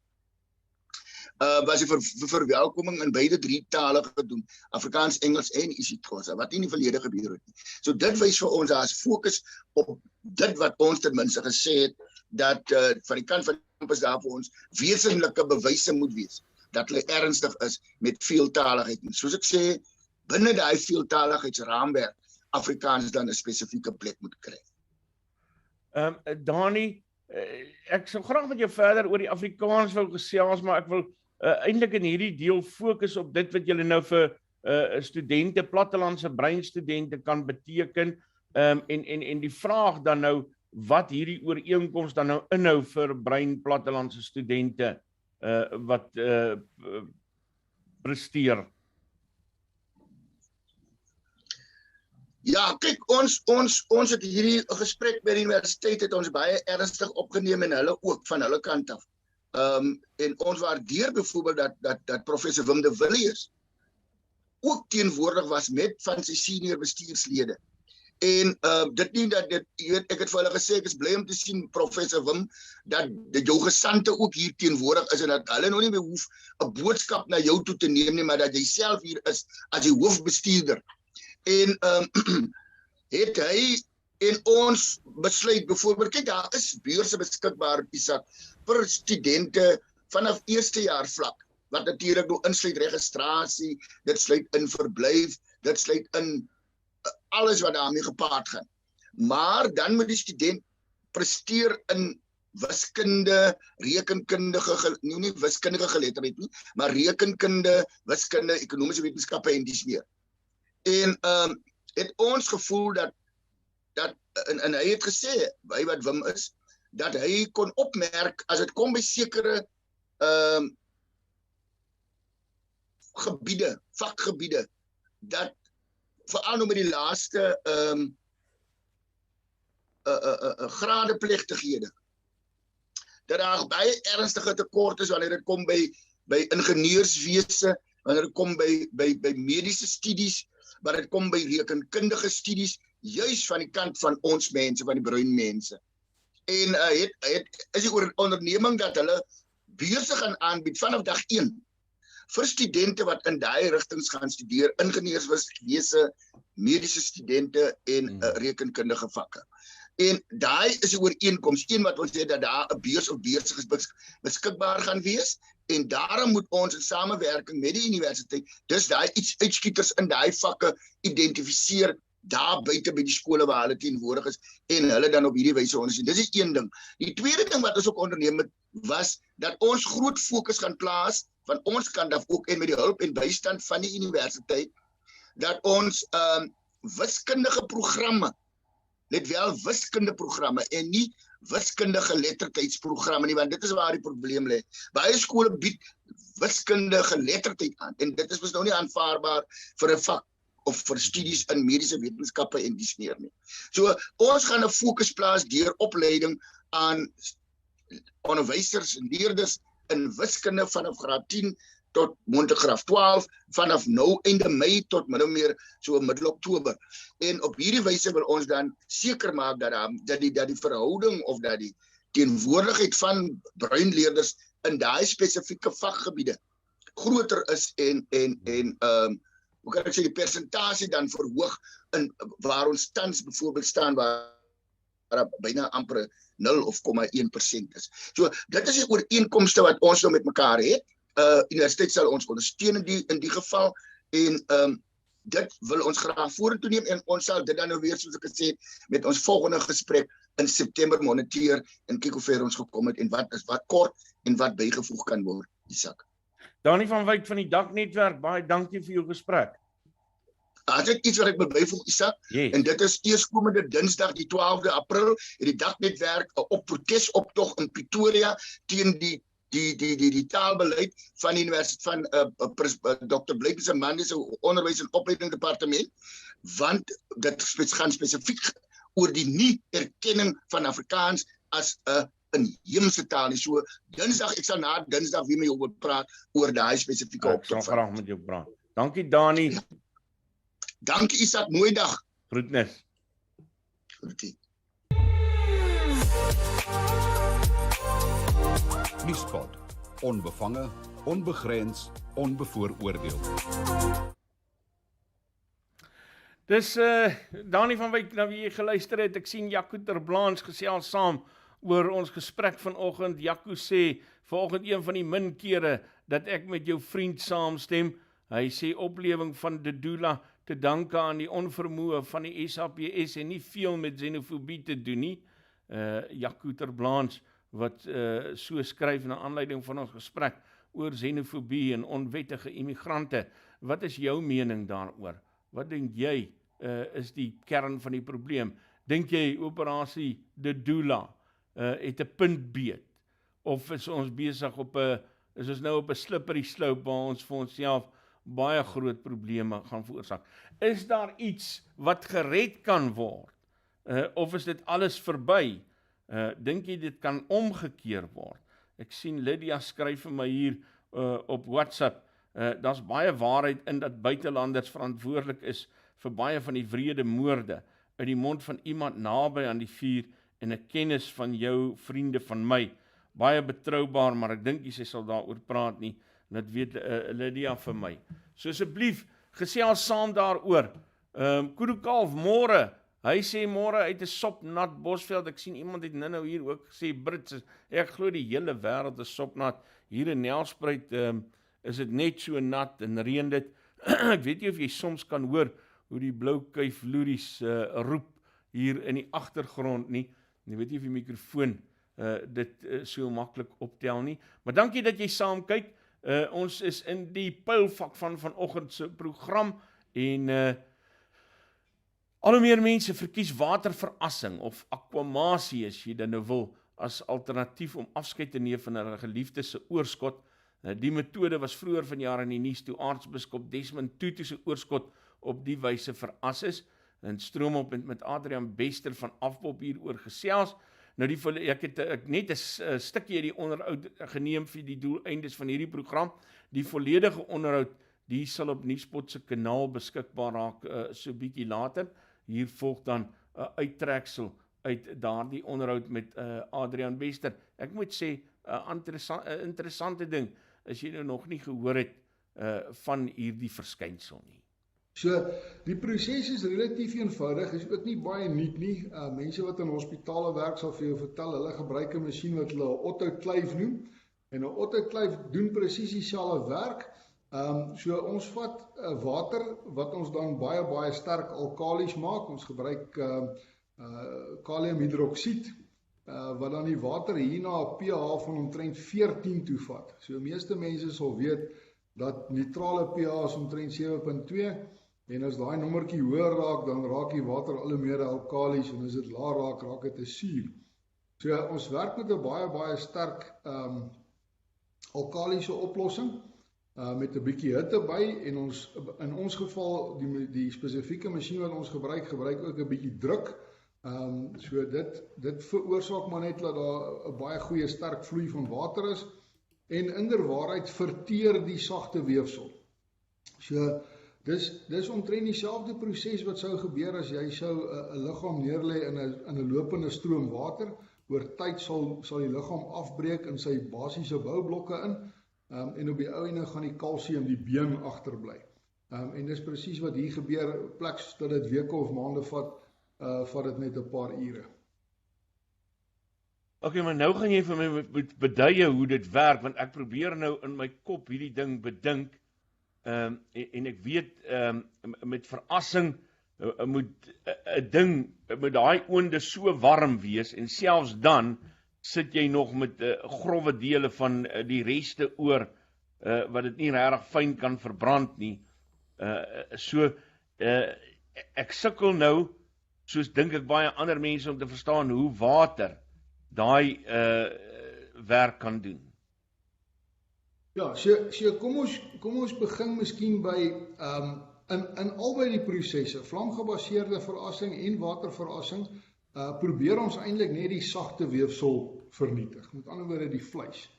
was die verwelkoming in beide 3 tale gedoen, Afrikaans, Engels en isiXhosa, wat nie in die verlede gebeur het nie. So dit wys vir ons, daar is fokus op dit wat ons ten minste gesê het, dat van die kant van die kampus daar vir ons wesenlike bewyse moet wees, dat hulle ernstig is met veeltaligheid. En soos ek sê, binne die veeltaligheidsraamwerk, Afrikaans dan 'n spesifieke plek moet kry. Danie, ek sou graag met jou verder oor die Afrikaans wou gesels, maar ek wil eintlik in hierdie deel fokus op dit wat julle nou vir studente, plattelandse breinstudente kan beteken, en die vraag dan nou, wat hierdie ooreenkoms dan nou inhou vir bruin plattelandse studente wat presteer. Ja, kyk, ons het hierdie gesprek by die universiteit, het ons baie ernstig opgeneem en hulle ook van hulle kant af. En ons waardeer byvoorbeeld dat professor Wim de Villiers ook teenwoordig was met van sy senior bestuurslede. En dit nie dat dit, ek het vir hulle gesê, ek is bly om te sien, professor Wim, dat jou gesante ook hier teenwoordig is en dat hulle nou nie behoef 'n boodskap na jou toe te neem nie, maar dat jy self hier is as die hoofbestuurder. En het hy en ons besluit, byvoorbeeld, kyk, daar is beurse beskikbaar, Isak, vir studente vanaf eerstejaar vlak, wat natuurlik nou insluit registrasie, dit sluit in verblyf, dit sluit in alles wat daarmee gepaard gaan. Maar dan moet die student presteer in wiskunde, rekenkundige, nie wiskundige geletterdheid nie, maar rekenkunde, wiskunde, ekonomiese wetenskappe en dies meer. En het ons gevoel dat en hy het gesê, hy wat Wim is, dat hy kon opmerk, as het kom by sekere gebiede, vakgebiede, dat veral nou met die laaste gradeplegtighede, dat daar baie ernstige tekort is wanneer dit kom by ingenieurswese, wanneer dit kom by mediese studies, wanneer dit kom by rekenkundige studies, juis van die kant van ons mense, van die bruin mense. En is die onderneming dat hulle beurse gaan aanbied vanaf dag 1 vir studente wat in daai rigtings gaan studeer, ingenieurswese, mediese studente en rekenkundige vakke. En daai is die ooreenkoms, een wat ons sê dat daar 'n beurs of beurse beskikbaar gaan wees, en daarom moet ons in samewerking met die universiteit, dus daai uitskieters in daai vakke identifiseer, daar buite by die skole waar hulle teenwoordig is, en hulle dan op hierdie wyse ondersteun. Dis is een ding. Die tweede ding wat ons ook onderneem het, was dat ons groot fokus gaan plaas, van ons kant af ook, en met die hulp en bystand van die universiteit, dat ons wiskundige programme, let wel wiskundeprogramme, en nie wiskundige geletterdheidsprogramme nie, want dit is waar die probleem lê. Baie skole bied wiskundige geletterdheid aan, en dit is nou nie aanvaarbaar vir 'n vak of vir studies in mediese wetenskappe en dies meer nie. So ons gaan 'n fokus plaas deur opleiding aan onderwysers en leerders in wiskunde vanaf graad 10 tot mondelik graad 12, vanaf nou einde Mei tot min of meer so middel Oktober. En op hierdie wyse wil ons dan seker maak dat die verhouding of dat die teenwoordigheid van bruin leerders in daai spesifieke vakgebiede groter is en hoe kan ek sê, die persentasie dan verhoog in waar ons tans byvoorbeeld staan waar byna amper 0 of 0,1% is. So dit is die ooreenkomste wat ons nou met mekaar het. Universiteit sal ons ondersteun in die geval en dit wil ons graag vorentoe neem en ons sal dit dan nou weer, soos ek gesê het, met ons volgende gesprek in September moniteer en kyk hoe ver ons gekom het en wat kort en wat bygevoeg kan word, Isak. Danie van Wyk van die DAK Netwerk, baie dankie vir jou gesprek. As ek iets wat ek wil byvoeg, Isak, Yes. En dit is eerskomende Dinsdag die 12de April, het die DAK Netwerk 'n protesoptog in Pretoria teen die taalbeleid van die universiteit van Dr. Blake se man is 'n onderwys en opleiding departement, want dit gaan spesifiek oor die nie-erkenning van Afrikaans as 'n inheemse taal nie. So Dinsdag, ek sal na Dinsdag weer met jou wil praat oor daai spesifieke optog. Ek sal graag met jou praat. Dankie Danie. Ja. Dankie Isak, mooi dag. Groetnis. Groetie. Nuuspod, onbevange, onbegrens, onbevooroordeel. Dis Danie van Wyk, na wie jy geluister het. Ek sien Jaco Terblaans gesels saam oor ons gesprek vanoggend. Jaco sê vanoggend een van die min kere dat ek met jou vriend saamstem. Hy sê oplewing van Dedula te danke aan die onvermoë van die SAPS en nie veel met xenofobie te doen nie. Jaco Terblaans wat so skryf na aanleiding van ons gesprek oor xenofobie en onwettige immigrante. Wat is jou mening daaroor? Wat dink jy is die kern van die probleem? Dink jy operasie Dedula het 'n punt beet? Of is ons besig is ons nou op 'n slippery slope waar ons vir onsself baie groot probleme gaan veroorsaak? Is daar iets wat gered kan word? Of is dit alles verby? Dink jy dit kan omgekeer word? Ek sien Lydia skryf vir my hier op WhatsApp, daar's baie waarheid in dat buitelanders verantwoordelik is vir baie van die wrede moorde uit die mond van iemand naby aan die vuur en 'n kennis van jou vriende van my. Baie betroubaar, maar ek dink nie sy sal daaroor praat nie. En dit weet Lydia vir my. So asseblief, gesels saam daaroor. Kudu Kalf, môre. Hy sê môre uit 'n sopnat Bosveld. Ek sien iemand het nou hier ook gesê Brits. Ek glo die hele wêreld is sopnat. Hier in Nelspruit is dit net so nat en reën dit. Ek weet nie of jy soms kan hoor hoe die blou kuif loeries roep hier in die agtergrond nie. Ek weet nie of die mikrofoon dit so maklik optel nie. Maar dankie dat jy saam kyk. Ons is in die pylvak van vanoggend se program en al hoe meer mense verkies waterverassing of aquamasie as jy dan nou wil as alternatief om afskeid te neem van hulle geliefdes se oorskot. Die metode was vroeër vanjaar in die nuus toe aartsbiskop Desmond Tutu se oorskot op die wyse veras is. En Stroomop met Adriaan Bester van Avbob hieroor gesels. Nou ek het net 'n stukkie uit die onderhoud geneem vir die doeleindes van hierdie program. Die volledige onderhoud, die sal op Nuuspod se kanaal beskikbaar raak so bietjie later. Hier volg dan 'n uittreksel uit daardie onderhoud met Adriaan Bester. Ek moet sê, 'n interessante ding, as jy nou nog nie gehoor het van hierdie verskynsel nie. So, die proses is relatief eenvoudig, is ook nie baie nuut nie. Mense wat in hospitale werk sal vir jou vertel, hulle gebruik 'n masjien wat hulle 'n autoclave noem. En 'n autoclave doen presies dieselfde werk. So ons vat water wat ons dan baie sterk alkalies maak. Ons gebruik kaliumhidroksied wat dan die water hierna 'n pH van omtrent 14 toevat. So meeste mense sal weet dat neutrale pH is omtrent 7.2 en as daai nommertjie hoër raak, dan raak die water al hoe meer alkalies en as dit laag raak, raak dit 'n suur. So ons werk met 'n baie sterk alkaliese oplossing met 'n bietjie hitte by en in ons geval die spesifieke masjien wat ons gebruik ook 'n bietjie druk. So dit veroorsaak maar net dat daar 'n baie goeie sterk vloei van water is en inderwaarheid verteer die sagte weefsel. So dis omtrent dieselfde proses wat sou gebeur as jy sou 'n liggaam neerlê in 'n lopende stroom water. Oor tyd sal die liggaam afbreek in sy basiese boublokke in. En op die ou ene gaan die kalsium die been agterbly. En dis presies wat hier gebeur, pleks dat dit weke of maande vat dit net 'n paar ure. Okay, maar nou gaan jy vir my beduie hoe dit werk, want ek probeer nou in my kop hierdie ding bedink, en ek weet, met verrassing, moet 'n ding, met daai oonde so warm wees, en selfs dan, sit jy nog met grove dele van die reste oor, wat dit nie regtig fyn kan verbrand nie. Ek sukkel nou, soos dink ek baie ander mense, om te verstaan hoe water daai werk kan doen. Ja, so kom ons begin miskien by in albei die prosesse, vlamgebaseerde verassing en waterverassing, probeer ons eintlik net die sagte weefsel vernietig, met ander woorde die vleis.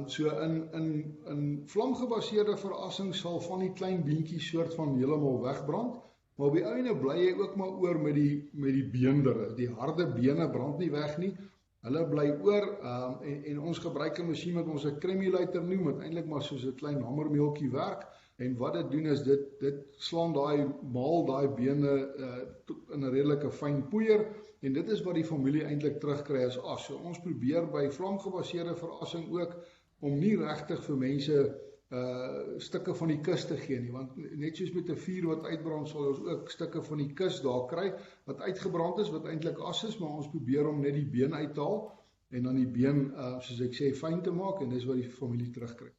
So in vlamgebaseerde verassing sal van die klein beentjies soort van heeltemal wegbrand, maar op die einde bly jy ook maar oor met die beendere. Die harde bene brand nie weg nie, hulle bly oor, en ons gebruik 'n masjien wat ons 'n cremulator noem, wat eintlik maar soos 'n klein hamermeeltjie werk, en wat dit doen is, dit slaan maal daai bene in 'n redelike fyn poeier, en dit is wat die familie eintlik terugkry as as. So ons probeer by vlamgebaseerde verassing ook, om nie regtig vir mense stukke van die kus te gee nie, want net soos met 'n vuur wat uitbrand, sal ons ook stukke van die kus daar kry, wat uitgebrand is, wat eintlik as is, maar ons probeer om net die been uit te haal, en dan die been, soos ek sê, fyn te maak, en dis wat die familie terugkry.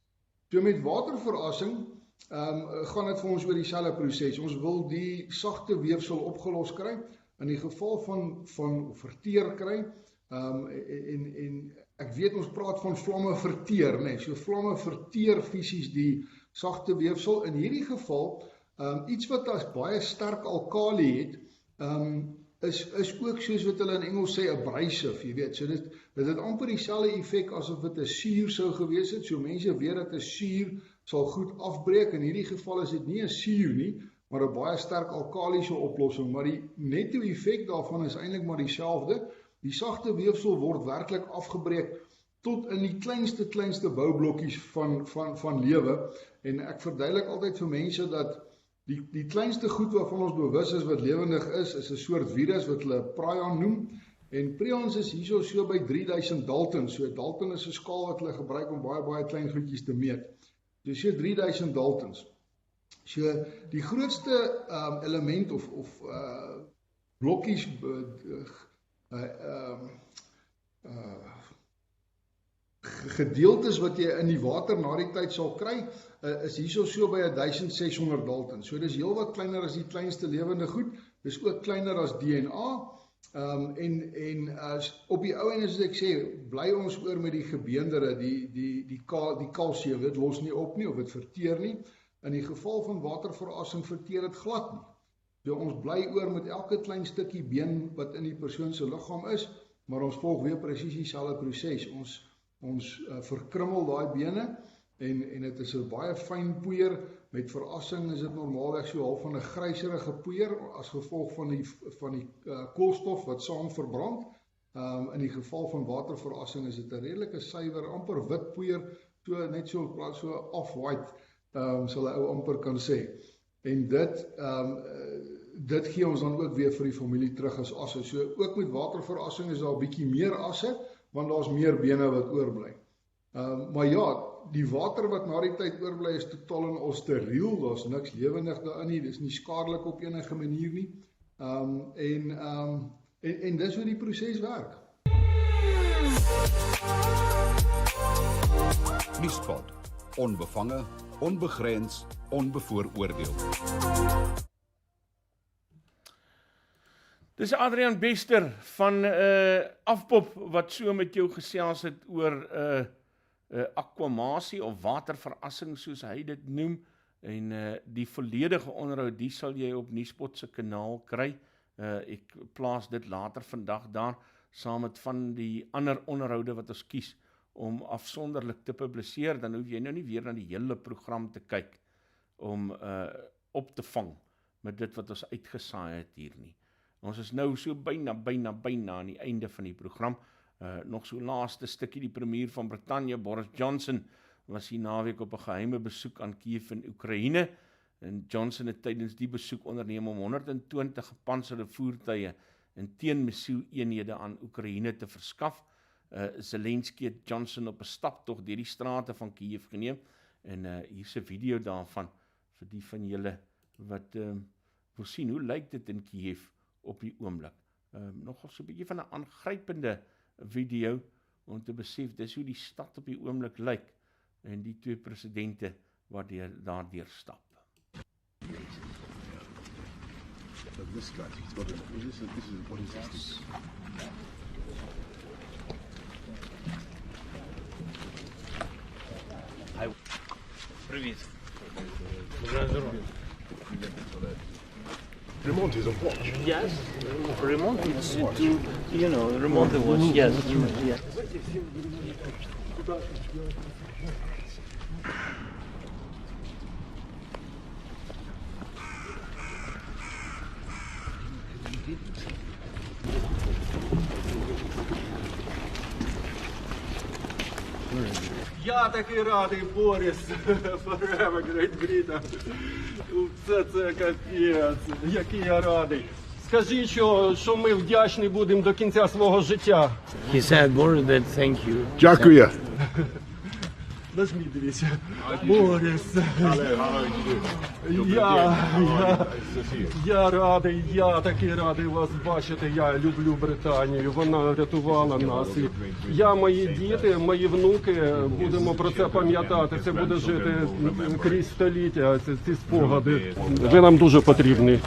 So met waterverassing, gaan dit vir ons oor dieselfde proses. Ons wil die sagte weefsel opgelos kry, in die geval van verteer kry, en ek weet ons praat van vlamme verteer, nee, so vlamme verteer fisies die sagte weefsel. In hierdie geval, iets wat as baie sterk alkali het, is ook soos wat hulle in Engels sê, abrasive, jy weet, so dit het amper dieselfde effek asof dit 'n suur sou gewees het, so mense weet dat 'n suur sal goed afbreek, in hierdie geval is dit nie 'n suur nie, maar 'n baie sterk alkaliese oplossing, maar die netto effek daarvan is eintlik maar dieselfde. Die sagte weefsel word werklik afgebreek tot in die kleinste boublokkies van lewe, en ek verduidelik altyd vir mense dat die kleinste goed waarvan ons bewus is wat lewendig is 'n soort virus wat hulle prion noem, en prions is hierso so by 3000 Dalton, so Dalton is 'n skaal wat hulle gebruik om baie klein goedjies te meet, dus so 3000 Daltons. So die grootste element of blokkies gedeeltes wat jy in die water na die tyd sal kry, is hierso so by 1600 Dalton. So dis heel wat kleiner as die kleinste lewende goed, dis ook kleiner as DNA, en op die ou en soos ek sê, bly ons oor met die gebeendere, die kalsium, dit los nie op nie, of dit verteer nie. In die geval van waterverassing verteer dit glad nie. So ons bly oor met elke klein stukkie been wat in die persoon se liggaam is, maar ons volg weer presies dieselfde proses. Ons verkrummel daai bene, en dit is 'n baie fyn poeier. Met verassing is dit normaalweg so half van 'n gryserige poeier, as gevolg van die koolstof wat saam verbrand. In die geval van waterverassing is dit 'n redelike suiwer, amper wit poeier, so net so off-white, sal 'n ou amper kan sê. En dit gee ons dan ook weer vir die familie terug as asse. So ook met waterverassing is daar 'n bietjie meer asse, want daar's meer bene wat oorbly. Maar ja, die water wat na die tyd oorbly is totaal en al steriel, daar's niks lewendig daarin nie, dis nie skadelik op enige manier nie. En dis hoe die proses werk. Nuuspod, onbevange, onbegrens, onbevooroordeel. Dis Adriaan Bester van Avbob wat so met jou gesels het oor akklamasie of waterverassing soos hy dit noem, en die volledige onderhoud, die sal jy op Nuuspod se kanaal kry. Ek plaas dit later vandag daar, saam met van die ander onderhoude wat ons kies, om afsonderlik te publiseer, dan hoef jy nou nie weer na die hele program te kyk, om op te vang, met dit wat ons uitgesaai het hier nie. Ons is nou so byna aan die einde van die program, nog so laaste stukkie, die premier van Brittanje, Boris Johnson, was hier naweek op 'n geheime besoek aan Kiev in Oekraïne, en Johnson het tydens die besoek onderneem om 120 gepantserde voertuie en teenmissieleenhede aan Oekraïne te verskaf. Zelensky het Johnson op 'n staptog deur die strate van Kiev geneem, en hier's 'n video daarvan, vir die van julle wat wil sien, hoe lyk dit in Kiev op die oomblik. Nogal so 'n bietjie van 'n aangrypende video, om te besef, dis hoe die stad op die oomblik lyk, en die twee presidente wat daardeur stap. This guy, he's got what is this? Привет. Remont is on what? Yes, remont is to, remont the watch, yes. Yeah. Я такий радий, Борис, forever Great Britain. Це капець, який я радий. Скажи, що ми вдячні будемо до кінця свого життя. He said, Boris, that thank you. Дякую. Нажми, дивіться. Борис. Я радий, я такий радий вас бачити. Я люблю Британію. Вона врятувала нас. І я, мої діти, мої внуки, будемо про це пам'ятати. Це буде жити крізь століття, ці спогади. Ви нам дуже потрібні.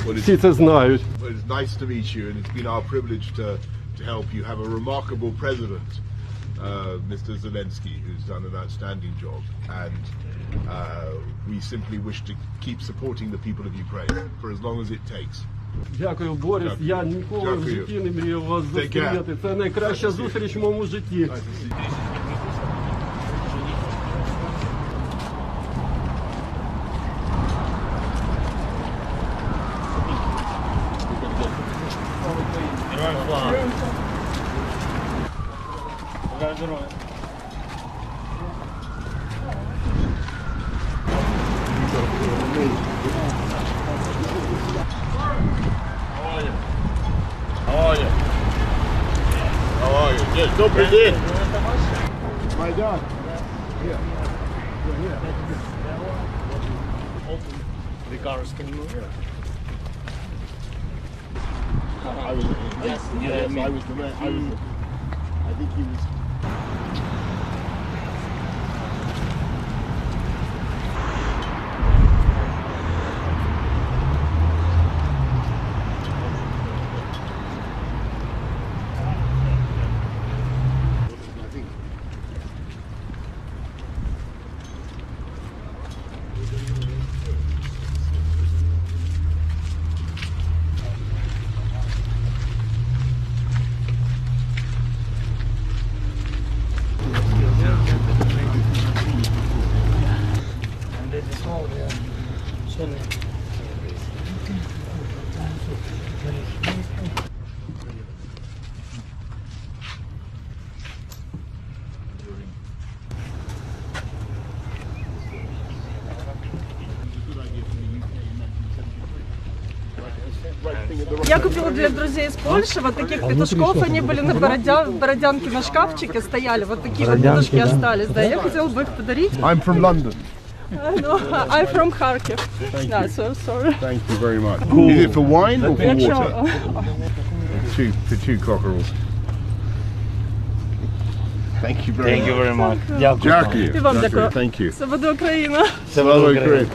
Всі це знають. It's nice to meet you, and it's been our privilege to help you have a remarkable president, Mr. Zelensky, who's done an outstanding job, and we simply wish to keep supporting the people of Ukraine for as long as it takes. Дякую, Борис. Я ніколи в житті не мріяв вас зустріти. Це найкраща зустріч в моєму житті. Добрый день. Майдан. Open the cars, can you move? I think he was. Я купила для друзей из Польши вот таких петушков, они были на Бородянке на шкафчике стояли, вот такие вот петушки остались, да, я хотела бы их подарить. I'm from London. No, I'm from Kharkiv. No, so sorry. Thank you very much. Is it for wine or for water? For two cockerels. Thank you very much. Дякую. І вам дякую. Thank you. Це буде Україна. Слава Україні.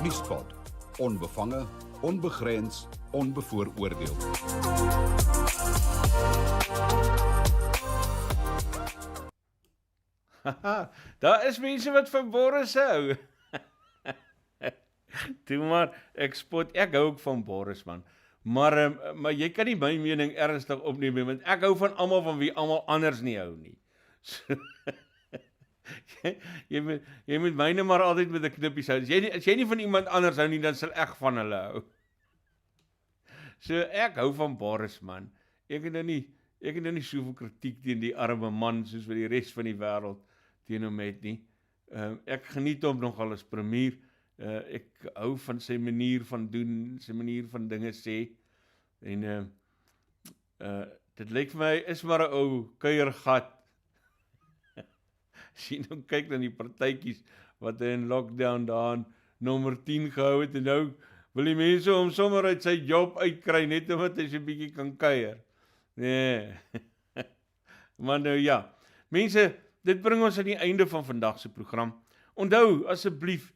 Nuuspod. Onbevange, onbegrens, onbevooroordeel. Daar is mense wat van Boris hou. Toe maar, ek hou ook van Boris man. Maar jy kan nie my mening ernstig opneem, want ek hou van almal van wie almal anders nie hou nie. So, jy moet myne maar altyd met 'n knippies hou. As jy nie van iemand anders hou nie, dan sal ek van hulle hou. So ek hou van Boris man. Ek het nou nie soveel kritiek teen die arme man soos wat die res van die wêreld teen hom het nie. Ek geniet hom nogal as premier. Ek hou van sy manier van doen, sy manier van dinge sê. En dit lyk vir my is maar 'n ou kuiergat. As jy nou kyk na die partytjies wat hy in lockdown daar in nommer 10 gehou het en nou wil die mense hom sommer uit sy job uitkry net omdat hy so 'n bietjie kan kuier. Nee. Maar nou ja, mense, dit bring ons aan die einde van vandag se program. Onthou asseblief,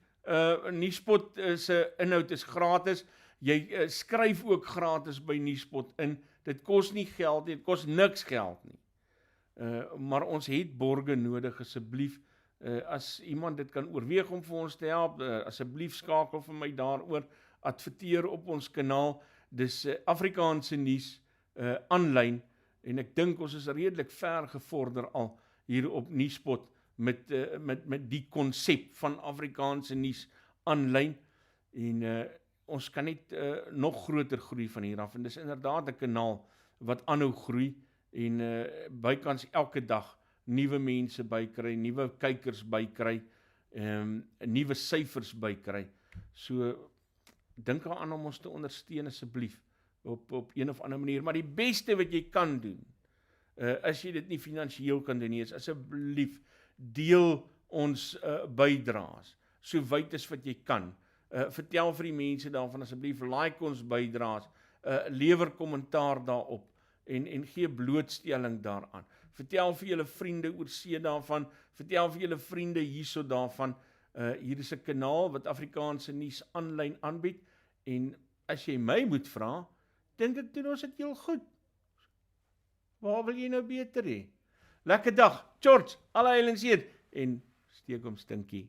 Nuuspod se inhoud is gratis. Jy skryf ook gratis by Nuuspod in. Dit kos nie geld nie, dit kos niks geld nie. Maar ons het borge nodig asseblief. As iemand dit kan oorweeg om vir ons te help, asseblief skakel vir my daaroor. Adverteer op ons kanaal. Dis Afrikaanse nuus aanlyn en ek dink ons is redelik ver gevorder al hier op Nuuspod met die konsep van Afrikaanse nuus aanlyn en ons kan net nog groter groei van hier af en dis inderdaad 'n kanaal wat aanhou groei en bykans elke dag nuwe mense bykry, nuwe kykers bykry, nuwe syfers bykry. So dink aan om ons te ondersteun asseblief op een of ander manier, maar die beste wat jy kan doen, as jy dit nie finansiëel kan doen nie, is asseblief deel ons bydraes, so wyd as wat jy kan. Vertel vir die mense daarvan, asseblief like ons bydraes, lewer kommentaar daarop, en gee blootstelling daaraan. Vertel vir julle vriende oor see daarvan, vertel vir julle vriende hierso daarvan, hier is 'n kanaal wat Afrikaanse nuus aanlyn aanbied, en as jy my moet vra, dink ek doen ons dit heel goed. Waar wil jy nou beter hê? Lekker dag, George, alle heilings hier, en steek hom stinkie.